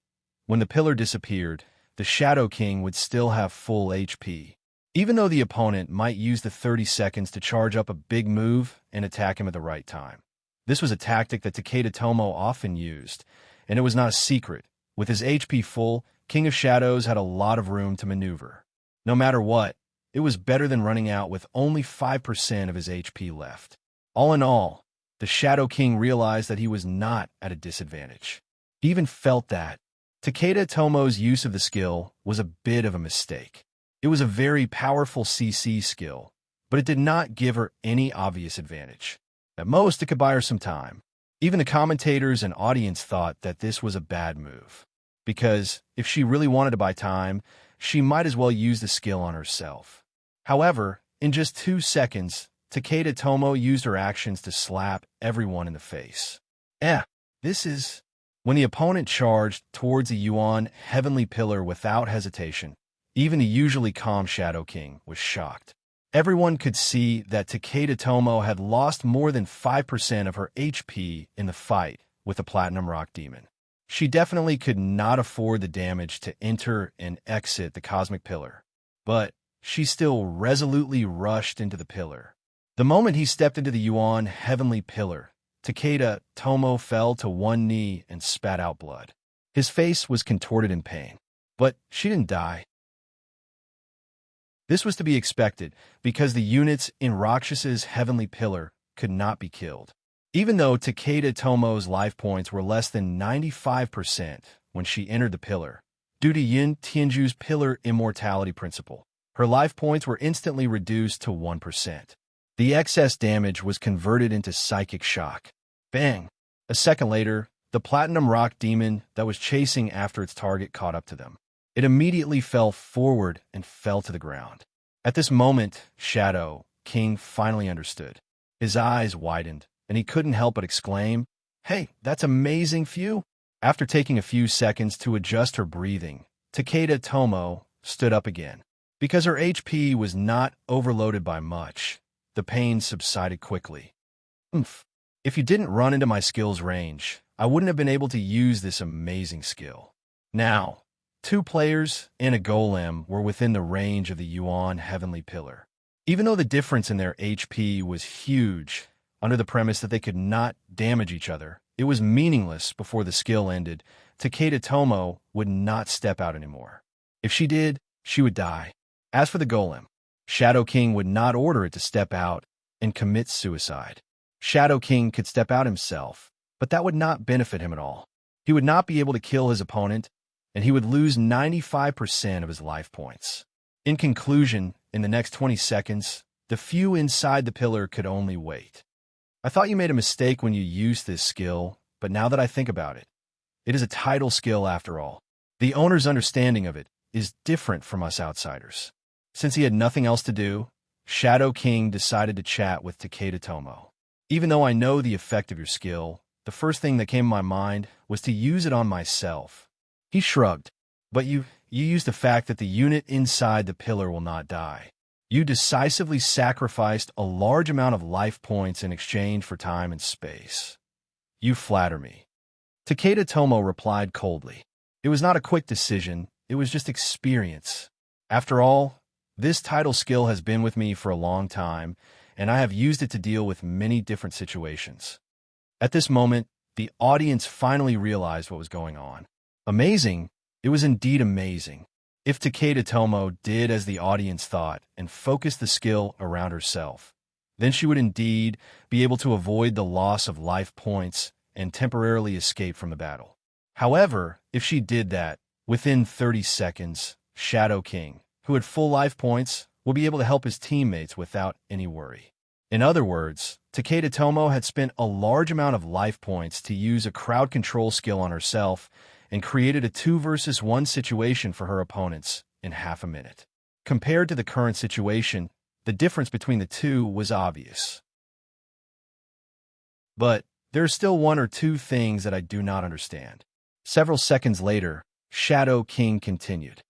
when the pillar disappeared, the Shadow King would still have full HP, even though the opponent might use the 30 seconds to charge up a big move and attack him at the right time. This was a tactic that Takeda Tomo often used, and it was not a secret. With his HP full, King of Shadows had a lot of room to maneuver. No matter what, it was better than running out with only 5% of his HP left. All in all, the Shadow King realized that he was not at a disadvantage. He even felt that Takeda Tomo's use of the skill was a bit of a mistake. It was a very powerful CC skill, but it did not give her any obvious advantage. At most, it could buy her some time. Even the commentators and audience thought that this was a bad move, because if she really wanted to buy time, she might as well use the skill on herself. However, in just 2 seconds, Takeda Tomo used her actions to slap everyone in the face. This is... When the opponent charged towards the Yuan Heavenly Pillar without hesitation, even the usually calm Shadow King was shocked. Everyone could see that Takeda Tomo had lost more than 5% of her HP in the fight with the Platinum Rock Demon. She definitely could not afford the damage to enter and exit the Cosmic Pillar, but she still resolutely rushed into the pillar. The moment he stepped into the Yuan Heavenly Pillar, Takeda Tomo fell to one knee and spat out blood. His face was contorted in pain, but she didn't die. This was to be expected because the units in Rakshas's Heavenly Pillar could not be killed. Even though Takeda Tomo's life points were less than 95% when she entered the pillar, due to Yin Tianju's pillar immortality principle, her life points were instantly reduced to 1%. The excess damage was converted into psychic shock. Bang! A second later, the Platinum Rock Demon that was chasing after its target caught up to them. It immediately fell forward and fell to the ground. At this moment, Shadow King finally understood. His eyes widened, and he couldn't help but exclaim, "Hey, that's amazing phew!" After taking a few seconds to adjust her breathing, Takeda Tomo stood up again. Because her HP was not overloaded by much, the pain subsided quickly. If you didn't run into my skill's range, I wouldn't have been able to use this amazing skill. Now, 2 players and a golem were within the range of the Yuan Heavenly Pillar. Even though the difference in their HP was huge, under the premise that they could not damage each other, it was meaningless before the skill ended. Takeda Tomo would not step out anymore. If she did, she would die. As for the golem, Shadow King would not order it to step out and commit suicide. Shadow King could step out himself, but that would not benefit him at all. He would not be able to kill his opponent, and he would lose 95% of his life points. In conclusion, in the next 20 seconds, the few inside the pillar could only wait. I thought you made a mistake when you used this skill, but now that I think about it, it is a title skill after all. The owner's understanding of it is different from us outsiders. Since he had nothing else to do, Shadow King decided to chat with Takeda Tomo. Even though I know the effect of your skill, the first thing that came to my mind was to use it on myself. He shrugged. But you used the fact that the unit inside the pillar will not die. You decisively sacrificed a large amount of life points in exchange for time and space. You flatter me. Takeda Tomo replied coldly. It was not a quick decision, it was just experience. After all, this title skill has been with me for a long time, and I have used it to deal with many different situations. At this moment, the audience finally realized what was going on. Amazing? It was indeed amazing. If Takeda Tomo did as the audience thought and focused the skill around herself, then she would indeed be able to avoid the loss of life points and temporarily escape from the battle. However, if she did that, within 30 seconds, Shadow King, who had full life points, will be able to help his teammates without any worry. In other words, Takeda Tomo had spent a large amount of life points to use a crowd control skill on herself and created a 2 versus 1 situation for her opponents in half a minute. Compared to the current situation, the difference between the two was obvious. But there are still one or two things that I do not understand. Several seconds later, Shadow King continued.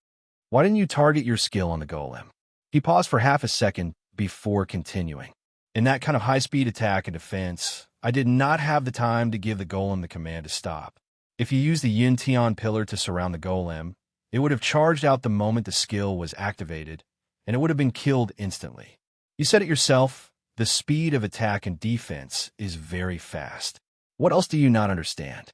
Why didn't you target your skill on the golem? He paused for half a second before continuing. In that kind of high-speed attack and defense, I did not have the time to give the golem the command to stop. If you used the Yin Tian pillar to surround the golem, it would have charged out the moment the skill was activated, and it would have been killed instantly. You said it yourself, the speed of attack and defense is very fast. What else do you not understand?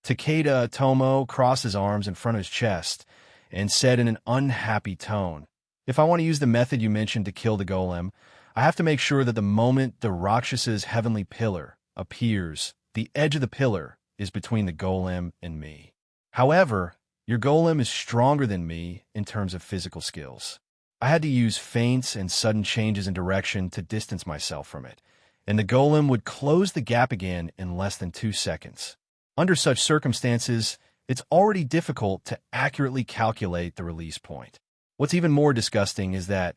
Takeda Tomo crossed his arms in front of his chest and said in an unhappy tone, If I want to use the method you mentioned to kill the golem, I have to make sure that the moment the Rakshasa's heavenly pillar appears, the edge of the pillar is between the golem and me. However, your golem is stronger than me in terms of physical skills. I had to use feints and sudden changes in direction to distance myself from it, and the golem would close the gap again in less than 2 seconds. Under such circumstances, it's already difficult to accurately calculate the release point. What's even more disgusting is that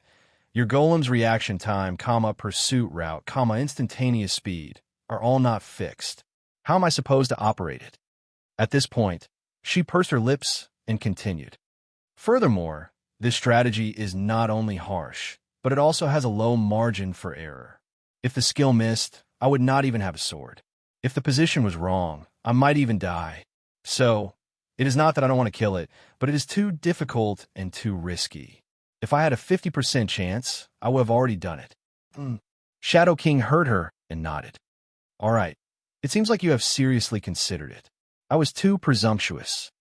your golem's reaction time, pursuit route, instantaneous speed are all not fixed. How am I supposed to operate it? At this point, she pursed her lips and continued. Furthermore, this strategy is not only harsh, but it also has a low margin for error. If the skill missed, I would not even have a sword. If the position was wrong, I might even die. So, it is not that I don't want to kill it, but it is too difficult and too risky. If I had a 50% chance, I would have already done it. Shadow King heard her and nodded. All right. It seems like you have seriously considered it. I was too presumptuous.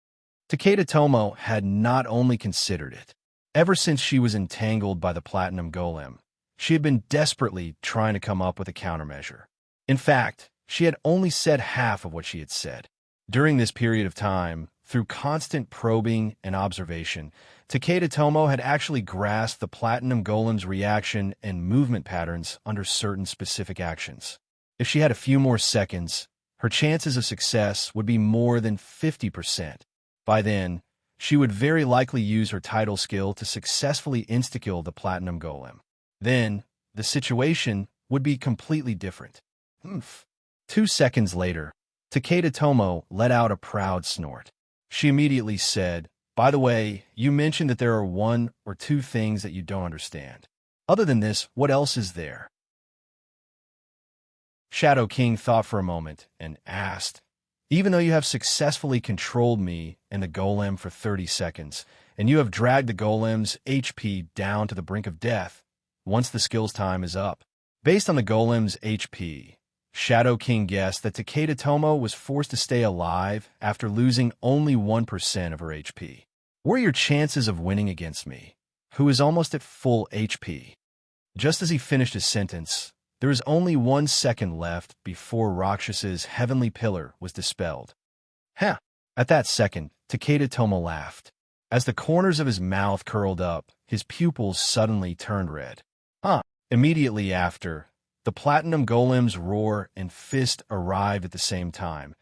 Takeda Tomo had not only considered it. Ever since she was entangled by the platinum golem, she had been desperately trying to come up with a countermeasure. In fact, she had only said half of what she had said. During this period of time, through constant probing and observation, Takeda Tomo had actually grasped the platinum golem's reaction and movement patterns under certain specific actions. If she had a few more seconds, her chances of success would be more than 50%. By then, she would very likely use her title skill to successfully insta-kill the platinum golem. Then, the situation would be completely different. 2 seconds later, Takeda Tomo let out a proud snort. She immediately said, By the way, you mentioned that there are 1 or 2 things that you don't understand. Other than this, what else is there? Shadow King thought for a moment and asked, Even though you have successfully controlled me and the golem for 30 seconds, and you have dragged the golem's HP down to the brink of death, once the skill's time is up. Based on the golem's HP, Shadow King guessed that Takeda Tomo was forced to stay alive after losing only 1% of her HP. What are your chances of winning against me, who is almost at full HP? Just as he finished his sentence, there was only 1 second left before Rakshas's heavenly pillar was dispelled. Heh! At that second, Takeda Tomo laughed. As the corners of his mouth curled up, his pupils suddenly turned red. Immediately after, the platinum golem's roar and fist arrived at the same time,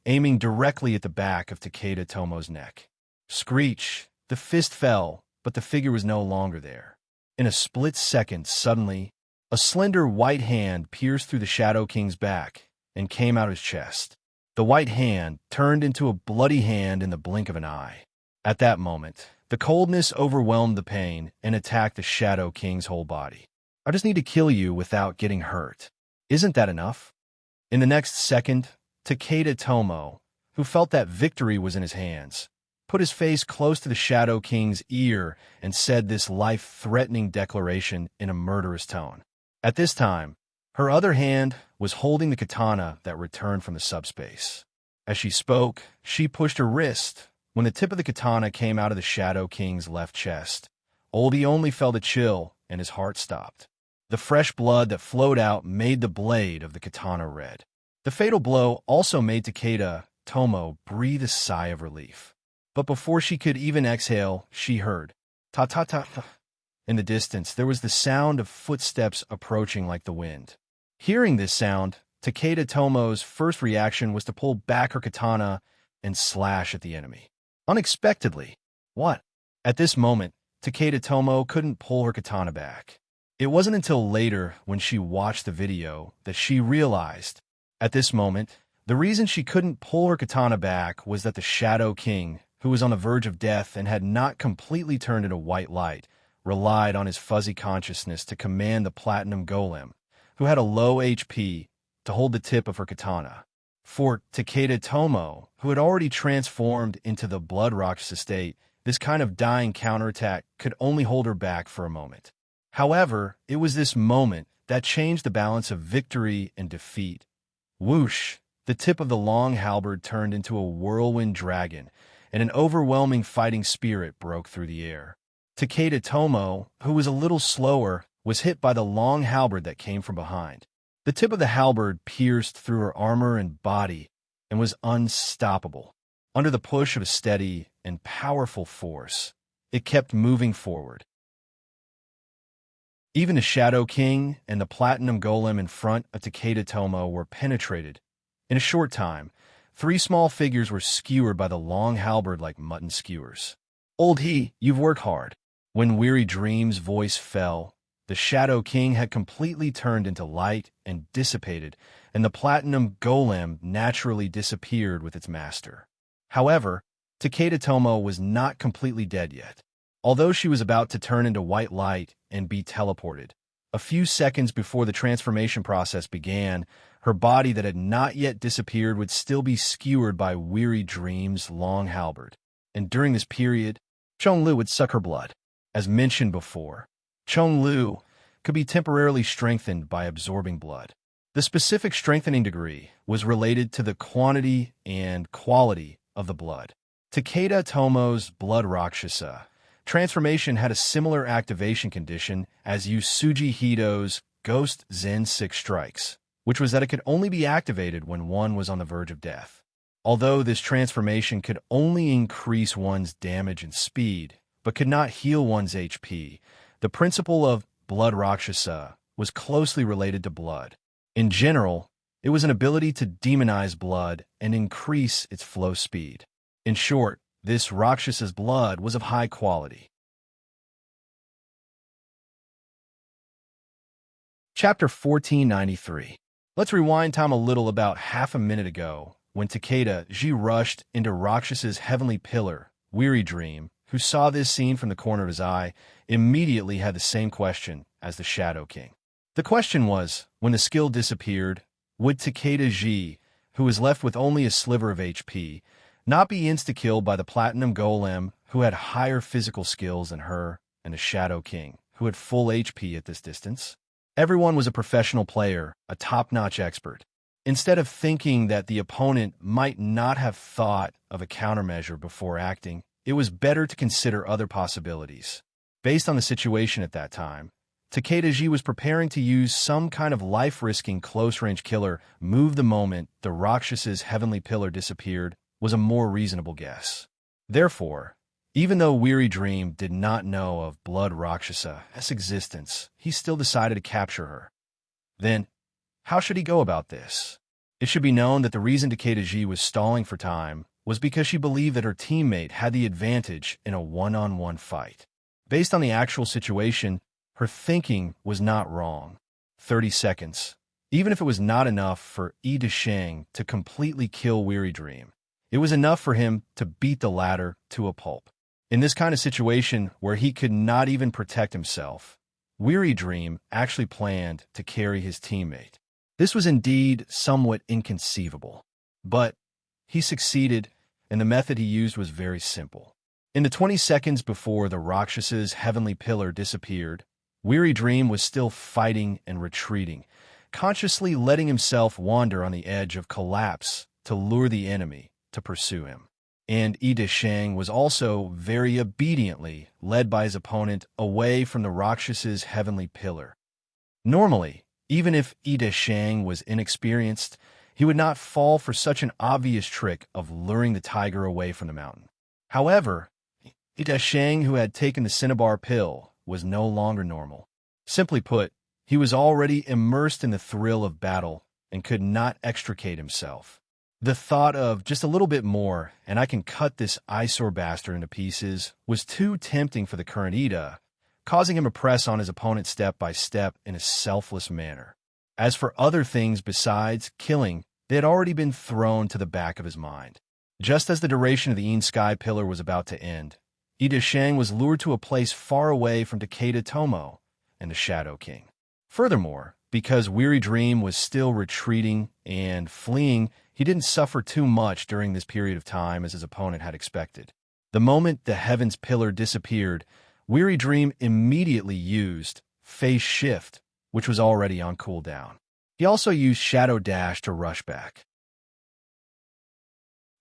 aiming directly at the back of Takeda Tomo's neck. Screech! The fist fell, but the figure was no longer there. In a split second, suddenly, a slender white hand pierced through the Shadow King's back and came out of his chest. The white hand turned into a bloody hand in the blink of an eye. At that moment, the coldness overwhelmed the pain and attacked the Shadow King's whole body. I just need to kill you without getting hurt. Isn't that enough? In the next second, Takeda Tomo, who felt that victory was in his hands, put his face close to the Shadow King's ear and said this life-threatening declaration in a murderous tone. At this time, her other hand was holding the katana that returned from the subspace. As she spoke, she pushed her wrist. When the tip of the katana came out of the Shadow King's left chest, Oldie only felt a chill and his heart stopped. The fresh blood that flowed out made the blade of the katana red. The fatal blow also made Takeda Tomo breathe a sigh of relief. But before she could even exhale, she heard, ta-ta-ta. In the distance, there was the sound of footsteps approaching like the wind. Hearing this sound, Takeda Tomo's first reaction was to pull back her katana and slash at the enemy. Unexpectedly. What? At this moment, Takeda Tomo couldn't pull her katana back. It wasn't until later, when she watched the video, that she realized. At this moment, the reason she couldn't pull her katana back was that the Shadow King, who was on the verge of death and had not completely turned into white light, relied on his fuzzy consciousness to command the platinum golem, who had a low HP, to hold the tip of her katana. For Takeda Tomo, who had already transformed into the Blood Rakshasa state, this kind of dying counterattack could only hold her back for a moment. However, it was this moment that changed the balance of victory and defeat. Whoosh! The tip of the long halberd turned into a whirlwind dragon, and an overwhelming fighting spirit broke through the air. Takeda Tomo, who was a little slower, was hit by the long halberd that came from behind. The tip of the halberd pierced through her armor and body and was unstoppable. Under the push of a steady and powerful force, it kept moving forward. Even the Shadow King and the Platinum Golem in front of Takeda Tomo were penetrated. In a short time, 3 small figures were skewered by the long halberd like mutton skewers. You've worked hard. When Weary Dream's voice fell, the Shadow King had completely turned into light and dissipated, and the Platinum Golem naturally disappeared with its master. However, Takeda Tomo was not completely dead yet. Although she was about to turn into white light and be teleported, a few seconds before the transformation process began, her body that had not yet disappeared would still be skewered by Weary Dream's long halberd. And during this period, Chonglu would suck her blood. As mentioned before, Chonglu could be temporarily strengthened by absorbing blood. The specific strengthening degree was related to the quantity and quality of the blood. Takeda Tomo's Blood Rakshasa transformation had a similar activation condition as Yusuji Hito's Ghost Zen 6 Strikes, which was that it could only be activated when one was on the verge of death. Although this transformation could only increase one's damage and speed, but could not heal one's HP, the principle of Blood Rakshasa was closely related to blood. In general, it was an ability to demonize blood and increase its flow speed. In short, this Rakshasa's blood was of high quality. Chapter 1493. Let's rewind time a little. About half a minute ago, when Takeda Ji rushed into Rakshasa's heavenly pillar, Weary Dream, who saw this scene from the corner of his eye, immediately had the same question as the Shadow King. The question was, when the skill disappeared, would Takeda Ji, who was left with only a sliver of HP, not be insta-killed by the Platinum Golem, who had higher physical skills than her, and the Shadow King, who had full HP at this distance? Everyone was a professional player, a top-notch expert. Instead of thinking that the opponent might not have thought of a countermeasure before acting, it was better to consider other possibilities. Based on the situation at that time, Takedaji was preparing to use some kind of life-risking close-range killer move the moment the Rakshasa's heavenly pillar disappeared was a more reasonable guess. Therefore, even though Weary Dream did not know of Blood Rakshasa's existence, he still decided to capture her. Then, how should he go about this? It should be known that the reason Takedaji was stalling for time was because she believed that her teammate had the advantage in a one-on-one fight. Based on the actual situation, her thinking was not wrong. 30 seconds. Even if it was not enough for Yi Desheng to completely kill Weary Dream, it was enough for him to beat the latter to a pulp. In this kind of situation where he could not even protect himself, Weary Dream actually planned to carry his teammate. This was indeed somewhat inconceivable, but he succeeded, and the method he used was very simple. In the 20 seconds before the Rakshasa's heavenly pillar disappeared, Weary Dream was still fighting and retreating, consciously letting himself wander on the edge of collapse to lure the enemy to pursue him. And Yi Desheng was also very obediently led by his opponent away from the Rakshasa's heavenly pillar. Normally, even if Yi Desheng was inexperienced, he would not fall for such an obvious trick of luring the tiger away from the mountain. However, Yi Desheng, who had taken the cinnabar pill, was no longer normal. Simply put, he was already immersed in the thrill of battle and could not extricate himself. The thought of just a little bit more, and I can cut this eyesore bastard into pieces, was too tempting for the current Ida, causing him to press on his opponent step by step in a selfless manner. As for other things besides killing, they had already been thrown to the back of his mind. Just as the duration of the Een Sky Pillar was about to end, Yi Desheng was lured to a place far away from Takeda Tomo and the Shadow King. Furthermore, because Weary Dream was still retreating and fleeing, he didn't suffer too much during this period of time as his opponent had expected. The moment the Heaven's Pillar disappeared, Weary Dream immediately used Phase Shift, which was already on cooldown. He also used Shadow Dash to rush back.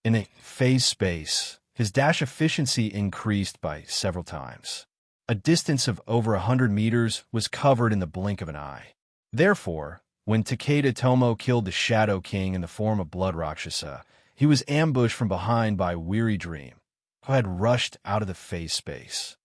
In a phase space, his dash efficiency increased by several times. A distance of over 100 meters was covered in the blink of an eye. Therefore, when Takeda Tomo killed the Shadow King in the form of Blood Rakshasa, he was ambushed from behind by Weary Dream, who had rushed out of the phase space.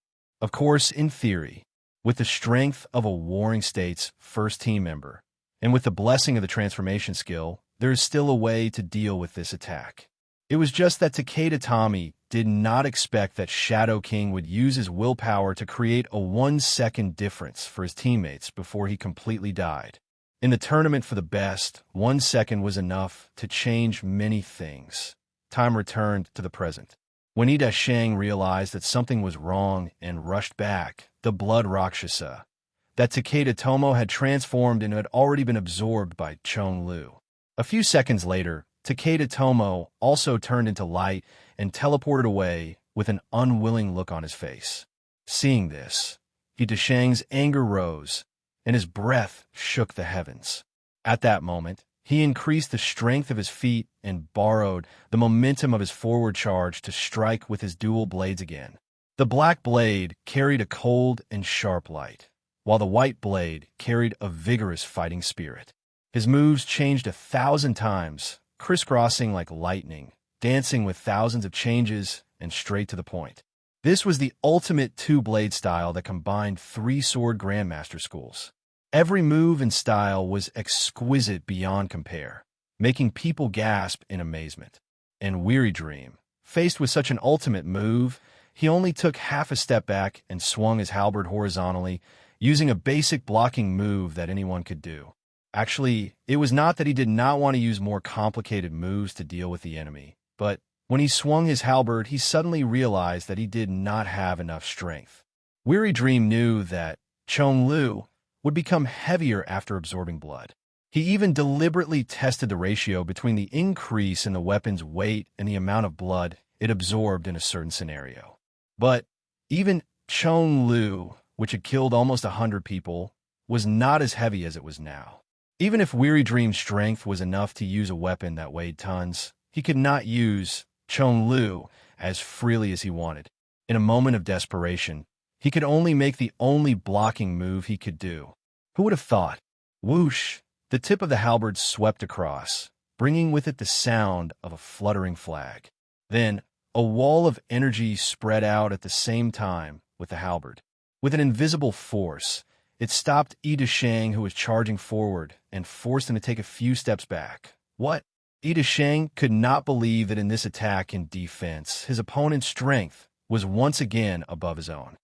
Of course, in theory, with the strength of a Warring States first team member, and with the blessing of the transformation skill, there is still a way to deal with this attack. It was just that Takeda Tomy did not expect that Shadow King would use his willpower to create a 1-second difference for his teammates before he completely died. In the tournament for the best, 1 second was enough to change many things. Time returned to the present. When Yi Desheng realized that something was wrong and rushed back, the Blood Rakshasa, that Takeda Tomo had transformed and had already been absorbed by Chong Lu. A few seconds later, Takeda Tomo also turned into light and teleported away with an unwilling look on his face. Seeing this, Yi Desheng's anger rose, and his breath shook the heavens. At that moment, he increased the strength of his feet and borrowed the momentum of his forward charge to strike with his dual blades again. The black blade carried a cold and sharp light, while the white blade carried a vigorous fighting spirit. His moves changed 1,000 times, crisscrossing like lightning, dancing with thousands of changes and straight to the point. This was the ultimate two-blade style that combined 3 sword grandmaster schools. Every move and style was exquisite beyond compare, making people gasp in amazement. And Weary Dream, faced with such an ultimate move, he only took half a step back and swung his halberd horizontally, using a basic blocking move that anyone could do. Actually, it was not that he did not want to use more complicated moves to deal with the enemy, but when he swung his halberd, he suddenly realized that he did not have enough strength. Weary Dream knew that Chong Lu would become heavier after absorbing blood. He even deliberately tested the ratio between the increase in the weapon's weight and the amount of blood it absorbed in a certain scenario. But even Chong Lu, which had killed almost 100 people, was not as heavy as it was now. Even if Weary Dream's strength was enough to use a weapon that weighed tons, he could not use Chong Lu as freely as he wanted. In a moment of desperation, He could only make the only blocking move he could do. Who would have thought? Whoosh! The tip of the halberd swept across, bringing with it the sound of a fluttering flag. Then, a wall of energy spread out at the same time with the halberd. With an invisible force, it stopped Yi Dasheng, who was charging forward, and forced him to take a few steps back. What? Yi Dasheng could not believe that in this attack and defense, his opponent's strength was once again above his own.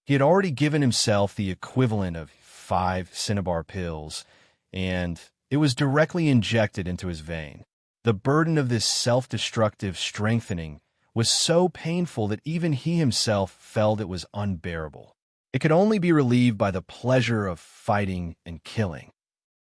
He had already given himself the equivalent of 5 cinnabar pills, and it was directly injected into his vein. The burden of this self-destructive strengthening was so painful that even he himself felt it was unbearable. It could only be relieved by the pleasure of fighting and killing.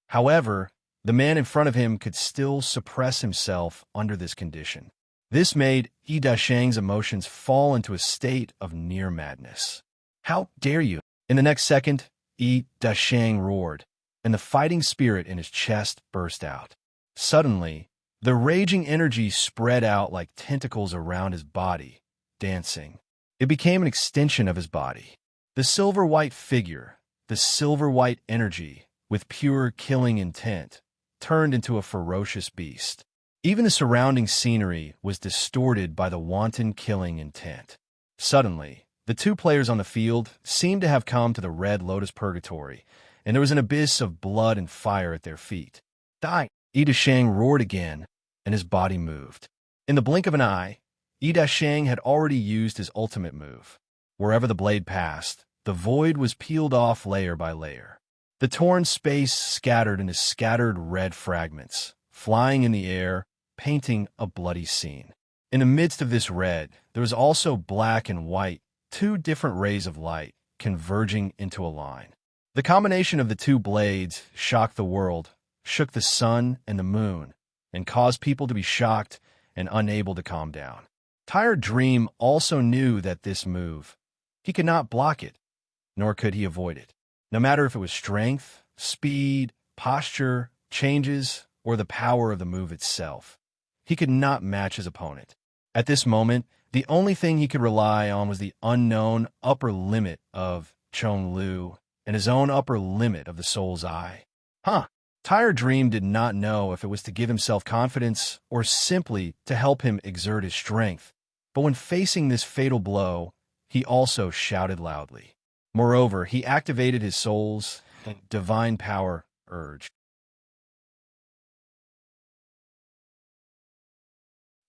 However, the man in front of him could still suppress himself under this condition. This made Yi Dasheng's emotions fall into a state of near madness. How dare you? In the next second, Yi Dasheng roared, and the fighting spirit in his chest burst out. Suddenly, the raging energy spread out like tentacles around his body, dancing. It became an extension of his body. The silver-white figure, the silver-white energy, with pure killing intent, turned into a ferocious beast. Even the surrounding scenery was distorted by the wanton killing intent. Suddenly, the two players on the field seemed to have come to the Red Lotus Purgatory, and there was an abyss of blood and fire at their feet. Die! Yi Dasheng roared again, and his body moved. In the blink of an eye, Yi Dasheng had already used his ultimate move. Wherever the blade passed, the void was peeled off layer by layer. The torn space scattered into scattered red fragments, flying in the air, painting a bloody scene. In the midst of this red, there was also black and white, 2 different rays of light, converging into a line. The combination of the 2 blades shocked the world, shook the sun and the moon, and caused people to be shocked and unable to calm down. Tired Dream also knew that this move, he could not block it, nor could he avoid it. No matter if it was strength, speed, posture, changes, or the power of the move itself, he could not match his opponent. At this moment, the only thing he could rely on was the unknown upper limit of Chong Lu and his own upper limit of the soul's eye. Tired Dream did not know if it was to give himself confidence or simply to help him exert his strength, but when facing this fatal blow, he also shouted loudly. Moreover, he activated his soul's divine power urge.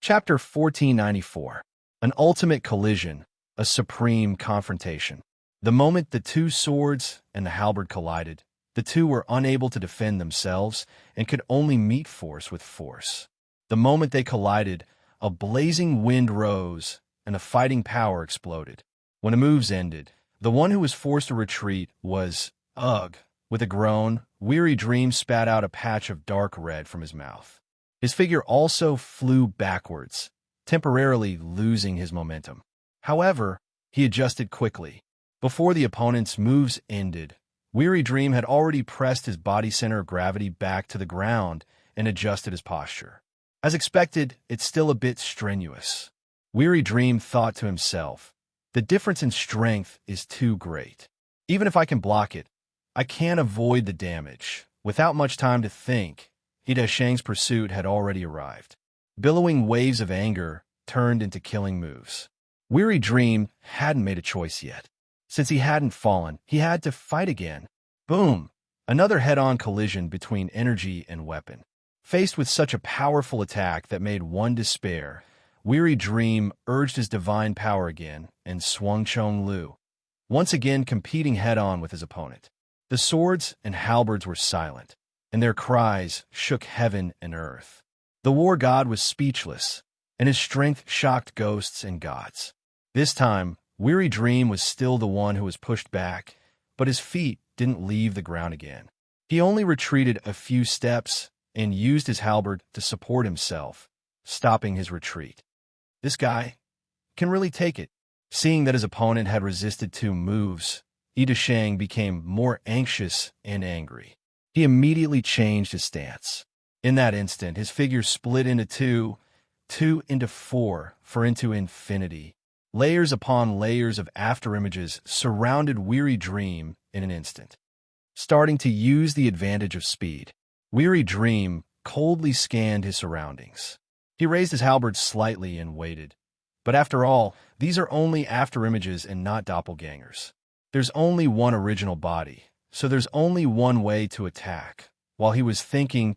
Chapter 1494. An ultimate collision, a supreme confrontation. The moment the 2 swords and the halberd collided, the 2 were unable to defend themselves and could only meet force with force. The moment they collided, a blazing wind rose and the fighting power exploded. When the moves ended, the one who was forced to retreat was, ugh. With a groan, Weary Dream spat out a patch of dark red from his mouth. His figure also flew backwards, temporarily losing his momentum. However, he adjusted quickly. Before the opponent's moves ended, Weary Dream had already pressed his body center of gravity back to the ground and adjusted his posture. As expected, it's still a bit strenuous. Weary Dream thought to himself, the difference in strength is too great. Even if I can block it, I can't avoid the damage. Without much time to think, Yi Dasheng's pursuit had already arrived. Billowing waves of anger turned into killing moves. Weary Dream hadn't made a choice yet. Since he hadn't fallen, he had to fight again. Boom! Another head-on collision between energy and weapon. Faced with such a powerful attack that made one despair, Weary Dream urged his divine power again and swung Chong Lu, once again competing head-on with his opponent. The swords and halberds were silent, and their cries shook heaven and earth. The war god was speechless, and his strength shocked ghosts and gods. This time, Weary Dream was still the one who was pushed back, but his feet didn't leave the ground again. He only retreated a few steps and used his halberd to support himself, stopping his retreat. This guy can really take it. Seeing that his opponent had resisted 2 moves, Yi Dasheng became more anxious and angry. He immediately changed his stance. In that instant, his figure split into 2 into 4, for into infinity, Layers upon layers of afterimages surrounded Weary Dream in an instant. Starting to use the advantage of speed, Weary Dream coldly scanned his surroundings. He raised his halberd slightly and waited. But after all, these are only afterimages and not doppelgangers. There's only one original body, so there's only one way to attack. While he was thinking,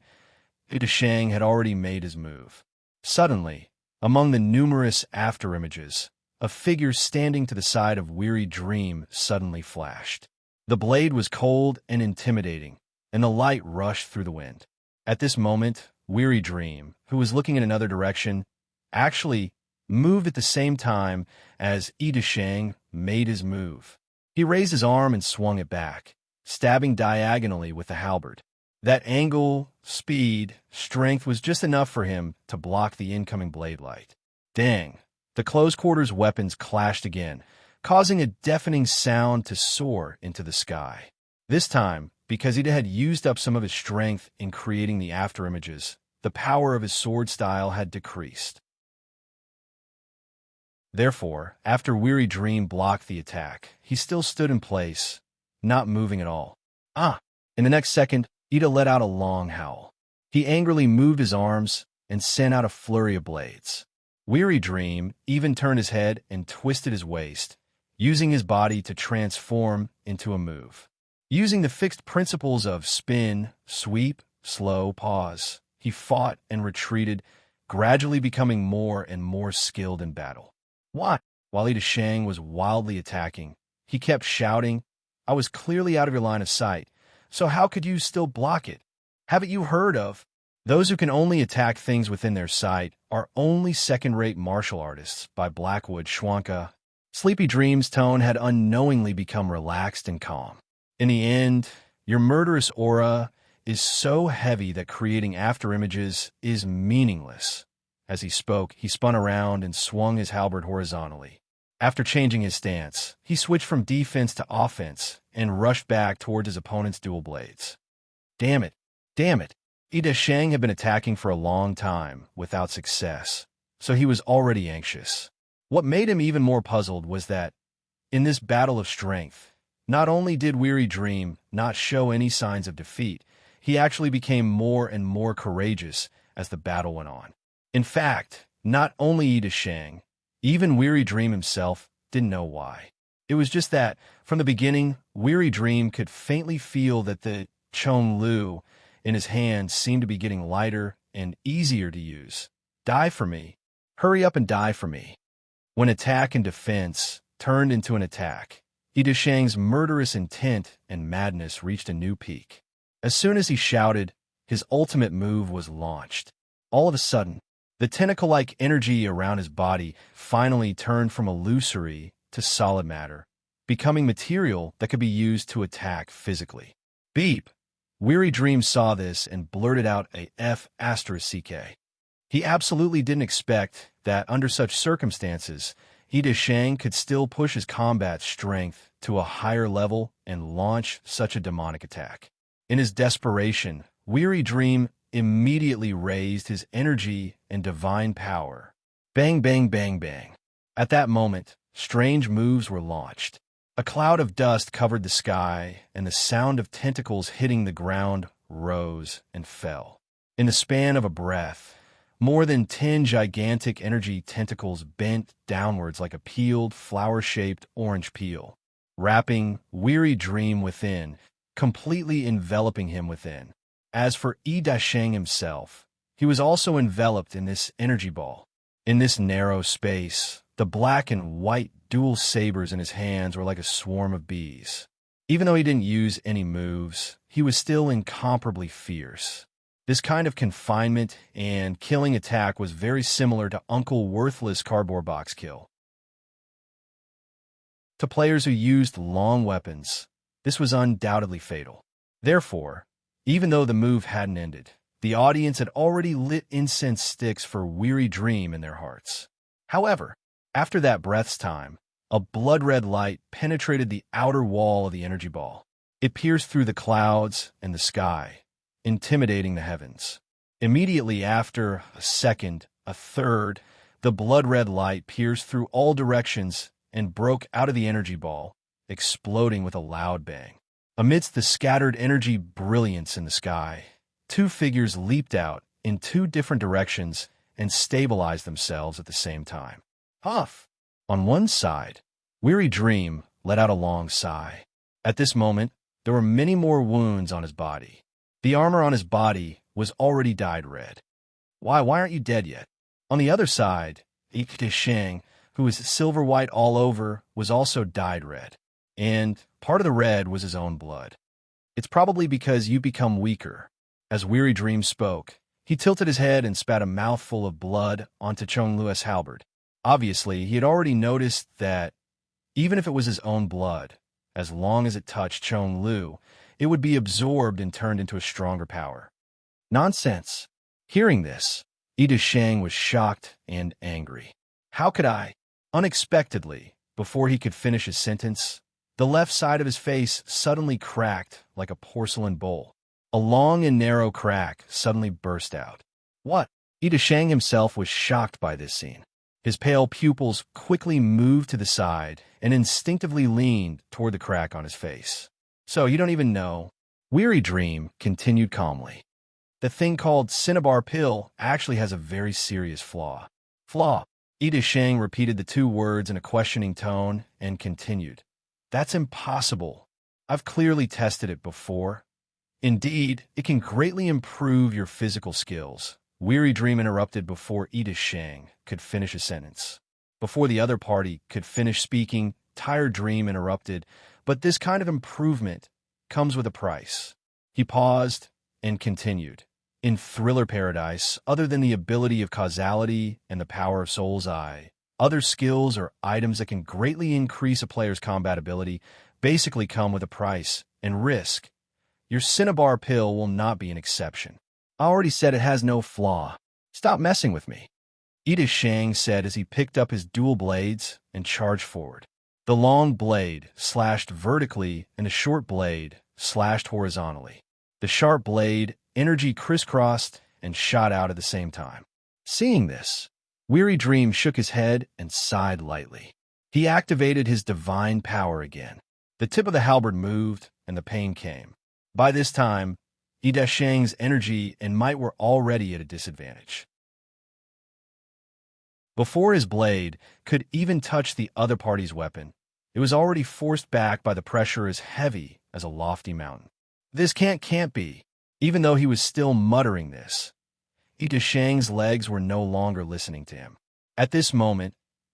Ida Shang had already made his move. Suddenly, among the numerous afterimages, a figure standing to the side of Weary Dream suddenly flashed. The blade was cold and intimidating, and the light rushed through the wind. At this moment, Weary Dream, who was looking in another direction, actually moved at the same time as Ida Shang made his move. He raised his arm and swung it back, stabbing diagonally with the halberd. That angle, speed, strength was just enough for him to block the incoming blade light. Dang! The close-quarters weapons clashed again, causing a deafening sound to soar into the sky. This time, because Ida had used up some of his strength in creating the afterimages, the power of his sword style had decreased. Therefore, after Weary Dream blocked the attack, he still stood in place, not moving at all. In the next second, Ida let out a long howl. He angrily moved his arms and sent out a flurry of blades. Weary Dream even turned his head and twisted his waist, using his body to transform into a move. Using the fixed principles of spin, sweep, slow, pause, he fought and retreated, gradually becoming more and more skilled in battle. While Ida Shang was wildly attacking, he kept shouting, "I was clearly out of your line of sight, so how could you still block it? Haven't you heard of? Those who can only attack things within their sight are only second-rate martial artists," by Blackwood Schwanka. Sleepy Dream's tone had unknowingly become relaxed and calm. In the end, your murderous aura is so heavy that creating afterimages is meaningless. As he spoke, he spun around and swung his halberd horizontally. After changing his stance, he switched from defense to offense and rushed back towards his opponent's dual blades. Damn it! Damn it! Ida Shang had been attacking for a long time, without success, so he was already anxious. What made him even more puzzled was that, in this battle of strength, not only did Weary Dream not show any signs of defeat, he actually became more and more courageous as the battle went on. In fact, not only Ida Shang, even Weary Dream himself didn't know why. It was just that, from the beginning, Weary Dream could faintly feel that the Chong Lu in his hand seemed to be getting lighter and easier to use. Die for me. Hurry up and die for me. When attack and defense turned into an attack, Ida Shang's murderous intent and madness reached a new peak. As soon as he shouted, his ultimate move was launched. All of a sudden, the tentacle-like energy around his body finally turned from illusory to solid matter, becoming material that could be used to attack physically. Beep! Weary Dream saw this and blurted out a F***. He absolutely didn't expect that under such circumstances, Ida Shang could still push his combat strength to a higher level and launch such a demonic attack. In his desperation, Weary Dream immediately raised his energy and divine power. Bang, bang, bang, bang. At that moment, strange moves were launched. A cloud of dust covered the sky, and the sound of tentacles hitting the ground rose and fell. In the span of a breath, more than 10 gigantic energy tentacles bent downwards like a peeled, flower-shaped orange peel, wrapping Weary Dream within, completely enveloping him within. As for Ida Shang himself, he was also enveloped in this energy ball. In this narrow space, the black and white dual sabers in his hands were like a swarm of bees. Even though he didn't use any moves, he was still incomparably fierce. This kind of confinement and killing attack was very similar to Uncle Worthless cardboard box kill. To players who used long weapons, this was undoubtedly fatal. Therefore, even though the move hadn't ended, the audience had already lit incense sticks for Weary Dream in their hearts. However, after that breath's time, a blood-red light penetrated the outer wall of the energy ball. It pierced through the clouds and the sky, intimidating the heavens. Immediately after, a second, a third, The blood-red light pierced through all directions and broke out of the energy ball, exploding with a loud bang. Amidst the scattered energy brilliance in the sky, two figures leaped out in two different directions and stabilized themselves at the same time. Huff! On one side, Weary Dream let out a long sigh. At this moment, there were many more wounds on his body. The armor on his body was already dyed red. Why aren't you dead yet? On the other side, Shang, who was silver-white all over, was also dyed red. And part of the red was his own blood. It's probably because you become weaker. As Weary Dream spoke, he tilted his head and spat a mouthful of blood onto Chong Lu's halberd. Obviously, he had already noticed that, even if it was his own blood, as long as it touched Chong Lu, it would be absorbed and turned into a stronger power. Nonsense. Hearing this, Shang was shocked and angry. How could I? Unexpectedly, before he could finish his sentence, the left side of his face suddenly cracked like a porcelain bowl. A long and narrow crack suddenly burst out. What? Shang himself was shocked by this scene. His pale pupils quickly moved to the side and instinctively leaned toward the crack on his face. So you don't even know? Weary Dream continued calmly. The thing called cinnabar pill actually has a very serious flaw. Flaw? Shang repeated the two words in a questioning tone and continued. That's impossible. I've clearly tested it before. Indeed, it can greatly improve your physical skills. Weary Dream interrupted before Shang could finish a sentence. Before the other party could finish speaking, Tired Dream interrupted, but this kind of improvement comes with a price. He paused and continued. In Thriller Paradise, other than the ability of causality and the power of Soul's Eye, other skills or items that can greatly increase a player's combat ability basically come with a price and risk. Your cinnabar pill will not be an exception. I already said it has no flaw. Stop messing with me. Shang said as he picked up his dual blades and charged forward. The long blade slashed vertically and the short blade slashed horizontally. The sharp blade energy crisscrossed and shot out at the same time. Seeing this, Weary Dream shook his head and sighed lightly. He activated his divine power again. The tip of the halberd moved and the pain came. By this time, Shang's energy and might were already at a disadvantage. Before his blade could even touch the other party's weapon, it was already forced back by the pressure as heavy as a lofty mountain. This can't be. Even though he was still muttering this, Shang's legs were no longer listening to him. At this moment,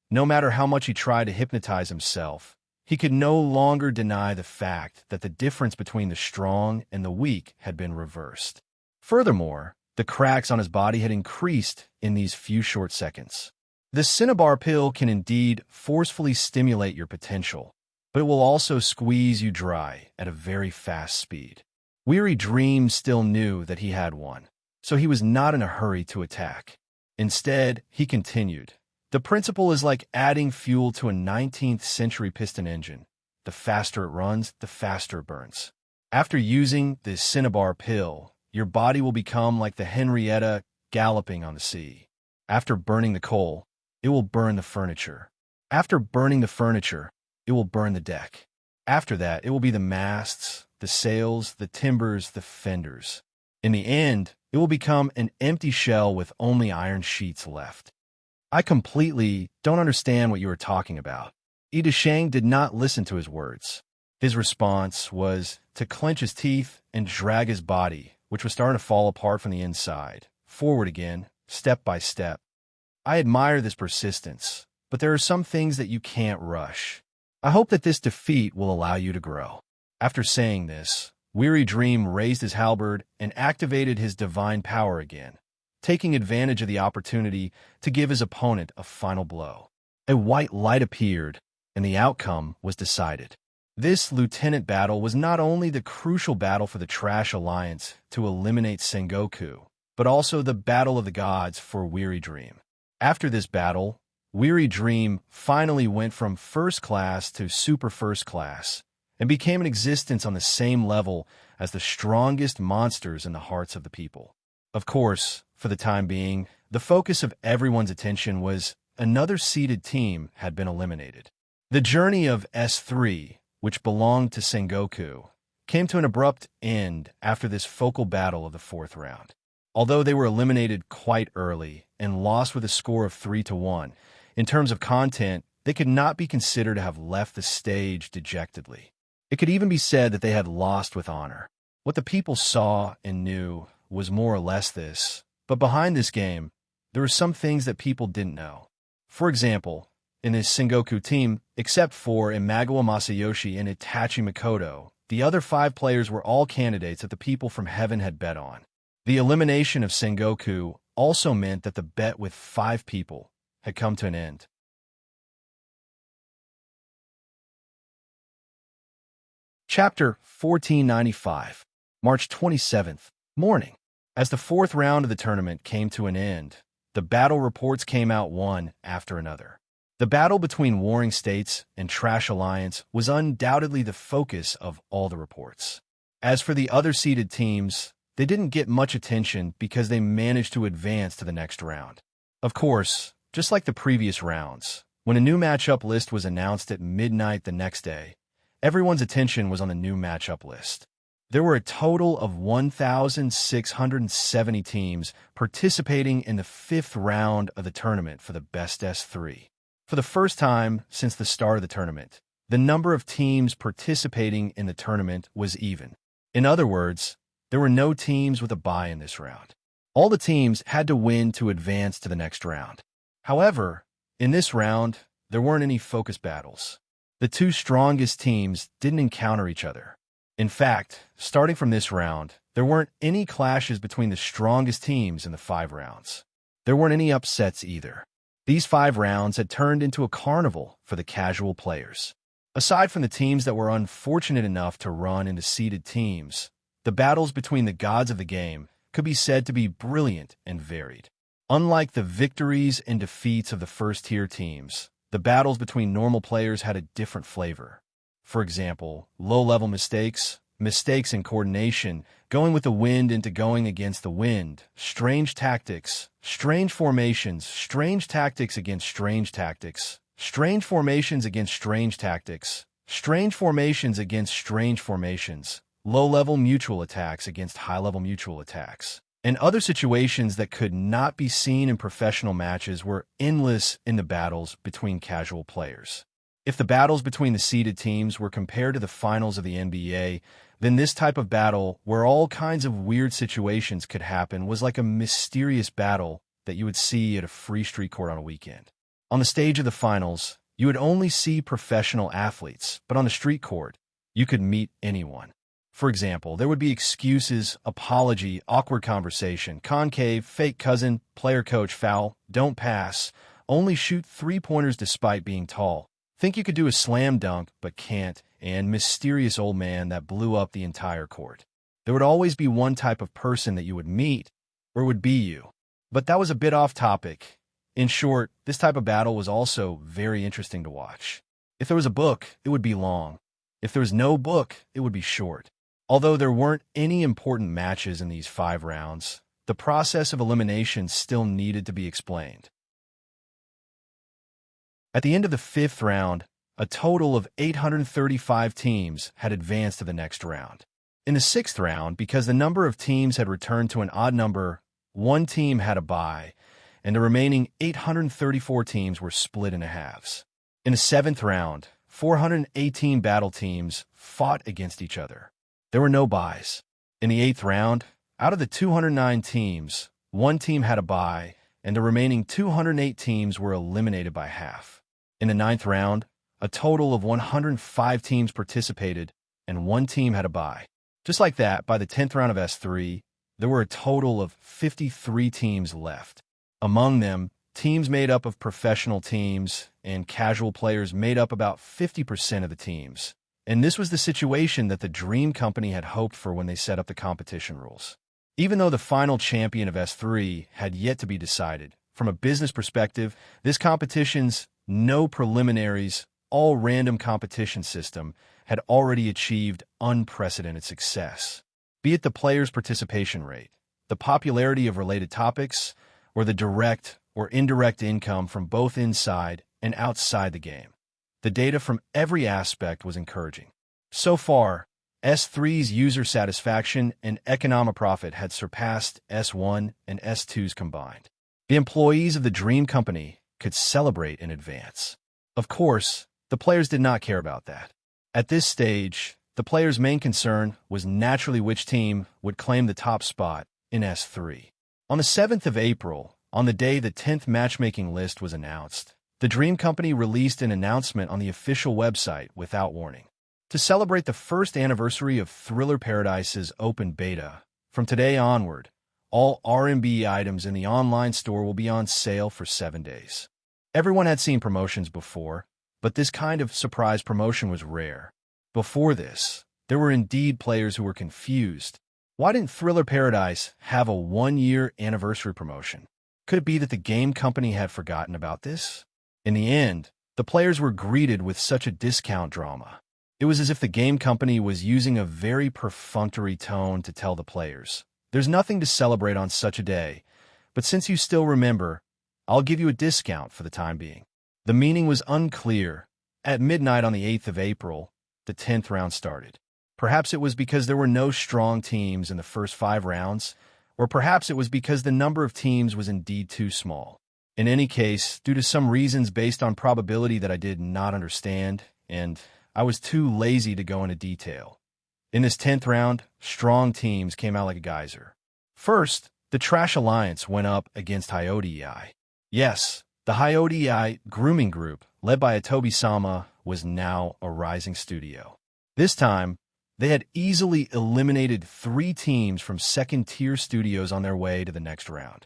no matter how much he tried to hypnotize himself, he could no longer deny the fact that the difference between the strong and the weak had been reversed. Furthermore, the cracks on his body had increased in these few short seconds. The cinnabar pill can indeed forcefully stimulate your potential, but it will also squeeze you dry at a very fast speed. Weary Dream still knew that he had one, so he was not in a hurry to attack. Instead, he continued. The principle is like adding fuel to a 19th century piston engine. The faster it runs, the faster it burns. After using the cinnabar pill, your body will become like the Henrietta galloping on the sea. After burning the coal, it will burn the furniture. After burning the furniture, it will burn the deck. After that, it will be the masts, the sails, the timbers, the fenders. In the end, it will become an empty shell with only iron sheets left. I completely don't understand what you are talking about. Shang did not listen to his words. His response was to clench his teeth and drag his body, which was starting to fall apart from the inside, forward again, step by step. I admire this persistence, but there are some things that you can't rush. I hope that this defeat will allow you to grow. After saying this, Weary Dream raised his halberd and activated his divine power again, taking advantage of the opportunity to give his opponent a final blow. A white light appeared, and the outcome was decided. This lieutenant battle was not only the crucial battle for the Trash Alliance to eliminate Sengoku, but also the battle of the gods for Weary Dream. After this battle, Weary Dream finally went from first class to super first class, and became an existence on the same level as the strongest monsters in the hearts of the people. Of course, for the time being, the focus of everyone's attention was another seeded team had been eliminated. The journey of S3, which belonged to Sengoku, came to an abrupt end after this focal battle of the fourth round. Although they were eliminated quite early and lost with a score of 3-1, in terms of content, they could not be considered to have left the stage dejectedly. It could even be said that they had lost with honor. What the people saw and knew was more or less this, but behind this game, there were some things that people didn't know. For example, in this Sengoku team, except for Imagawa Masayoshi and Itachi Mikoto, the other 5 players were all candidates that the people from heaven had bet on. The elimination of Sengoku also meant that the bet with 5 people had come to an end. Chapter 1495, March 27th, morning. As the 4th round of the tournament came to an end, the battle reports came out one after another. The battle between Warring States and Trash Alliance was undoubtedly the focus of all the reports. As for the other seeded teams, they didn't get much attention because they managed to advance to the next round. Of course, just like the previous rounds, when a new matchup list was announced at midnight the next day, everyone's attention was on the new matchup list. There were a total of 1,670 teams participating in the 5th round of the tournament for the best S3. For the first time since the start of the tournament, the number of teams participating in the tournament was even. In other words, there were no teams with a bye in this round. All the teams had to win to advance to the next round. However, in this round, there weren't any focus battles. The 2 strongest teams didn't encounter each other. In fact, starting from this round, there weren't any clashes between the strongest teams in the 5 rounds. There weren't any upsets either. These 5 rounds had turned into a carnival for the casual players. Aside from the teams that were unfortunate enough to run into seeded teams, the battles between the gods of the game could be said to be brilliant and varied. Unlike the victories and defeats of the first-tier teams, the battles between normal players had a different flavor. For example, low-level mistakes in coordination, going with the wind into going against the wind, strange tactics, strange formations, strange tactics against strange tactics, strange formations against strange tactics, strange formations against strange formations, low-level mutual attacks against high-level mutual attacks, and other situations that could not be seen in professional matches were endless in the battles between casual players. If the battles between the seeded teams were compared to the finals of the NBA, then this type of battle, where all kinds of weird situations could happen, was like a mysterious battle that you would see at a free street court on a weekend. On the stage of the finals, you would only see professional athletes, but on the street court, you could meet anyone. For example, there would be excuses, apology, awkward conversation, concave, fake cousin, player coach, foul, don't pass, only shoot 3-pointers despite being tall, think you could do a slam dunk but can't, and mysterious old man that blew up the entire court. There would always be one type of person that you would meet, or it would be you. But that was a bit off topic. In short, this type of battle was also very interesting to watch. If there was a book, it would be long. If there was no book, it would be short. Although there weren't any important matches in these 5 rounds, the process of elimination still needed to be explained. At the end of the 5th round, a total of 835 teams had advanced to the next round. In the 6th round, because the number of teams had returned to an odd number, 1 team had a bye, and the remaining 834 teams were split into halves. In the 7th round, 418 battle teams fought against each other. There were no byes. In the 8th round, out of the 209 teams, 1 team had a bye, and the remaining 208 teams were eliminated by half. In the 9th round, a total of 105 teams participated, and 1 team had a bye. Just like that, by the 10th round of S3, there were a total of 53 teams left. Among them, teams made up of professional teams and casual players made up about 50% of the teams. And this was the situation that the Dream Company had hoped for when they set up the competition rules. Even though the final champion of S3 had yet to be decided, from a business perspective, this competition's no preliminaries, all random competition system had already achieved unprecedented success. Be it the players' participation rate, the popularity of related topics, or the direct, or indirect income from both inside and outside the game. The data from every aspect was encouraging. So far, S3's user satisfaction and economic profit had surpassed S1 and S2's combined. The employees of the Dream Company could celebrate in advance. Of course, the players did not care about that. At this stage, the players' main concern was naturally which team would claim the top spot in S3. On the 7th of April, on the day the 10th matchmaking list was announced, the Dream Company released an announcement on the official website without warning. To celebrate the first anniversary of Thriller Paradise's open beta, from today onward, all R&B items in the online store will be on sale for 7 days. Everyone had seen promotions before, but this kind of surprise promotion was rare. Before this, there were indeed players who were confused. Why didn't Thriller Paradise have a 1-year anniversary promotion? Could it be that the game company had forgotten about this? In the end, the players were greeted with such a discount drama. It was as if the game company was using a very perfunctory tone to tell the players, "There's nothing to celebrate on such a day, but since you still remember, I'll give you a discount for the time being." The meaning was unclear. At midnight on the 8th of April, the 10th round started. Perhaps it was because there were no strong teams in the first 5 rounds, or perhaps it was because the number of teams was indeed too small. In any case, due to some reasons based on probability that I did not understand, and I was too lazy to go into detail. In this 10th round, strong teams came out like a geyser. First, the Trash Alliance went up against Hyodei. Yes, the Hyodei grooming group, led by Atobi-sama, was now a rising studio. This time, they had easily eliminated 3 teams from second-tier studios on their way to the next round.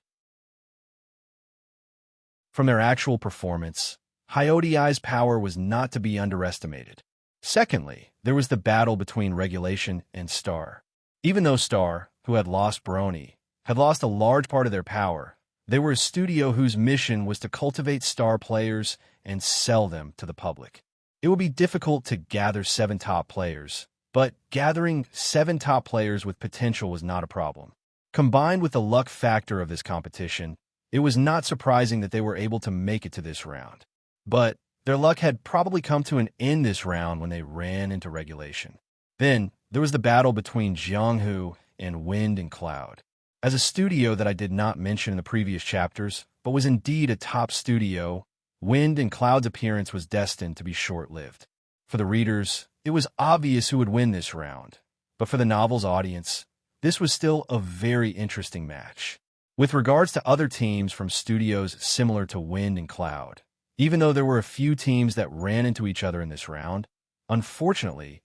From their actual performance, Hyodei's power was not to be underestimated. Secondly, there was the battle between Regulation and Star. Even though Star, who had lost Brony, had lost a large part of their power, they were a studio whose mission was to cultivate Star players and sell them to the public. It would be difficult to gather 7 top players, but gathering 7 top players with potential was not a problem. Combined with the luck factor of this competition, it was not surprising that they were able to make it to this round. But their luck had probably come to an end this round when they ran into Regulation. Then, there was the battle between Jianghu and Wind and Cloud. As a studio that I did not mention in the previous chapters, but was indeed a top studio, Wind and Cloud's appearance was destined to be short-lived. For the readers, it was obvious who would win this round, but for the novel's audience, this was still a very interesting match. With regards to other teams from studios similar to Wind and Cloud, even though there were a few teams that ran into each other in this round, unfortunately,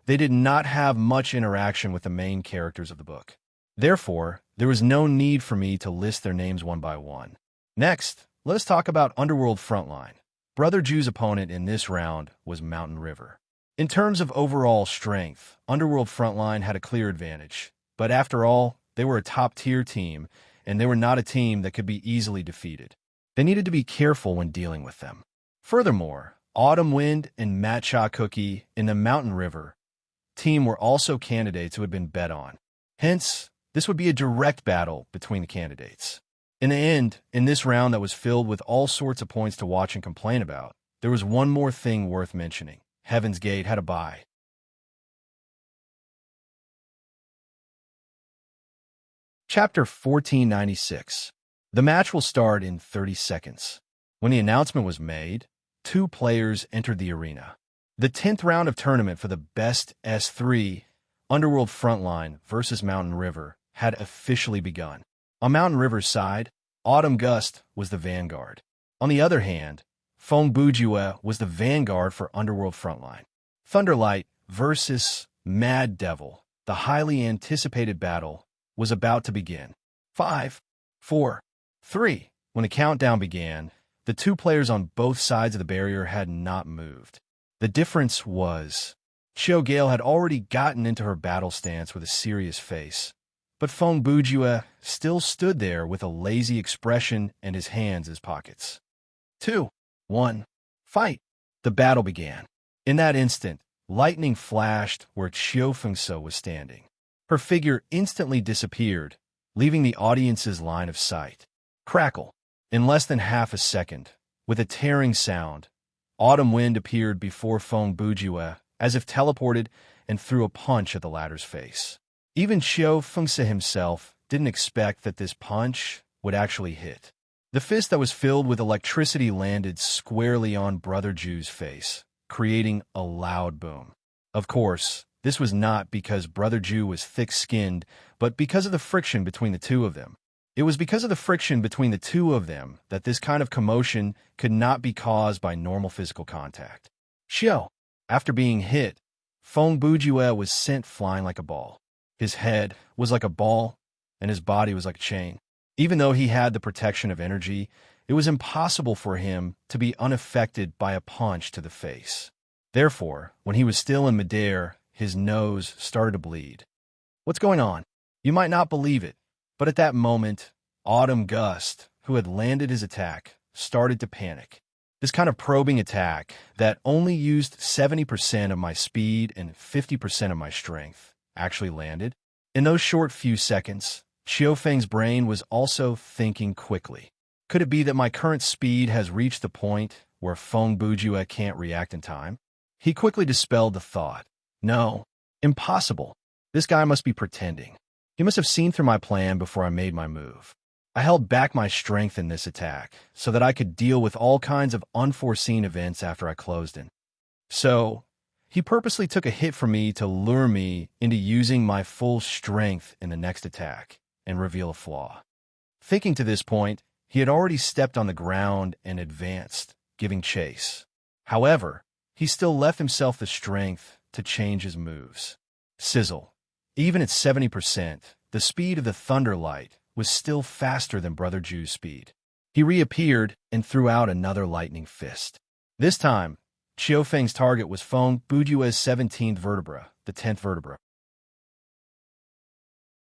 they did not have much interaction with the main characters of the book. Therefore, there was no need for me to list their names one by one. Next, let us talk about Underworld Frontline. Brother Jew's opponent in this round was Mountain River. In terms of overall strength, Underworld Frontline had a clear advantage, but after all, they were a top-tier team, and they were not a team that could be easily defeated. They needed to be careful when dealing with them. Furthermore, Autumn Wind and Matcha Cookie in the Mountain River team were also candidates who had been bet on. Hence, this would be a direct battle between the candidates. In the end, in this round that was filled with all sorts of points to watch and complain about, there was one more thing worth mentioning. Heaven's Gate had a bye. Chapter 1496. The match will start in 30 seconds. When the announcement was made, 2 players entered the arena. The 10th round of tournament for the best S3, Underworld Frontline versus Mountain River, had officially begun. On Mountain River's side, Autumn Gust was the vanguard. On the other hand, Feng Bujue was the vanguard for Underworld Frontline. Thunderlight versus Mad Devil, the highly anticipated battle, was about to begin. 5, 4, 3. When the countdown began, the 2 players on both sides of the barrier had not moved. The difference was, Chiu Gale had already gotten into her battle stance with a serious face, but Feng Bujue still stood there with a lazy expression and his hands in his pockets. 2, 1, fight! The battle began. In that instant, lightning flashed where Chiu Fengso was standing. Her figure instantly disappeared, leaving the audience's line of sight. Crackle! In less than half a second, with a tearing sound, Autumn Wind appeared before Feng Bujue, as if teleported, and threw a punch at the latter's face. Even Xiao Fengse himself didn't expect that this punch would actually hit. The fist that was filled with electricity landed squarely on Brother Ju's face, creating a loud boom. Of course, this was not because Brother Ju was thick-skinned, but because of the friction between the two of them. It was because of the friction between the two of them that this kind of commotion could not be caused by normal physical contact. Xiao, after being hit, Feng Bujue was sent flying like a ball. His head was like a ball, and his body was like a chain. Even though he had the protection of energy, it was impossible for him to be unaffected by a punch to the face. Therefore, when he was still in midair, his nose started to bleed. What's going on? You might not believe it, but at that moment, Autumn Gust, who had landed his attack, started to panic. This kind of probing attack that only used 70% of my speed and 50% of my strength actually landed. In those short few seconds, Xiaofeng's brain was also thinking quickly. Could it be that my current speed has reached the point where Feng Bujue can't react in time? He quickly dispelled the thought. No, impossible. This guy must be pretending. He must have seen through my plan before I made my move. I held back my strength in this attack so that I could deal with all kinds of unforeseen events after I closed in. So, he purposely took a hit from me to lure me into using my full strength in the next attack and reveal a flaw. Thinking to this point, he had already stepped on the ground and advanced, giving chase. However, he still left himself the strength to change his moves. Sizzle. Even at 70%, the speed of the Thunderlight was still faster than Brother Ju's speed. He reappeared and threw out another lightning fist. This time, Xiaofeng's target was Feng Bujue's 17th vertebra, the 10th vertebra.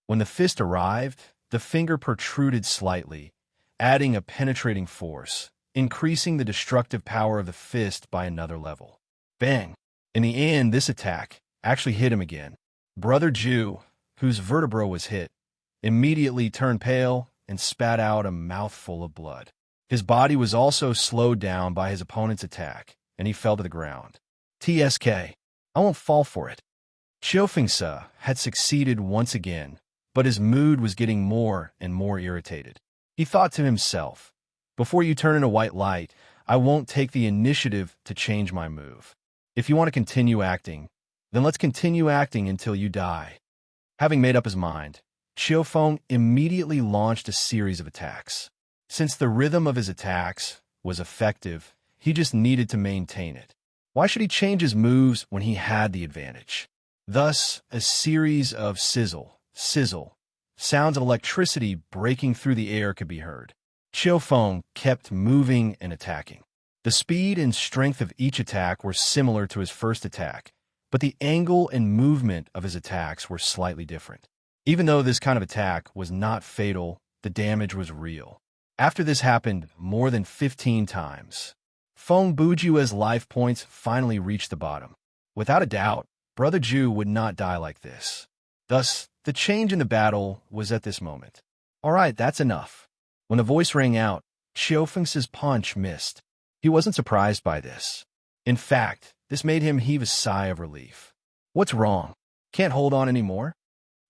When the fist arrived, the finger protruded slightly, adding a penetrating force, increasing the destructive power of the fist by another level. Bang! In the end, this attack actually hit him again. Brother Ju, whose vertebra was hit, immediately turned pale and spat out a mouthful of blood. His body was also slowed down by his opponent's attack, and he fell to the ground. TSK. I won't fall for it. Xiaofengse had succeeded once again, but his mood was getting more and more irritated. He thought to himself, before you turn into white light, I won't take the initiative to change my move. If you want to continue acting, then let's continue acting until you die. Having made up his mind, Xiaofeng immediately launched a series of attacks. Since the rhythm of his attacks was effective, he just needed to maintain it. Why should he change his moves when he had the advantage? Thus, a series of sizzle, sounds of electricity breaking through the air could be heard. Xiaofeng kept moving and attacking. The speed and strength of each attack were similar to his first attack, but the angle and movement of his attacks were slightly different. Even though this kind of attack was not fatal, the damage was real. After this happened more than 15 times, Feng Bujue's life points finally reached the bottom. Without a doubt, Brother Ju would not die like this. Thus, the change in the battle was at this moment. All right, that's enough. When the voice rang out, Xiaofeng's punch missed. He wasn't surprised by this. In fact, this made him heave a sigh of relief. What's wrong? Can't hold on anymore?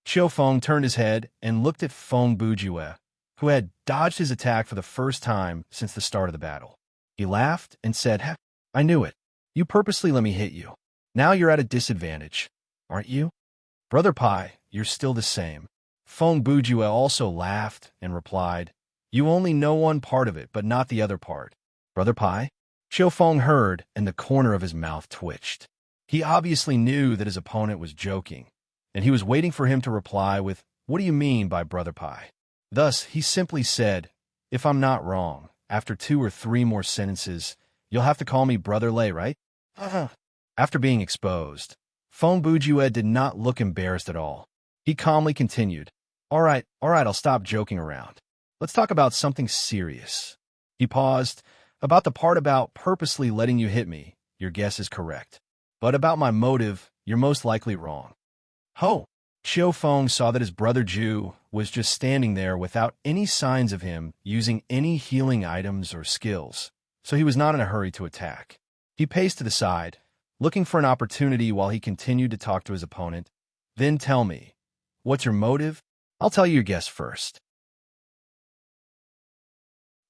Xiaofeng turned his head and looked at Feng Bujue, who had dodged his attack for the first time since the start of the battle. He laughed and said, I knew it. You purposely let me hit you. Now you're at a disadvantage, aren't you? Brother Pai, you're still the same. Feng Bujue also laughed and replied, You only know one part of it, but not the other part. Brother Pai? Xiaofeng heard, and the corner of his mouth twitched. He obviously knew that his opponent was joking, and he was waiting for him to reply with, What do you mean by Brother Pai? Thus, he simply said, If I'm not wrong, after 2 or 3 more sentences, you'll have to call me Brother Lei, right? After being exposed, Feng Bujue did not look embarrassed at all. He calmly continued, All right, I'll stop joking around. Let's talk about something serious. He paused. About the part about purposely letting you hit me, your guess is correct. But about my motive, you're most likely wrong. Xiaofeng saw that his brother Ju was just standing there without any signs of him using any healing items or skills, so he was not in a hurry to attack. He paced to the side, looking for an opportunity while he continued to talk to his opponent. Then tell me, what's your motive? I'll tell you your guess first.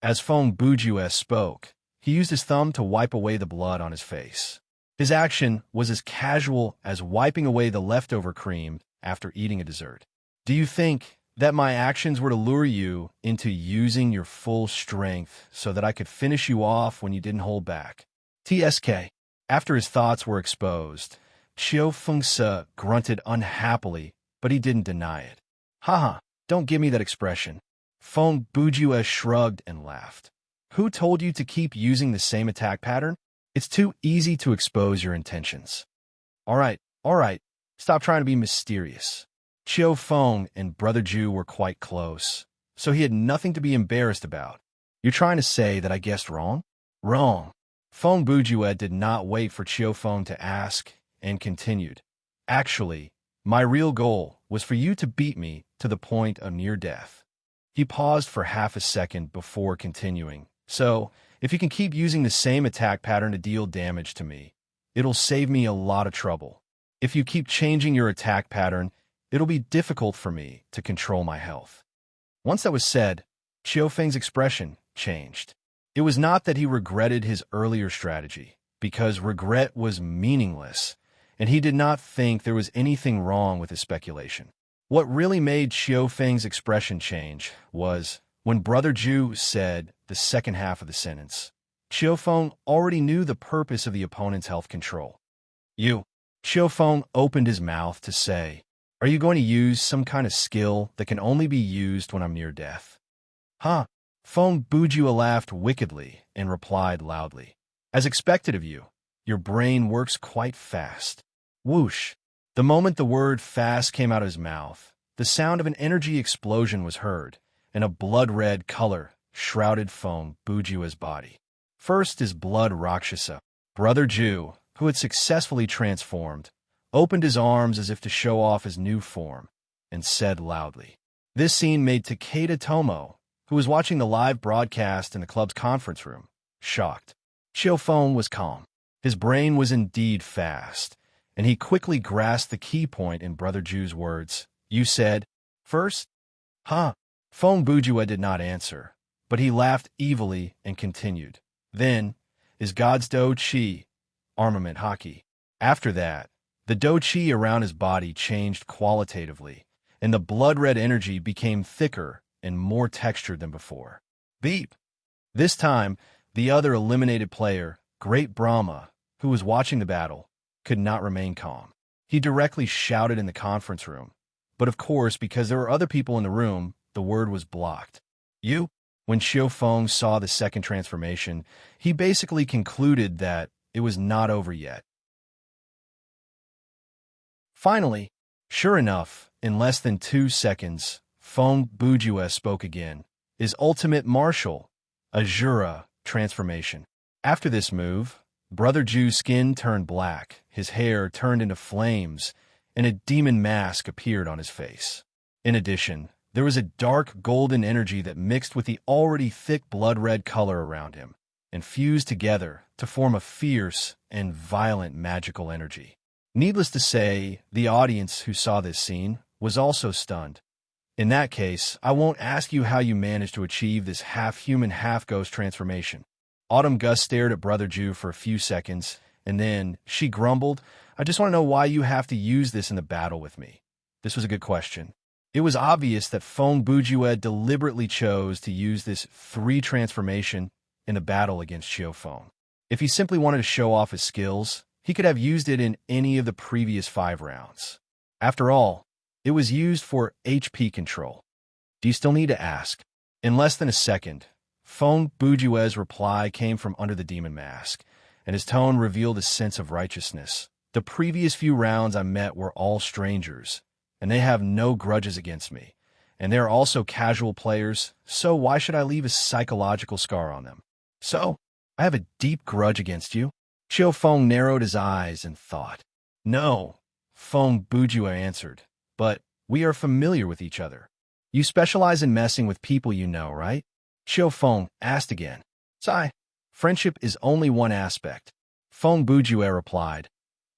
As Feng Bujues spoke, he used his thumb to wipe away the blood on his face. His action was as casual as wiping away the leftover cream after eating a dessert. Do you think that my actions were to lure you into using your full strength so that I could finish you off when you didn't hold back? TSK. After his thoughts were exposed, Qiu Fengse grunted unhappily, but he didn't deny it. Haha, don't give me that expression. Feng Bujues shrugged and laughed. Who told you to keep using the same attack pattern? It's too easy to expose your intentions. All right, stop trying to be mysterious. Qiu Feng and Brother Ju were quite close, so he had nothing to be embarrassed about. You're trying to say that I guessed wrong? Wrong. Feng Bujues did not wait for Qiu Feng to ask and continued. Actually, my real goal was for you to beat me to the point of near death. He paused for half a second before continuing. So, if you can keep using the same attack pattern to deal damage to me, it'll save me a lot of trouble. If you keep changing your attack pattern, it'll be difficult for me to control my health. Once that was said, Qiu Feng's expression changed. It was not that he regretted his earlier strategy, because regret was meaningless, and he did not think there was anything wrong with his speculation. What really made Qiu Feng's expression change was when Brother Ju said the second half of the sentence. Qiu Feng already knew the purpose of the opponent's health control. Qiu Feng opened his mouth to say, are you going to use some kind of skill that can only be used when I'm near death? Huh? Feng Bujues laughed wickedly and replied loudly. As expected of you, your brain works quite fast. Whoosh! The moment the word fast came out of his mouth, the sound of an energy explosion was heard, and a blood-red color shrouded Feng Bujues' body. First is Blood Rakshasa. Brother Ju, who had successfully transformed, opened his arms as if to show off his new form, and said loudly. This scene made Takeda Tomo, who was watching the live broadcast in the club's conference room, shocked. Qiu Feng was calm. His brain was indeed fast, and he quickly grasped the key point in Brother Ju's words. You said, first? Huh? Feng Bujues did not answer, but he laughed evilly and continued. Then is God's Do Chi, armament hockey. After that, the Do Chi around his body changed qualitatively, and the blood-red energy became thicker and more textured than before. Beep! This time, the other eliminated player, Great Brahma, who was watching the battle, could not remain calm. He directly shouted in the conference room, but of course, because there were other people in the room, the word was blocked. You? When Qiu Feng saw the second transformation, he basically concluded that it was not over yet. Finally, sure enough, in less than 2 seconds, Feng Bujues spoke again. His ultimate martial, Azura transformation. After this move, Brother Ju's skin turned black, his hair turned into flames, and a demon mask appeared on his face. In addition, there was a dark golden energy that mixed with the already thick blood-red color around him and fused together to form a fierce and violent magical energy. Needless to say, the audience who saw this scene was also stunned. In that case, I won't ask you how you managed to achieve this half-human, half-ghost transformation. Autumn Gus stared at Brother Ju for a few seconds, and then she grumbled, I just want to know why you have to use this in the battle with me. This was a good question. It was obvious that Feng Bujues deliberately chose to use this 3 transformation in the battle against Qiu Feng. If he simply wanted to show off his skills, he could have used it in any of the previous 5 rounds. After all, it was used for HP control. Do you still need to ask? In less than a second, Feng Bujues' reply came from under the demon mask, and his tone revealed a sense of righteousness. The previous few rounds I met were all strangers, and they have no grudges against me. And they are also casual players, so why should I leave a psychological scar on them? So, I have a deep grudge against you? Qiu Feng narrowed his eyes and thought. No, Feng Bujues answered, but we are familiar with each other. You specialize in messing with people you know, right? Xiao Feng asked again. Sigh. Friendship is only one aspect. Feng Bujue replied.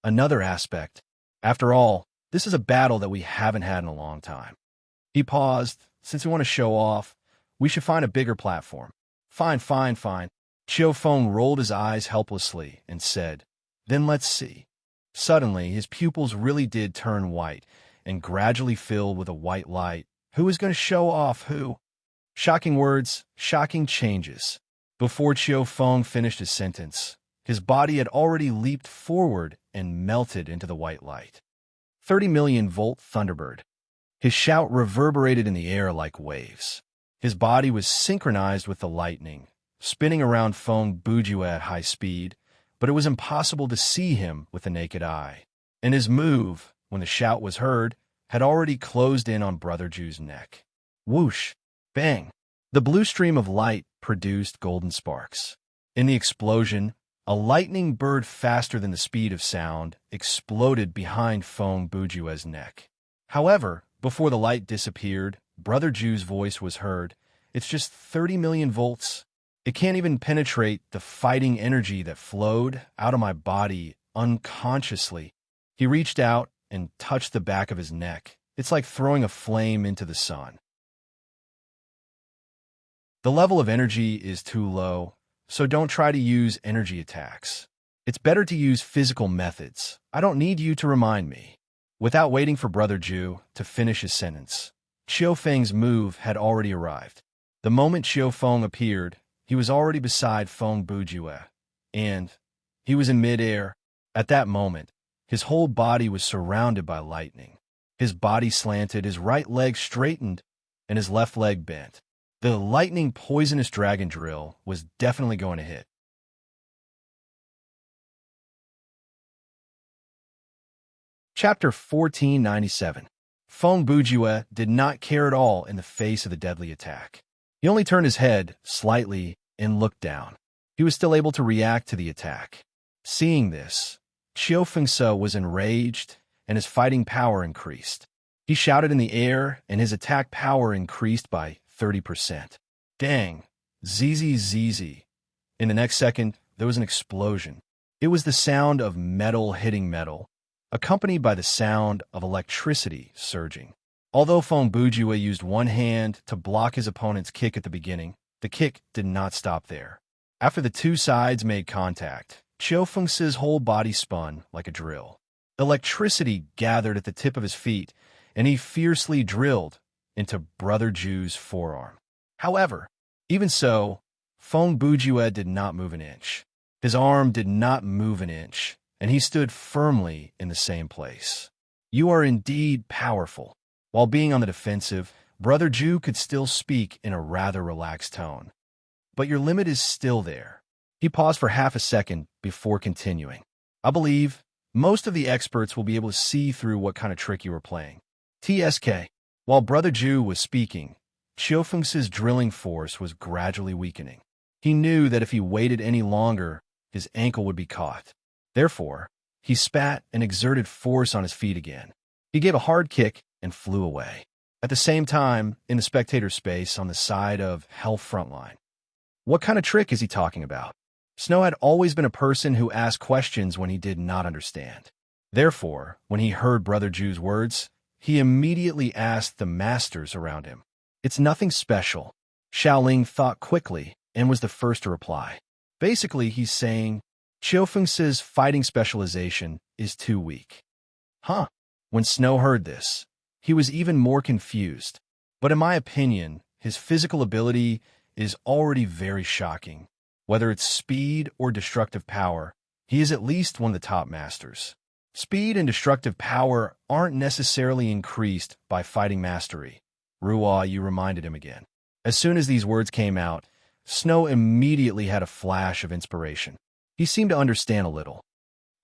Another aspect. After all, this is a battle that we haven't had in a long time. He paused. Since we want to show off, we should find a bigger platform. Fine, fine, fine. Xiao Feng rolled his eyes helplessly and said, Then let's see. Suddenly, his pupils really did turn white and gradually filled with a white light. Who is going to show off who? Shocking words, shocking changes. Before Xiao Feng finished his sentence, his body had already leaped forward and melted into the white light. 30 million volt Thunderbird. His shout reverberated in the air like waves. His body was synchronized with the lightning, spinning around Feng Bujue at high speed, but it was impossible to see him with the naked eye. And his move, when the shout was heard, had already closed in on Brother Ju's neck. Whoosh! Bang! The blue stream of light produced golden sparks. In the explosion, a lightning bird faster than the speed of sound exploded behind Feng Bujue's neck. However, before the light disappeared, Brother Ju's voice was heard. It's just 30 million volts. It can't even penetrate the fighting energy that flowed out of my body unconsciously. He reached out and touched the back of his neck. It's like throwing a flame into the sun. The level of energy is too low, so don't try to use energy attacks. It's better to use physical methods. I don't need you to remind me. Without waiting for Brother Ju to finish his sentence, Xiao Feng's move had already arrived. The moment Xiao Feng appeared, he was already beside Feng Bujue, and he was in midair. At that moment, his whole body was surrounded by lightning. His body slanted, his right leg straightened, and his left leg bent. The lightning poisonous dragon drill was definitely going to hit. Chapter 1497. Feng Bujue did not care at all in the face of the deadly attack. He only turned his head slightly and looked down. He was still able to react to the attack. Seeing this, Xiao Fengse was enraged and his fighting power increased. He shouted in the air and his attack power increased by 30%. Dang! ZZZZ. In the next second, there was an explosion. It was the sound of metal hitting metal, accompanied by the sound of electricity surging. Although Feng Bujue used one hand to block his opponent's kick at the beginning, the kick did not stop there. After the two sides made contact, Xiao Fengse's whole body spun like a drill. Electricity gathered at the tip of his feet, and he fiercely drilled into Brother Ju's forearm. However, even so, Feng Bujue did not move an inch. His arm did not move an inch, and he stood firmly in the same place. You are indeed powerful. While being on the defensive, Brother Ju could still speak in a rather relaxed tone. But your limit is still there. He paused for half a second before continuing. I believe most of the experts will be able to see through what kind of trick you were playing. TSK. While Brother Ju was speaking, Xiao Fengse's drilling force was gradually weakening. He knew that if he waited any longer, his ankle would be caught. Therefore, he spat and exerted force on his feet again. He gave a hard kick and flew away. At the same time, in the spectator space on the side of Hell Frontline. What kind of trick is he talking about? Snow had always been a person who asked questions when he did not understand. Therefore, when he heard Brother Ju's words, he immediately asked the masters around him. It's nothing special. Xiaoling thought quickly and was the first to reply. Basically, he's saying, Xiao Fengse's fighting specialization is too weak. Huh? When Snow heard this, he was even more confused. But in my opinion, his physical ability is already very shocking. Whether it's speed or destructive power, he is at least one of the top masters. Speed and destructive power aren't necessarily increased by fighting mastery. Ruo, you reminded him again. As soon as these words came out, Snow immediately had a flash of inspiration. He seemed to understand a little.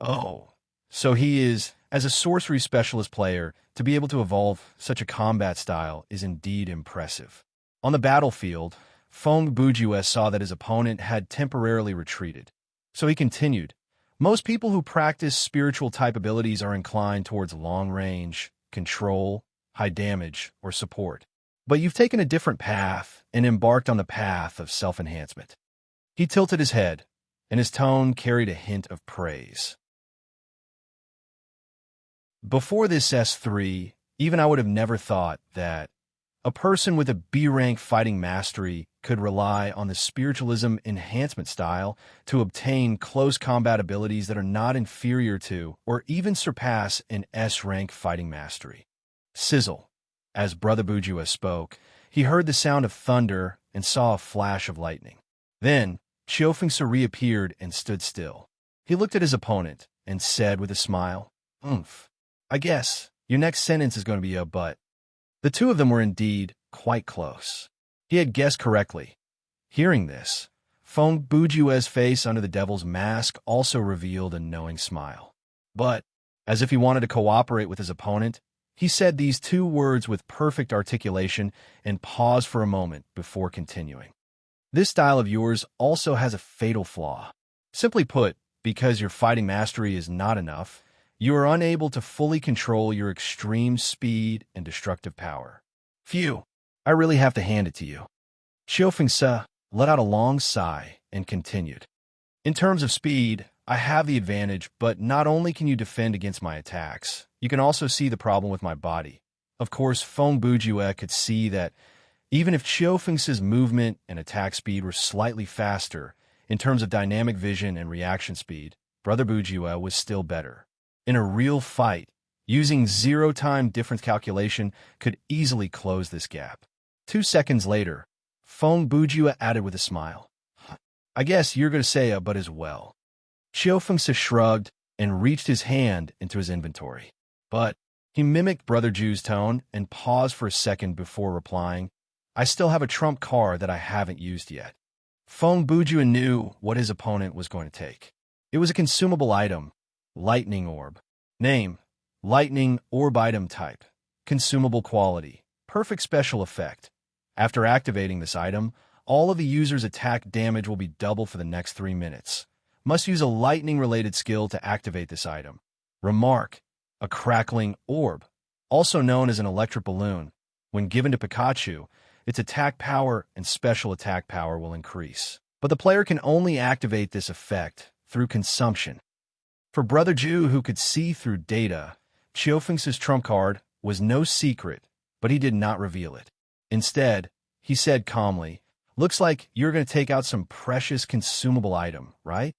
Oh, so he is, as a sorcery specialist player, to be able to evolve such a combat style is indeed impressive. On the battlefield, Feng Bujue saw that his opponent had temporarily retreated. So he continued, most people who practice spiritual type abilities are inclined towards long range, control, high damage, or support. But you've taken a different path and embarked on the path of self-enhancement. He tilted his head, and his tone carried a hint of praise. Before this S3, even I would have never thought that a person with a B-rank fighting mastery could rely on the spiritualism enhancement style to obtain close combat abilities that are not inferior to or even surpass an S-rank fighting mastery. Sizzle. As Brother Bujua spoke, he heard the sound of thunder and saw a flash of lightning. Then, Xiofengse reappeared and stood still. He looked at his opponent and said with a smile, "Oomph. I guess your next sentence is going to be a but." The two of them were indeed quite close. He had guessed correctly. Hearing this, Feng Bujue's face under the devil's mask also revealed a knowing smile. But, as if he wanted to cooperate with his opponent, he said these two words with perfect articulation and paused for a moment before continuing. "This style of yours also has a fatal flaw. Simply put, because your fighting mastery is not enough, you are unable to fully control your extreme speed and destructive power. Phew, I really have to hand it to you." Xiofengse let out a long sigh and continued. "In terms of speed, I have the advantage, but not only can you defend against my attacks, you can also see the problem with my body." Of course, Feng Bujue could see that even if Xiofengse's movement and attack speed were slightly faster, in terms of dynamic vision and reaction speed, Brother Bujue was still better. In a real fight, using zero-time difference calculation could easily close this gap. 2 seconds later, Feng Bujue added with a smile, "I guess you're going to say a but as well." Xiofengse shrugged and reached his hand into his inventory. But he mimicked Brother Ju's tone and paused for a second before replying, "I still have a trump card that I haven't used yet." Feng Bujue knew what his opponent was going to take. It was a consumable item, Lightning Orb. Name, Lightning Orb item type. Consumable quality, perfect special effect. After activating this item, all of the user's attack damage will be double for the next 3 minutes. Must use a lightning-related skill to activate this item. Remark, a crackling orb, also known as an electric balloon. When given to Pikachu, its attack power and special attack power will increase. But the player can only activate this effect through consumption. For Brother Ju, who could see through data, Xiofengse's trump card was no secret, but he did not reveal it. Instead, he said calmly, "Looks like you're going to take out some precious consumable item, right?"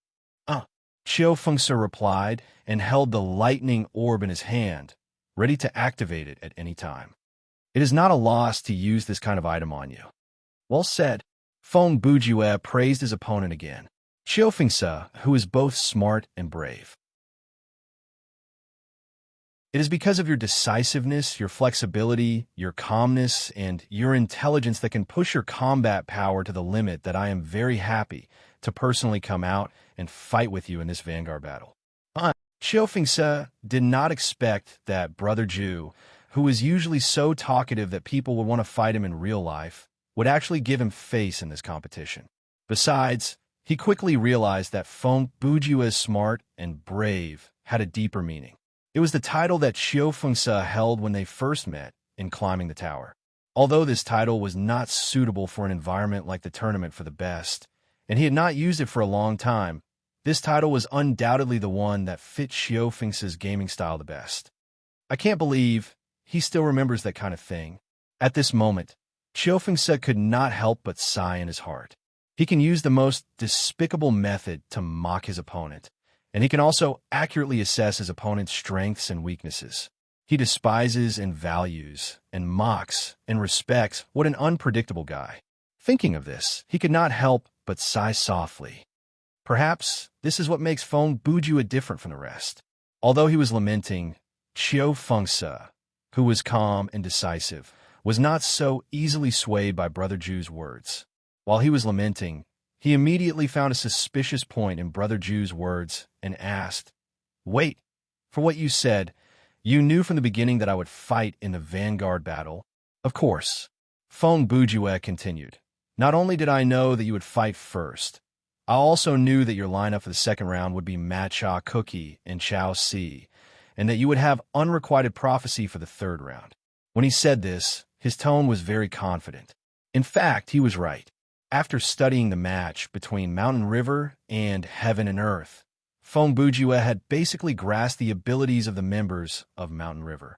Xiofengse replied and held the lightning orb in his hand, ready to activate it at any time. "It is not a loss to use this kind of item on you." "Well said." Feng Bujue praised his opponent again. Xiofengse, who is both smart and brave. "It is because of your decisiveness, your flexibility, your calmness, and your intelligence that can push your combat power to the limit that I am very happy to personally come out and fight with you in this Vanguard battle." Xiofengse did not expect that Brother Ju, who was usually so talkative that people would want to fight him in real life, would actually give him face in this competition. Besides, he quickly realized that Feng Bujue's smart and brave had a deeper meaning. It was the title that Xiofengse held when they first met in climbing the tower. Although this title was not suitable for an environment like the tournament for the best, and he had not used it for a long time, this title was undoubtedly the one that fit Xiofengse's gaming style the best. I can't believe he still remembers that kind of thing. At this moment, Xiofengse could not help but sigh in his heart. He can use the most despicable method to mock his opponent, and he can also accurately assess his opponent's strengths and weaknesses. He despises and values and mocks and respects what an unpredictable guy. Thinking of this, he could not help but sigh softly. Perhaps this is what makes Feng Bujue different from the rest. Although he was lamenting, Xiofengse, who was calm and decisive, was not so easily swayed by Brother Ju's words. While he was lamenting, he immediately found a suspicious point in Brother Ju's words and asked, "Wait, for what you said, you knew from the beginning that I would fight in the Vanguard battle?" "Of course," Feng Bujue continued. "Not only did I know that you would fight first, I also knew that your lineup for the second round would be Matcha Cookie and Chao Si, and that you would have Unrequited Prophecy for the third round." When he said this, his tone was very confident. In fact, he was right. After studying the match between Mountain River and Heaven and Earth, Feng Bujue had basically grasped the abilities of the members of Mountain River.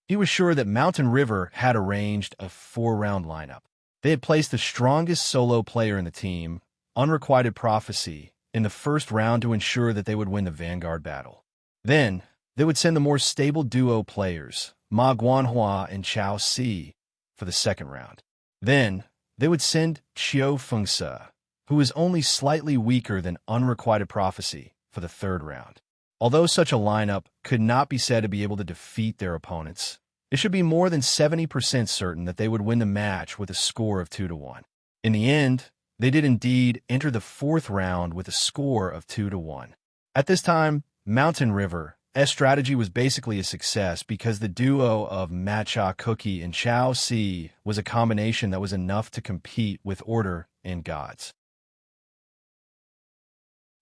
He was sure that Mountain River had arranged a 4-round lineup. They had placed the strongest solo player in the team, Unrequited Prophecy, in the first round to ensure that they would win the Vanguard battle. Then, they would send the more stable duo players, Ma Guanhua and Chao Si, for the second round. Then, they would send Qiu Fengse, who was only slightly weaker than Unrequited Prophecy, for the third round. Although such a lineup could not be said to be able to defeat their opponents, it should be more than 70% certain that they would win the match with a score of 2-1. In the end, they did indeed enter the fourth round with a score of 2-1. At this time, Mountain River's strategy was basically a success because the duo of Matcha Cookie and Chao Si was a combination that was enough to compete with Order and Gods.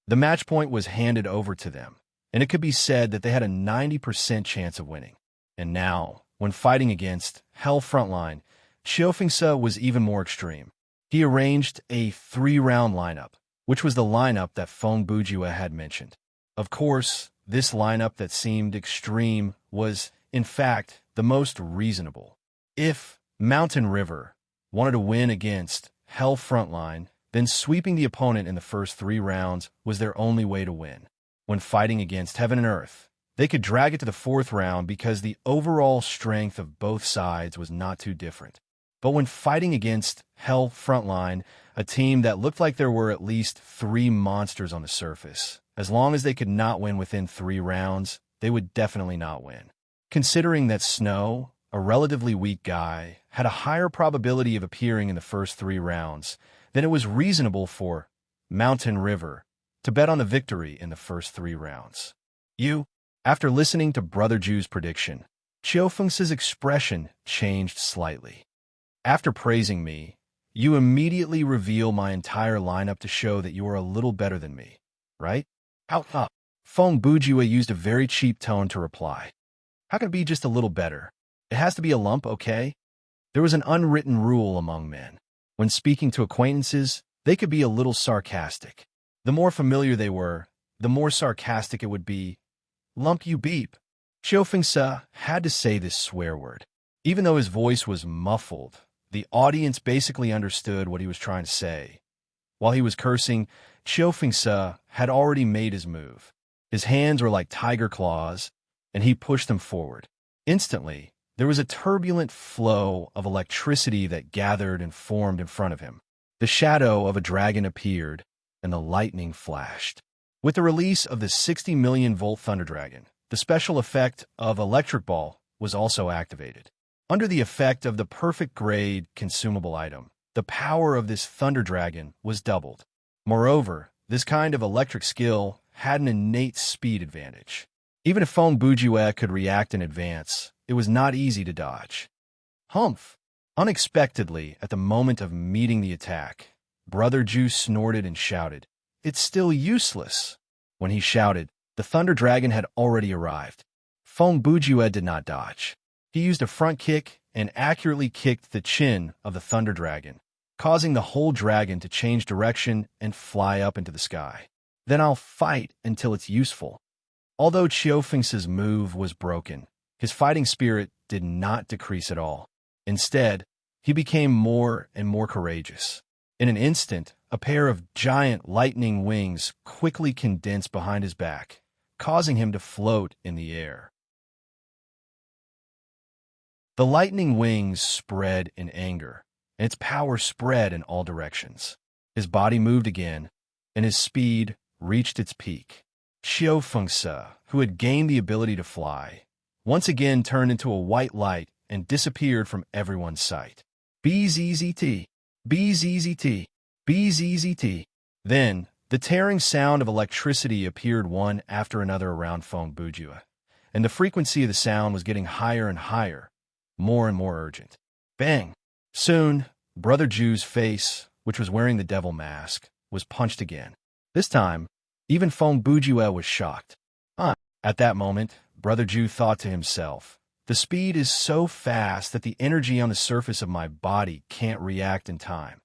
The match point was handed over to them, and it could be said that they had a 90% chance of winning. And now, when fighting against Hell Frontline, Qiu Fengse was even more extreme. He arranged a 3-round lineup, which was the lineup that Feng Bujue had mentioned. Of course, this lineup that seemed extreme was, in fact, the most reasonable. If Mountain River wanted to win against Hell Frontline, then sweeping the opponent in the first 3 rounds was their only way to win. When fighting against Heaven and Earth, they could drag it to the 4th round because the overall strength of both sides was not too different. But when fighting against Hell Frontline, a team that looked like there were at least 3 monsters on the surface, as long as they could not win within 3 rounds, they would definitely not win. Considering that Snow, a relatively weak guy, had a higher probability of appearing in the first 3 rounds, then it was reasonable for Mountain River to bet on the victory in the first 3 rounds. After listening to Brother Ju's prediction, Qiu Fengse's expression changed slightly. After praising me, you immediately reveal my entire lineup to show that you are a little better than me, right? Feng Bujue used a very cheap tone to reply. How can it be just a little better? It has to be a lump, okay? There was an unwritten rule among men. When speaking to acquaintances, they could be a little sarcastic. The more familiar they were, the more sarcastic it would be. Lump you beep. Qiu Fengse had to say this swear word. Even though his voice was muffled, the audience basically understood what he was trying to say. While he was cursing, Qiu Fengse had already made his move. His hands were like tiger claws, and he pushed them forward. Instantly, there was a turbulent flow of electricity that gathered and formed in front of him. The shadow of a dragon appeared, and the lightning flashed. With the release of the 60 million volt Thunder Dragon, the special effect of Electric Ball was also activated. Under the effect of the perfect grade consumable item, the power of this Thunder Dragon was doubled. Moreover, this kind of electric skill had an innate speed advantage. Even if Feng Bujue could react in advance, it was not easy to dodge. Humph! Unexpectedly, at the moment of meeting the attack, Brother Ju snorted and shouted, "It's still useless!" When he shouted, the Thunder Dragon had already arrived. Feng Bujue did not dodge. He used a front kick and accurately kicked the chin of the Thunder Dragon, causing the whole dragon to change direction and fly up into the sky. Then I'll fight until it's useful. Although Qiu Fengse's move was broken, his fighting spirit did not decrease at all. Instead, he became more and more courageous. In an instant, a pair of giant lightning wings quickly condensed behind his back, causing him to float in the air. The lightning wings spread in anger, and its power spread in all directions. His body moved again, and his speed reached its peak. Qiu Fengse, who had gained the ability to fly, once again turned into a white light and disappeared from everyone's sight. BZZT, BZZT, BZZT. Then, the tearing sound of electricity appeared one after another around Feng Bujue, and the frequency of the sound was getting higher and higher, more and more urgent. Bang! Soon, Brother Ju's face, which was wearing the devil mask, was punched again. This time, even Feng Bujue was shocked. At that moment, Brother Ju thought to himself, The speed is so fast that the energy on the surface of my body can't react in time.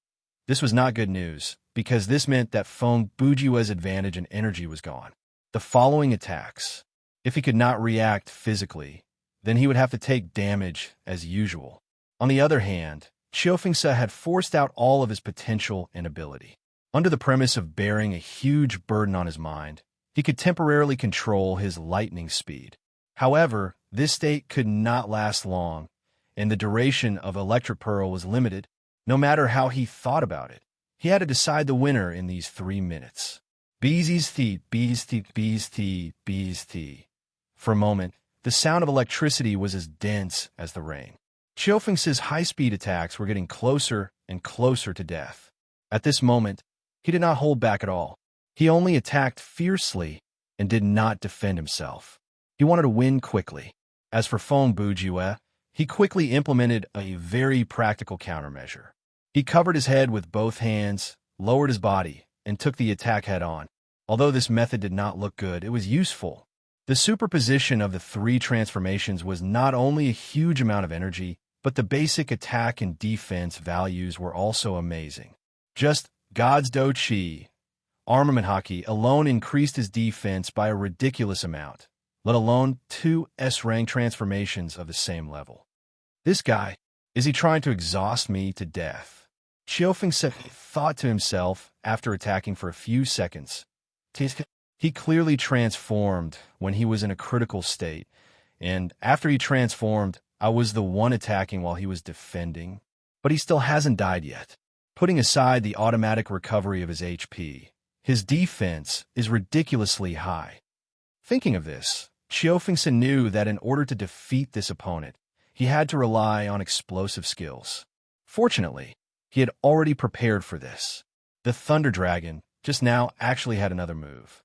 This was not good news, because this meant that Feng Bujiue's advantage in energy was gone. The following attacks. If he could not react physically, then he would have to take damage as usual. On the other hand, Qiufengse had forced out all of his potential and ability. Under the premise of bearing a huge burden on his mind, he could temporarily control his lightning speed. However, this state could not last long, and the duration of Electric Pearl was limited, no matter how he thought about it. He had to decide the winner in these 3 minutes. Bees teeth, bees teeth, bees teeth, bees teeth. For a moment, the sound of electricity was as dense as the rain. Qiufengse's high-speed attacks were getting closer and closer to death. At this moment, he did not hold back at all. He only attacked fiercely and did not defend himself. He wanted to win quickly. As for Feng Bujue, he quickly implemented a very practical countermeasure. He covered his head with both hands, lowered his body, and took the attack head-on. Although this method did not look good, it was useful. The superposition of the 3 transformations was not only a huge amount of energy, but the basic attack and defense values were also amazing. Just God's Do Chi, armament hockey, alone increased his defense by a ridiculous amount, let alone 2 S-rank transformations of the same level. This guy, is he trying to exhaust me to death? Qiufengse thought to himself after attacking for a few seconds. He clearly transformed when he was in a critical state, and after he transformed, I was the one attacking while he was defending. But he still hasn't died yet. Putting aside the automatic recovery of his HP, his defense is ridiculously high. Thinking of this, Qiufengse knew that in order to defeat this opponent, he had to rely on explosive skills. Fortunately, he had already prepared for this. The Thunder Dragon just now actually had another move.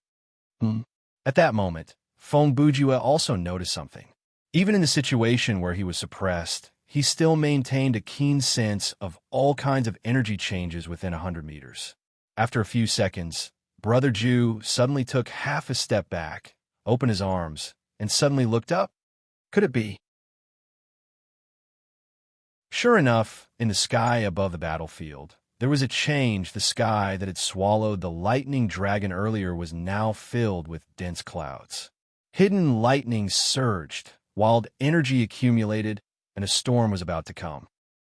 At that moment, Feng Bujue also noticed something. Even in the situation where he was suppressed, he still maintained a keen sense of all kinds of energy changes within 100 meters. After a few seconds, Brother Ju suddenly took half a step back, opened his arms, and suddenly looked up. Could it be? Sure enough, in the sky above the battlefield, there was a change. The sky that had swallowed the lightning dragon earlier was now filled with dense clouds. Hidden lightning surged, wild energy accumulated, and a storm was about to come.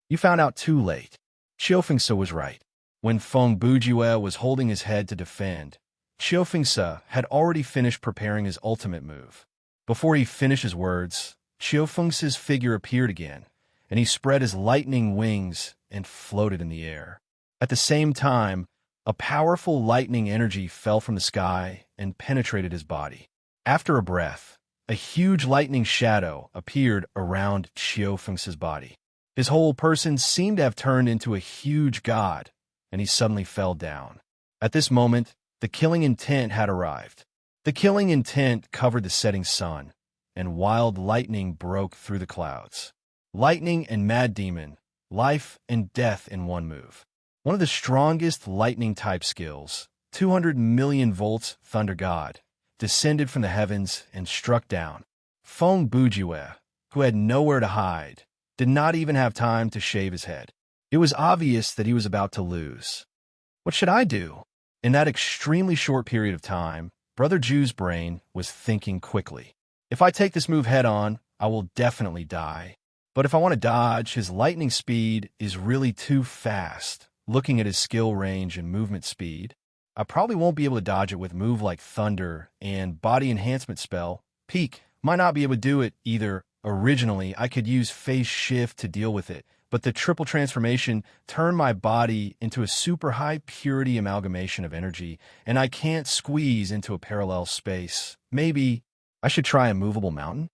You found out too late. Qiufengse was right. When Feng Bujue was holding his head to defend, Qiufengse had already finished preparing his ultimate move. Before he finished his words, Qiufengse's figure appeared again, and he spread his lightning wings and floated in the air. At the same time, a powerful lightning energy fell from the sky and penetrated his body. After a breath, a huge lightning shadow appeared around Qiufengse's body. His whole person seemed to have turned into a huge god, and he suddenly fell down. At this moment, the killing intent had arrived. The killing intent covered the setting sun, and wild lightning broke through the clouds. Lightning and Mad Demon, life and death in one move. One of the strongest lightning-type skills, 200 million volts Thunder God, descended from the heavens and struck down. Feng Bujue, who had nowhere to hide, did not even have time to shave his head. It was obvious that he was about to lose. What should I do? In that extremely short period of time, Brother Ju's brain was thinking quickly. If I take this move head-on, I will definitely die. But if I want to dodge, his lightning speed is really too fast. Looking at his skill range and movement speed, I probably won't be able to dodge it with a move like Thunder and Body Enhancement spell. Peak might not be able to do it either. Originally, I could use Phase Shift to deal with it, but the triple transformation turned my body into a super high purity amalgamation of energy, and I can't squeeze into a parallel space. Maybe I should try a movable mountain?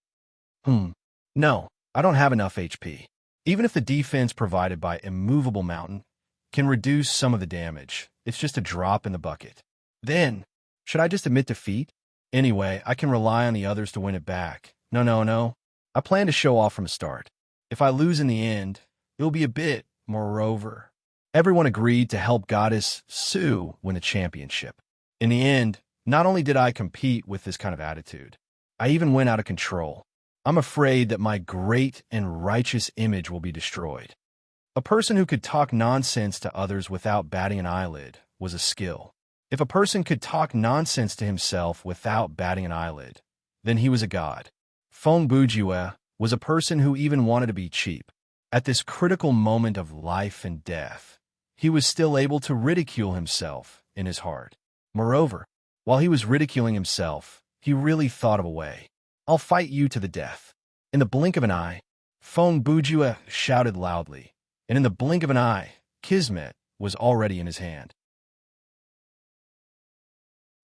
No, I don't have enough HP. Even if the defense provided by immovable mountain can reduce some of the damage, it's just a drop in the bucket. Then, should I just admit defeat? Anyway, I can rely on the others to win it back. No. I plan to show off from the start. If I lose in the end, it will be a bit. Moreover, everyone agreed to help Goddess Su win the championship. In the end, not only did I compete with this kind of attitude, I even went out of control. I'm afraid that my great and righteous image will be destroyed. A person who could talk nonsense to others without batting an eyelid was a skill. If a person could talk nonsense to himself without batting an eyelid, then he was a god. Fong Bujue was a person who even wanted to be cheap. At this critical moment of life and death, he was still able to ridicule himself in his heart. Moreover, while he was ridiculing himself, he really thought of a way. I'll fight you to the death. In the blink of an eye, Fong Bujue shouted loudly, and in the blink of an eye, Kismet was already in his hand.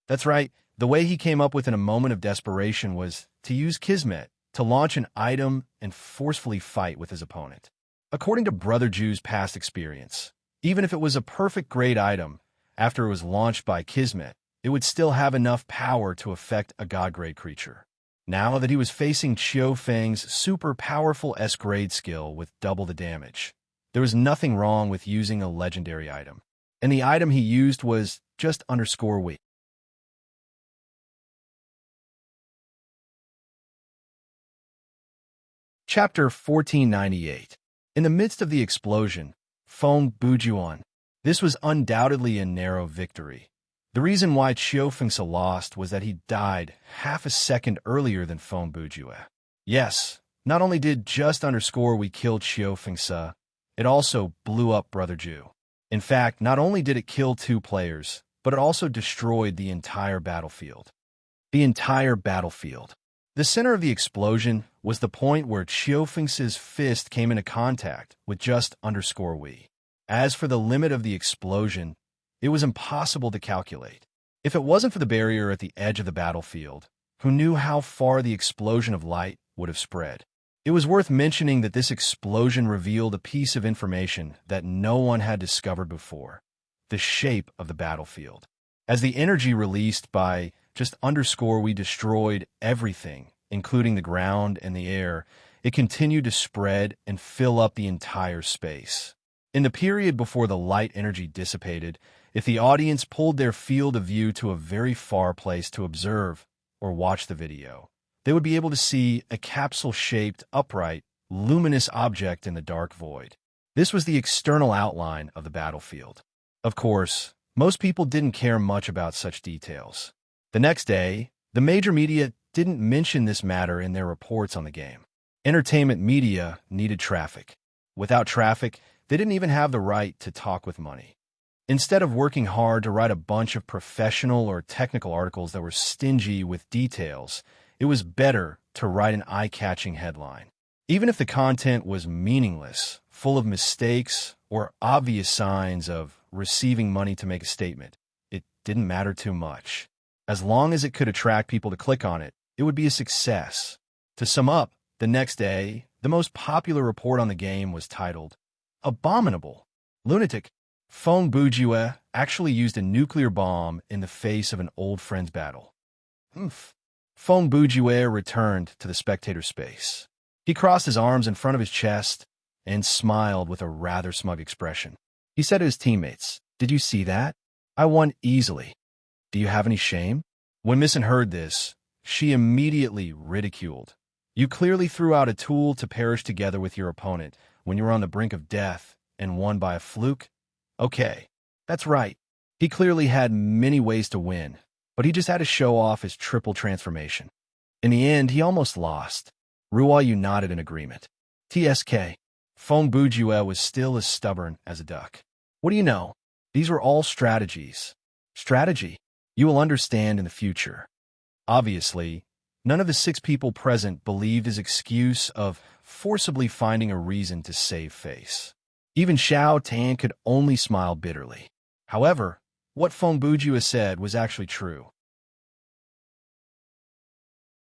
That's right, the way he came up with in a moment of desperation was to use Kismet to launch an item and forcefully fight with his opponent. According to Brother Jew's past experience, even if it was a perfect grade item, after it was launched by Kismet, it would still have enough power to affect a god-grade creature. Now that he was facing Qiu Feng's super powerful S-grade skill with double the damage, there was nothing wrong with using a legendary item. And the item he used was just _we. Chapter 1498. In the midst of the explosion, Fong Bujuan. This was undoubtedly a narrow victory. The reason why Qiu Fengsa lost was that he died half a second earlier than Fong Bujue. Yes, not only did just _we kill Qiu Fengsa, it also blew up Brother Jew. In fact, not only did it kill 2 players, but it also destroyed the entire battlefield. The entire battlefield. The center of the explosion was the point where Qiu Fengsa's fist came into contact with just _we. As for the limit of the explosion, it was impossible to calculate. If it wasn't for the barrier at the edge of the battlefield, who knew how far the explosion of light would have spread? It was worth mentioning that this explosion revealed a piece of information that no one had discovered before: the shape of the battlefield. As the energy released by just _we destroyed everything, including the ground and the air, it continued to spread and fill up the entire space. In the period before the light energy dissipated, if the audience pulled their field of view to a very far place to observe or watch the video, they would be able to see a capsule-shaped, upright, luminous object in the dark void. This was the external outline of the battlefield. Of course, most people didn't care much about such details. The next day, the major media didn't mention this matter in their reports on the game. Entertainment media needed traffic. Without traffic, they didn't even have the right to talk with money. Instead of working hard to write a bunch of professional or technical articles that were stingy with details, it was better to write an eye-catching headline. Even if the content was meaningless, full of mistakes, or obvious signs of receiving money to make a statement, it didn't matter too much. As long as it could attract people to click on it, it would be a success. To sum up, the next day, the most popular report on the game was titled, "Abominable. Lunatic. Fong Bujue actually used a nuclear bomb in the face of an old friend's battle." Fong Bujue returned to the spectator space. He crossed his arms in front of his chest and smiled with a rather smug expression. He said to his teammates, "Did you see that? I won easily. Do you have any shame?" When Misson heard this, she immediately ridiculed. "You clearly threw out a tool to perish together with your opponent when you were on the brink of death and won by a fluke? Okay, that's right. He clearly had many ways to win, but he just had to show off his triple transformation. In the end, he almost lost." Ruoyu nodded in agreement. TSK. Fong Bujue was still as stubborn as a duck. "What do you know? These were all strategies." "Strategy? You will understand in the future." Obviously, none of the 6 people present believed his excuse of forcibly finding a reason to save face. Even Xiao Tan could only smile bitterly. However, what Fong Bujue said was actually true.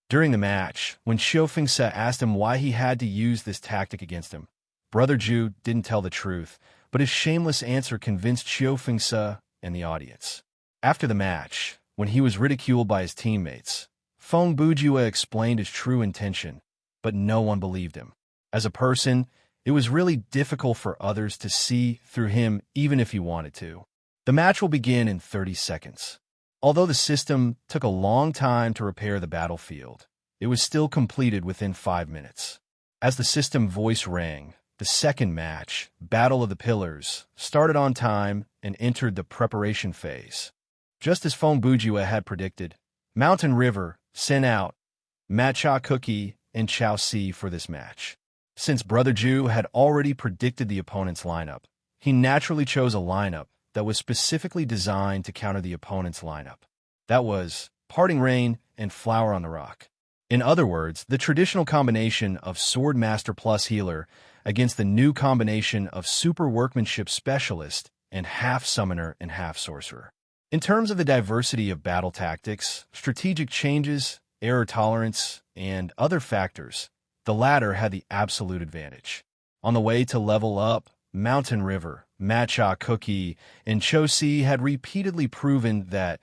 During the match, when Qiu Fengsa asked him why he had to use this tactic against him, Brother Ju didn't tell the truth, but his shameless answer convinced Qiu Fengsa and the audience. After the match, when he was ridiculed by his teammates, Fong Bujue explained his true intention, but no one believed him. As a person, it was really difficult for others to see through him even if he wanted to. The match will begin in 30 seconds. Although the system took a long time to repair the battlefield, it was still completed within 5 minutes. As the system voice rang, the second match, Battle of the Pillars, started on time and entered the preparation phase. Just as Fong Bujua had predicted, Mountain River sent out Matcha Cookie and Chao Si for this match. Since Brother Ju had already predicted the opponent's lineup, he naturally chose a lineup that was specifically designed to counter the opponent's lineup. That was Parting Rain and Flower on the Rock. In other words, the traditional combination of Sword Master plus Healer against the new combination of Super Workmanship Specialist and half Summoner and half Sorcerer. In terms of the diversity of battle tactics, strategic changes, error tolerance, and other factors, the latter had the absolute advantage. On the way to level up, Mountain River, Matcha Cookie, and Cho Si had repeatedly proven that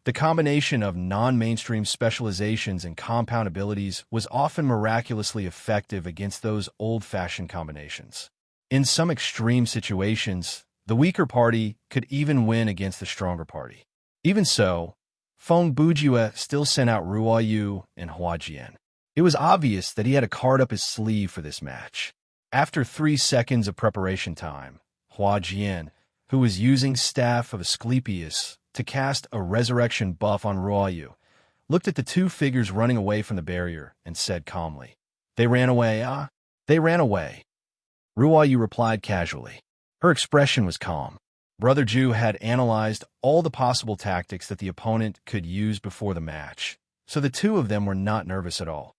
the combination of non-mainstream specializations and compound abilities was often miraculously effective against those old-fashioned combinations. In some extreme situations, the weaker party could even win against the stronger party. Even so, Fong Bujua still sent out Ruo Yu and Hua Jian. It was obvious that he had a card up his sleeve for this match. After 3 seconds of preparation time, Hua Jian, who was using Staff of Asclepius to cast a resurrection buff on Ruo Yu, looked at the two figures running away from the barrier and said calmly, "They ran away, ah? They ran away." Ruo Yu replied casually. Her expression was calm. Brother Ju had analyzed all the possible tactics that the opponent could use before the match, so the two of them were not nervous at all.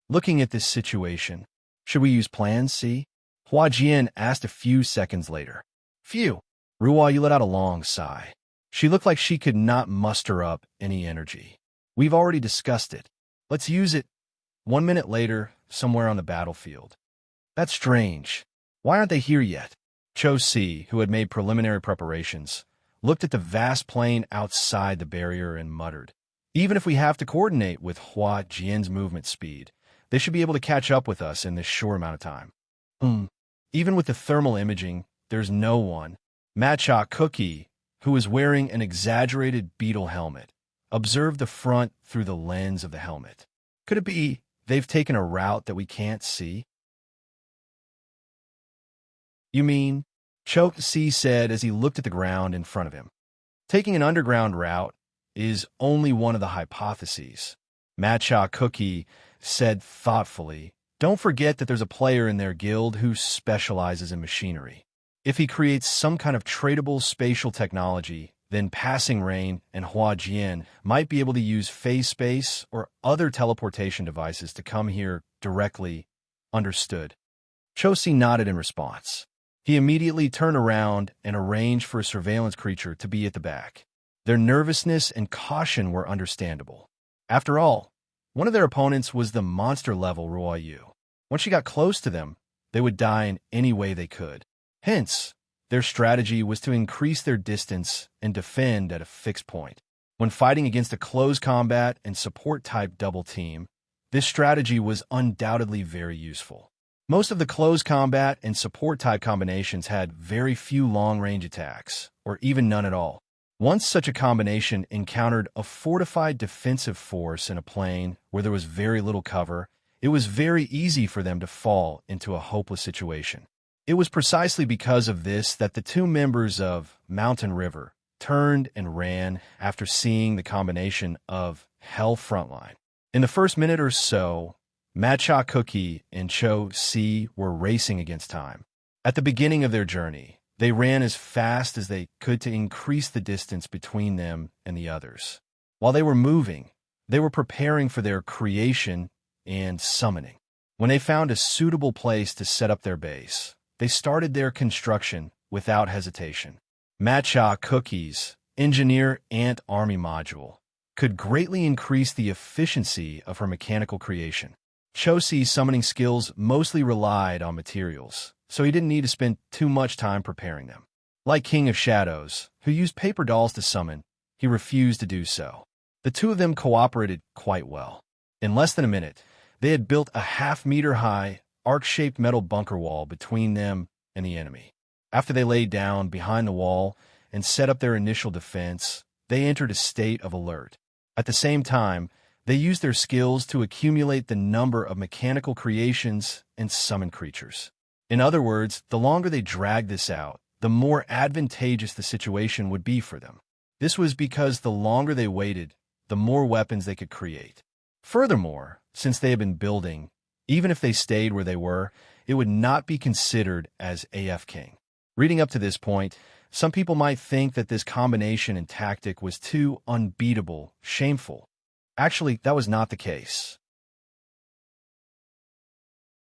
Looking at this situation, should we use Plan C? Hua Jian asked a few seconds later. Phew! Ruo Yu let out a long sigh. She looked like she could not muster up any energy. We've already discussed it. Let's use it. 1 minute later, somewhere on the battlefield. That's strange. Why aren't they here yet? Cho Si, who had made preliminary preparations, looked at the vast plain outside the barrier and muttered, "Even if we have to coordinate with Hua Jian's movement speed, they should be able to catch up with us in this short amount of time." Even with the thermal imaging, there's no one. Matcha Cookie, who was wearing an exaggerated beetle helmet, observed the front through the lens of the helmet. Could it be they've taken a route that we can't see? You mean? Cho Si said as he looked at the ground in front of him. Taking an underground route is only one of the hypotheses. Matcha Cookie said thoughtfully, "Don't forget that there's a player in their guild who specializes in machinery. If he creates some kind of tradable spatial technology, then Passing Rain and Hua Jian might be able to use phase space or other teleportation devices to come here directly." Understood. Cho Si nodded in response. He immediately turned around and arranged for a surveillance creature to be at the back. Their nervousness and caution were understandable. After all, one of their opponents was the monster-level Ruo Yu. Once she got close to them, they would die in any way they could. Hence, their strategy was to increase their distance and defend at a fixed point. When fighting against a close combat and support-type double team, this strategy was undoubtedly very useful. Most of the close combat and support-type combinations had very few long-range attacks, or even none at all. Once such a combination encountered a fortified defensive force in a plane where there was very little cover, it was very easy for them to fall into a hopeless situation. It was precisely because of this that the two members of Mountain River turned and ran after seeing the combination of Hell Frontline. In the first minute or so, Matcha Cookie and Cho Si were racing against time. At the beginning of their journey, they ran as fast as they could to increase the distance between them and the others. While they were moving, they were preparing for their creation and summoning. When they found a suitable place to set up their base, they started their construction without hesitation. Matcha Cookie's Engineer Ant Army module could greatly increase the efficiency of her mechanical creation. Cho Si's summoning skills mostly relied on materials, so he didn't need to spend too much time preparing them. Like King of Shadows, who used paper dolls to summon, he refused to do so. The two of them cooperated quite well. In less than a minute, they had built a half-meter-high, arc-shaped metal bunker wall between them and the enemy. After they laid down behind the wall and set up their initial defense, they entered a state of alert. At the same time, They used their skills to accumulate the number of mechanical creations and summon creatures. In other words, the longer they dragged this out, the more advantageous the situation would be for them. This was because the longer they waited, the more weapons they could create. Furthermore, since they had been building, even if they stayed where they were, it would not be considered as AFKing. Reading up to this point, some people might think that this combination and tactic was too unbeatable, shameful. Actually, that was not the case.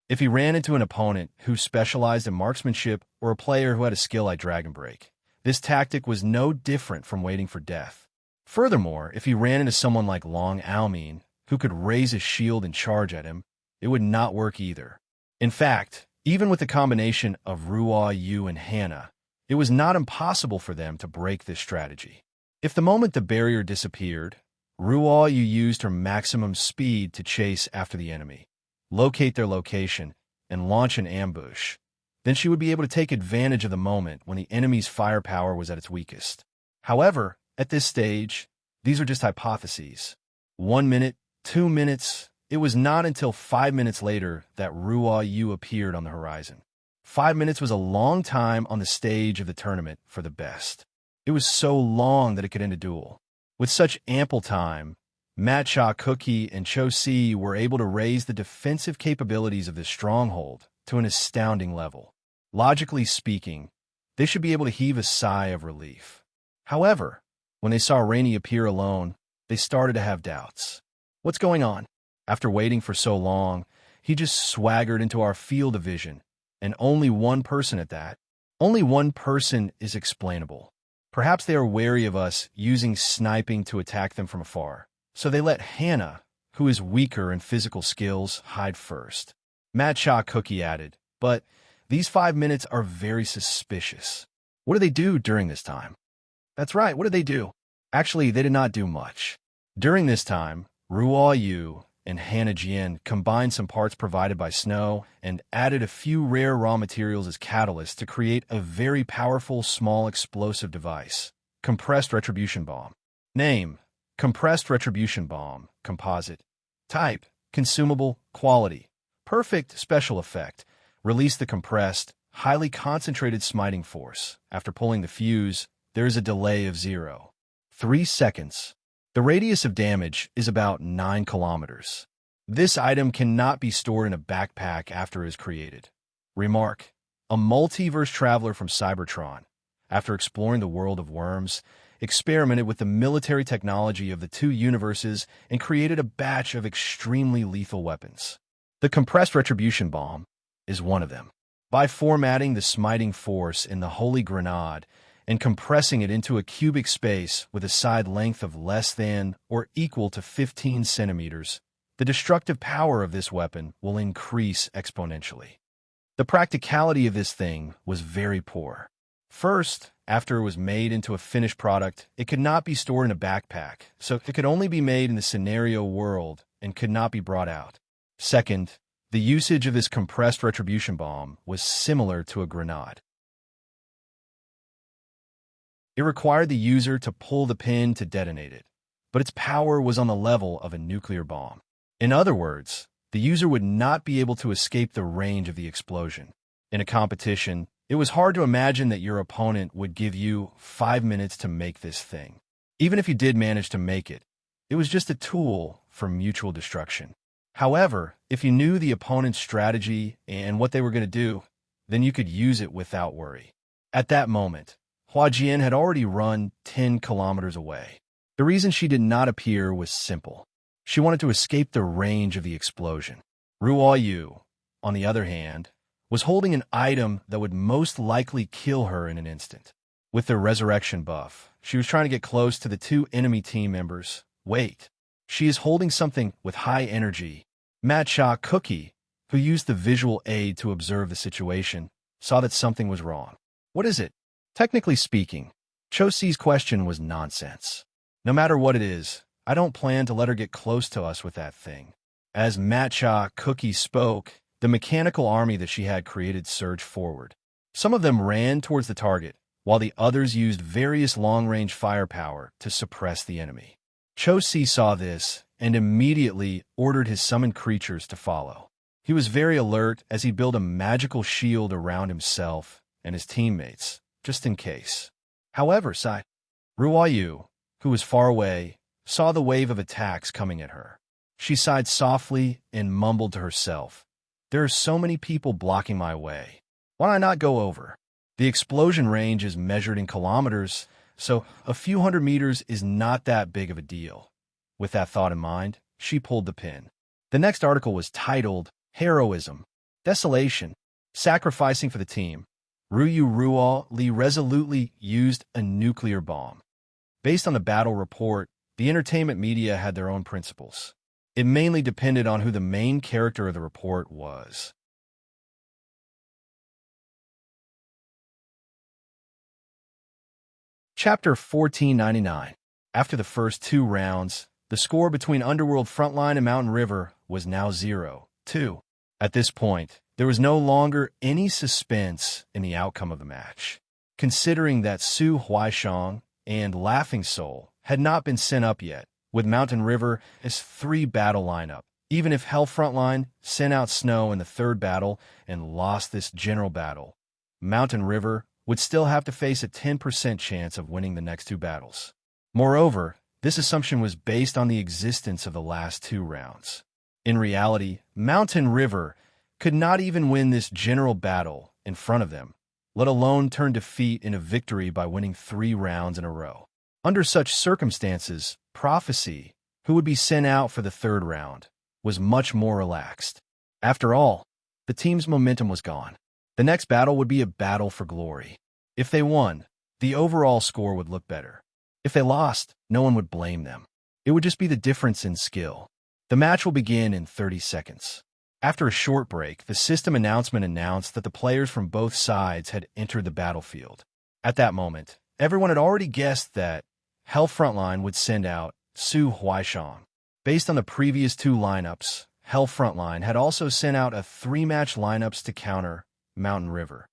If he ran into an opponent who specialized in marksmanship or a player who had a skill like Dragon Break, this tactic was no different from waiting for death. Furthermore, if he ran into someone like Long Almine, who could raise his shield and charge at him, it would not work either. In fact, even with the combination of Ruo Yu and Hannah, it was not impossible for them to break this strategy. If the moment the barrier disappeared, Ruo Yu used her maximum speed to chase after the enemy, locate their location, and launch an ambush, then she would be able to take advantage of the moment when the enemy's firepower was at its weakest. However, at this stage, these are just hypotheses. 1 minute, 2 minutes, it was not until 5 minutes later that Ruo Yu appeared on the horizon. 5 minutes was a long time on the stage of the tournament for the best. It was so long that it could end a duel. With such ample time, Matcha Cookie and Cho Si were able to raise the defensive capabilities of this stronghold to an astounding level. Logically speaking, they should be able to heave a sigh of relief. However, when they saw Rainey appear alone, they started to have doubts. What's going on? After waiting for so long, he just swaggered into our field of vision, and only one person at that. Only one person is explainable. Perhaps they are wary of us using sniping to attack them from afar, so they let Hannah, who is weaker in physical skills, hide first. Matcha Cookie added, but these 5 minutes are very suspicious. What do they do during this time? That's right, what did they do? Actually, they did not do much. During this time, Ruo Yu and Hannah Jian combined some parts provided by Snow and added a few rare raw materials as catalysts to create a very powerful small explosive device, Compressed Retribution Bomb. Name: Compressed Retribution Bomb, Composite. Type: Consumable, Quality. Perfect special effect. Release the compressed, highly concentrated smiting force. After pulling the fuse, there is a delay of 0.3 seconds. The radius of damage is about 9 kilometers. This item cannot be stored in a backpack after it is created. Remark: a multiverse traveler from Cybertron, after exploring the world of worms, experimented with the military technology of the two universes and created a batch of extremely lethal weapons. The Compressed Retribution Bomb is one of them. By formatting the smiting force in the Holy Grenade and compressing it into a cubic space with a side length of less than or equal to 15 centimeters, the destructive power of this weapon will increase exponentially. The practicality of this thing was very poor. First, after it was made into a finished product, it could not be stored in a backpack, so it could only be made in the scenario world and could not be brought out. Second, the usage of this compressed retribution bomb was similar to a grenade. It required the user to pull the pin to detonate it, but its power was on the level of a nuclear bomb. In other words, the user would not be able to escape the range of the explosion. In a competition, it was hard to imagine that your opponent would give you 5 minutes to make this thing. Even if you did manage to make it, it was just a tool for mutual destruction. However, if you knew the opponent's strategy and what they were going to do, then you could use it without worry. At that moment, Hua Jian had already run 10 kilometers away. The reason she did not appear was simple. She wanted to escape the range of the explosion. Ruo Yu, on the other hand, was holding an item that would most likely kill her in an instant. With their resurrection buff, she was trying to get close to the two enemy team members. Wait, she is holding something with high energy. Matcha Cookie, who used the visual aid to observe the situation, saw that something was wrong. What is it? Technically speaking, Cho Si's question was nonsense. No matter what it is, I don't plan to let her get close to us with that thing. As Matcha Cookie spoke, the mechanical army that she had created surged forward. Some of them ran towards the target, while the others used various long-range firepower to suppress the enemy. Cho Si saw this and immediately ordered his summoned creatures to follow. He was very alert as he built a magical shield around himself and his teammates, just in case. However, Ruoyu, who was far away, saw the wave of attacks coming at her. She sighed softly and mumbled to herself, "There are so many people blocking my way. Why not go over?" The explosion range is measured in kilometers, so a few hundred meters is not that big of a deal. With that thought in mind, she pulled the pin. The next article was titled, Heroism, Desolation, Sacrificing for the Team. Ruo Li resolutely used a nuclear bomb. Based on the battle report, the entertainment media had their own principles. It mainly depended on who the main character of the report was. Chapter 1499. After the first 2 rounds, the score between Underworld Frontline and Mountain River was now 0-2. At this point, there was no longer any suspense in the outcome of the match. Considering that Su Huaishang and Laughing Soul had not been sent up yet, with Mountain River as 3 battle lineup, even if Hell Frontline sent out Snow in the 3rd battle and lost this general battle, Mountain River would still have to face a 10% chance of winning the next 2 battles. Moreover, this assumption was based on the existence of the last 2 rounds. In reality, Mountain River could not even win this general battle in front of them, let alone turn defeat into victory by winning 3 rounds in a row. Under such circumstances, Prophecy, who would be sent out for the 3rd round, was much more relaxed. After all, the team's momentum was gone. The next battle would be a battle for glory. If they won, the overall score would look better. If they lost, no one would blame them. It would just be the difference in skill. The match will begin in 30 seconds. After a short break, the system announcement announced that the players from both sides had entered the battlefield. At that moment, everyone had already guessed that Hell Frontline would send out Su Huaishang. Based on the previous 2 lineups, Hell Frontline had also sent out a 3-match lineups to counter Mountain River.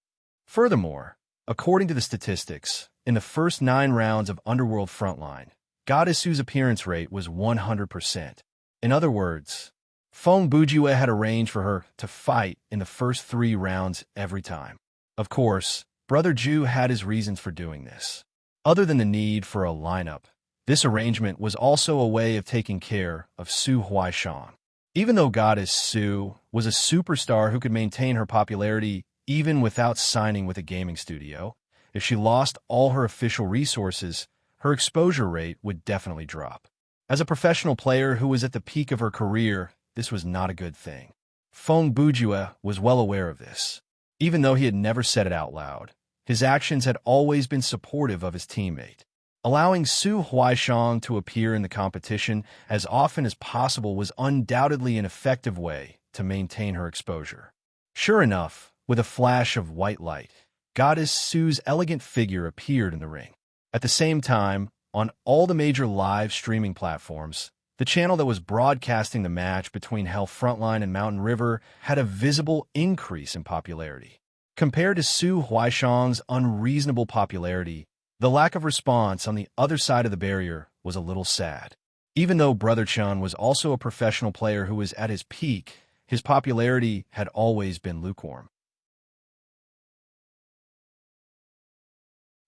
Furthermore, according to the statistics, in the first 9 rounds of Underworld Frontline, Goddess Su's appearance rate was 100%. In other words, Feng Bujue had arranged for her to fight in the first 3 rounds every time. Of course, Brother Ju had his reasons for doing this. Other than the need for a lineup, this arrangement was also a way of taking care of Su Huaishang. Even though Goddess Su was a superstar who could maintain her popularity even without signing with a gaming studio, if she lost all her official resources, her exposure rate would definitely drop. As a professional player who was at the peak of her career, this was not a good thing. Feng Bujue was well aware of this. Even though he had never said it out loud, his actions had always been supportive of his teammate. Allowing Su Huaishang to appear in the competition as often as possible was undoubtedly an effective way to maintain her exposure. Sure enough, with a flash of white light, Goddess Su's elegant figure appeared in the ring. At the same time, on all the major live streaming platforms, the channel that was broadcasting the match between Hell Frontline and Mountain River had a visible increase in popularity. Compared to Su Huaishang's unreasonable popularity, the lack of response on the other side of the barrier was a little sad. Even though Brother Chun was also a professional player who was at his peak, his popularity had always been lukewarm.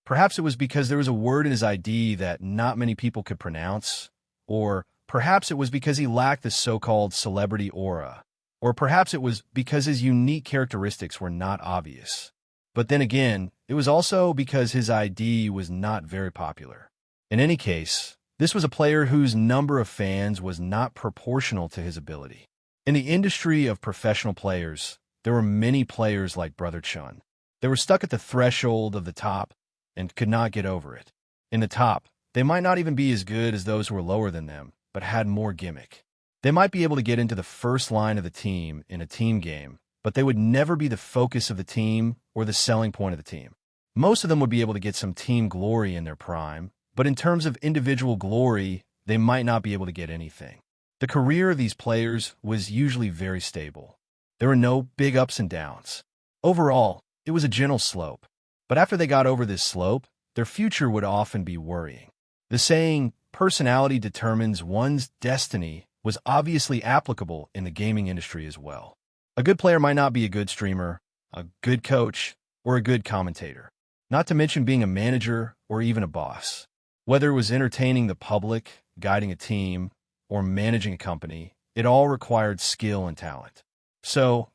Perhaps it was because there was a word in his ID that not many people could pronounce, or perhaps it was because he lacked the so-called celebrity aura, or perhaps it was because his unique characteristics were not obvious. But then again, it was also because his ID was not very popular. In any case, this was a player whose number of fans was not proportional to his ability. In the industry of professional players, there were many players like Brother Chun. They were stuck at the threshold of the top and could not get over it. In the top, they might not even be as good as those who were lower than them, but had more gimmick. They might be able to get into the first line of the team in a team game, but they would never be the focus of the team or the selling point of the team. Most of them would be able to get some team glory in their prime, but in terms of individual glory, they might not be able to get anything. The career of these players was usually very stable. There were no big ups and downs. Overall, it was a gentle slope. But after they got over this slope, their future would often be worrying. The saying, personality determines one's destiny, was obviously applicable in the gaming industry as well. A good player might not be a good streamer, a good coach, or a good commentator, not to mention being a manager or even a boss. Whether it was entertaining the public, guiding a team, or managing a company, it all required skill and talent. So,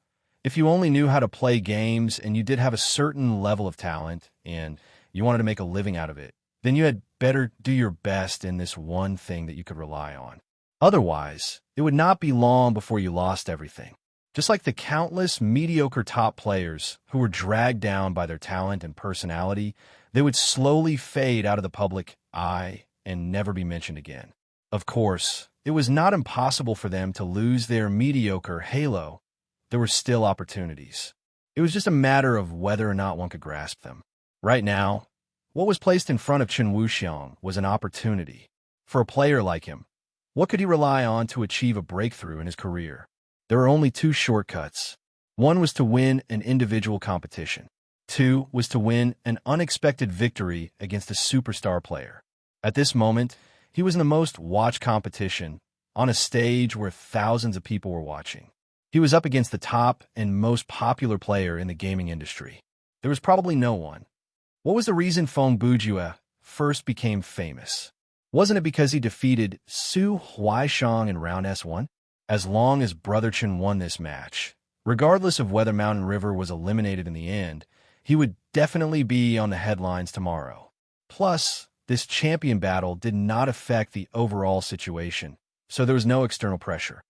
if you only knew how to play games and you did have a certain level of talent and you wanted to make a living out of it, then you had better do your best in this one thing that you could rely on. Otherwise, it would not be long before you lost everything. Just like the countless mediocre top players who were dragged down by their talent and personality, they would slowly fade out of the public eye and never be mentioned again. Of course, it was not impossible for them to lose their mediocre halo. There were still opportunities. It was just a matter of whether or not one could grasp them. Right now, what was placed in front of Chen Wuxiang was an opportunity. For a player like him, what could he rely on to achieve a breakthrough in his career? There were only two shortcuts. One was to win an individual competition. Two was to win an unexpected victory against a superstar player. At this moment, he was in the most watched competition, on a stage where thousands of people were watching. He was up against the top and most popular player in the gaming industry. There was probably no one. What was the reason Feng Bujue first became famous? Wasn't it because he defeated Su Huaishang in round S1? As long as Brother Chen won this match, regardless of whether Mountain River was eliminated in the end, he would definitely be on the headlines tomorrow. Plus, this champion battle did not affect the overall situation, so there was no external pressure.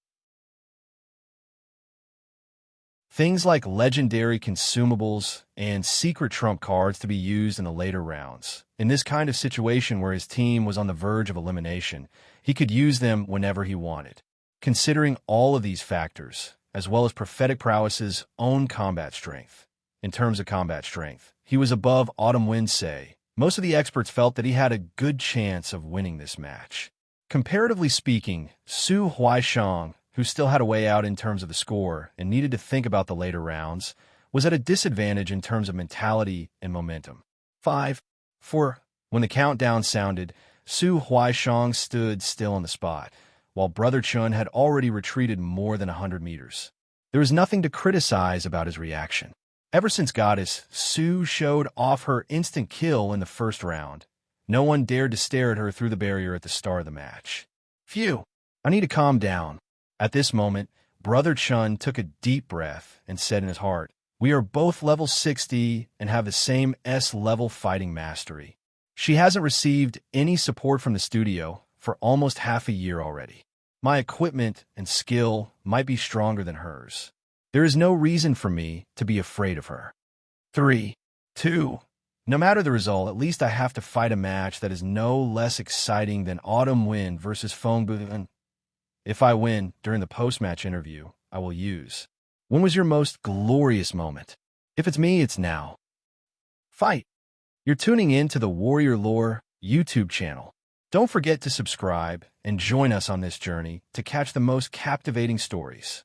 Things like legendary consumables and secret trump cards to be used in the later rounds. In this kind of situation where his team was on the verge of elimination, he could use them whenever he wanted. Considering all of these factors, as well as prophetic prowess's own combat strength. In terms of combat strength, he was above Autumn Wind Sei. Most of the experts felt that he had a good chance of winning this match. Comparatively speaking, Su Huaishang, who still had a way out in terms of the score and needed to think about the later rounds, was at a disadvantage in terms of mentality and momentum. 5, 4. When the countdown sounded, Su Huaishang stood still on the spot, while Brother Chun had already retreated more than 100 meters. There was nothing to criticize about his reaction. Ever since Goddess Su showed off her instant kill in the first round, no one dared to stare at her through the barrier at the start of the match. Phew, I need to calm down. At this moment, Brother Chun took a deep breath and said in his heart, "We are both level 60 and have the same S-level fighting mastery. She hasn't received any support from the studio for almost half a year already. My equipment and skill might be stronger than hers. There is no reason for me to be afraid of her." 3, 2. No matter the result, at least I have to fight a match that is no less exciting than Autumn Wind versus Feng Bujue. If I win during the post-match interview, I will use. When was your most glorious moment? If it's me, it's now. Fight! You're tuning in to the Warrior Lore YouTube channel. Don't forget to subscribe and join us on this journey to catch the most captivating stories.